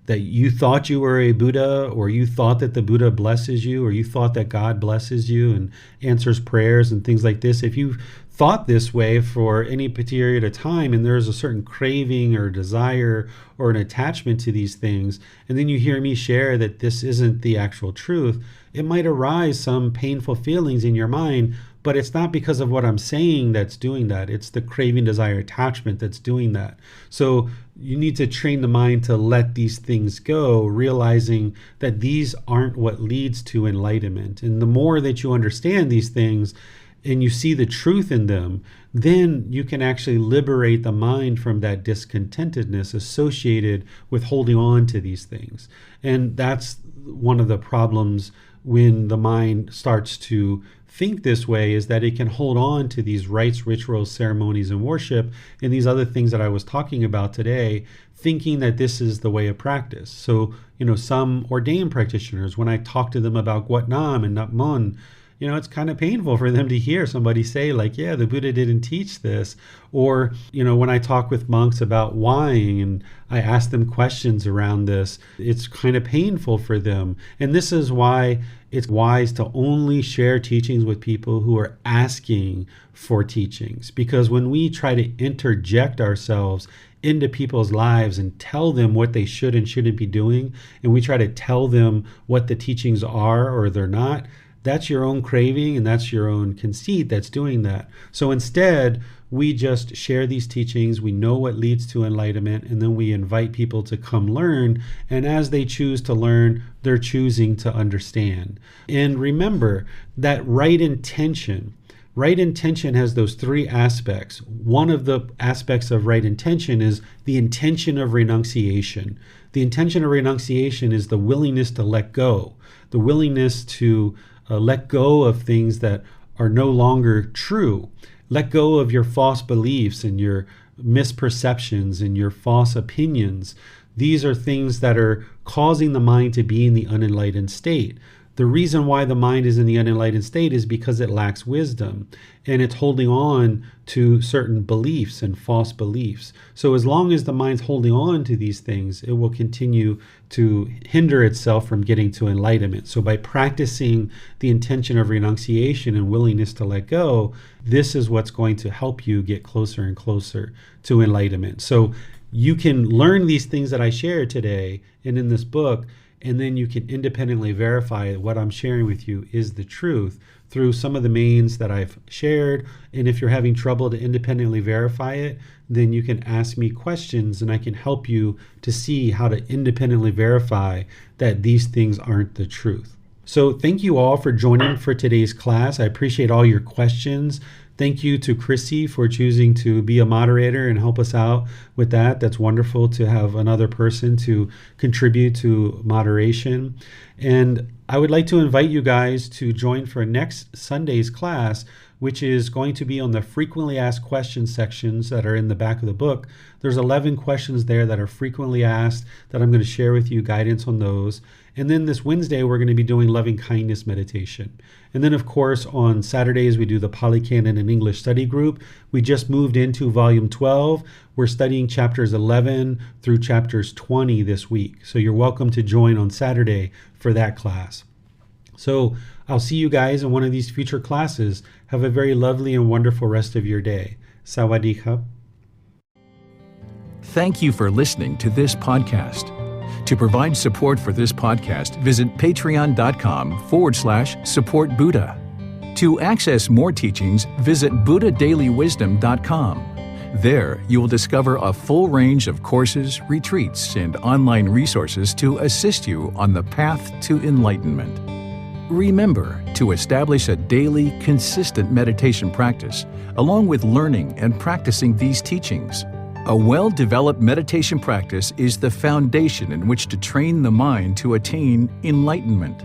that you thought you were a Buddha, or you thought that the Buddha blesses you, or you thought that God blesses you and answers prayers and things like this. If you thought this way for any period of time and there's a certain craving or desire or an attachment to these things, and then you hear me share that this isn't the actual truth, it might arise some painful feelings in your mind, but it's not because of what I'm saying that's doing that. It's the craving, desire, attachment that's doing that. So you need to train the mind to let these things go, realizing that these aren't what leads to enlightenment. And the more that you understand these things and you see the truth in them, then you can actually liberate the mind from that discontentedness associated with holding on to these things. And that's one of the problems when the mind starts to think this way, is that it can hold on to these rites, rituals, ceremonies, and worship, and these other things that I was talking about today, thinking that this is the way of practice. So, some ordained practitioners, when I talk to them about Guatnam and Natmun, it's kind of painful for them to hear somebody say like, yeah, the Buddha didn't teach this. Or, when I talk with monks about wine and I ask them questions around this, it's kind of painful for them. And this is why it's wise to only share teachings with people who are asking for teachings. Because when we try to interject ourselves into people's lives and tell them what they should and shouldn't be doing, and we try to tell them what the teachings are or they're not, that's your own craving and that's your own conceit that's doing that. So instead, we just share these teachings, we know what leads to enlightenment, and then we invite people to come learn. And as they choose to learn, they're choosing to understand. And remember that right intention has those three aspects. One of the aspects of right intention is the intention of renunciation. The intention of renunciation is the willingness to let go, the willingness to let go of things that are no longer true. Let go of your false beliefs and your misperceptions and your false opinions. These are things that are causing the mind to be in the unenlightened state. The reason why the mind is in the unenlightened state is because it lacks wisdom, and it's holding on to certain beliefs and false beliefs. So as long as the mind's holding on to these things, it will continue to hinder itself from getting to enlightenment. So by practicing the intention of renunciation and willingness to let go, this is what's going to help you get closer and closer to enlightenment. So you can learn these things that I shared today and in this book, and then you can independently verify that what I'm sharing with you is the truth through some of the means that I've shared. And if you're having trouble to independently verify it, then you can ask me questions and I can help you to see how to independently verify that these things aren't the truth. So thank you all for joining for today's class. I appreciate all your questions. Thank you to Chrissy for choosing to be a moderator and help us out with that. That's wonderful to have another person to contribute to moderation. And I would like to invite you guys to join for next Sunday's class, which is going to be on the frequently asked questions sections that are in the back of the book. There's 11 questions there that are frequently asked that I'm going to share with you guidance on those. And then this Wednesday, we're going to be doing loving kindness meditation. And then, of course, on Saturdays, we do the Pali Canon and English study group. We just moved into volume 12. We're studying chapters 11 through chapters 20 this week. So you're welcome to join on Saturday for that class. So I'll see you guys in one of these future classes. Have a very lovely and wonderful rest of your day. Sawadee khap. Thank you for listening to this podcast. To provide support for this podcast, visit patreon.com/support Buddha. To access more teachings, visit buddhadailywisdom.com. There, you will discover a full range of courses, retreats, and online resources to assist you on the path to enlightenment. Remember to establish a daily, consistent meditation practice, along with learning and practicing these teachings. A well-developed meditation practice is the foundation in which to train the mind to attain enlightenment.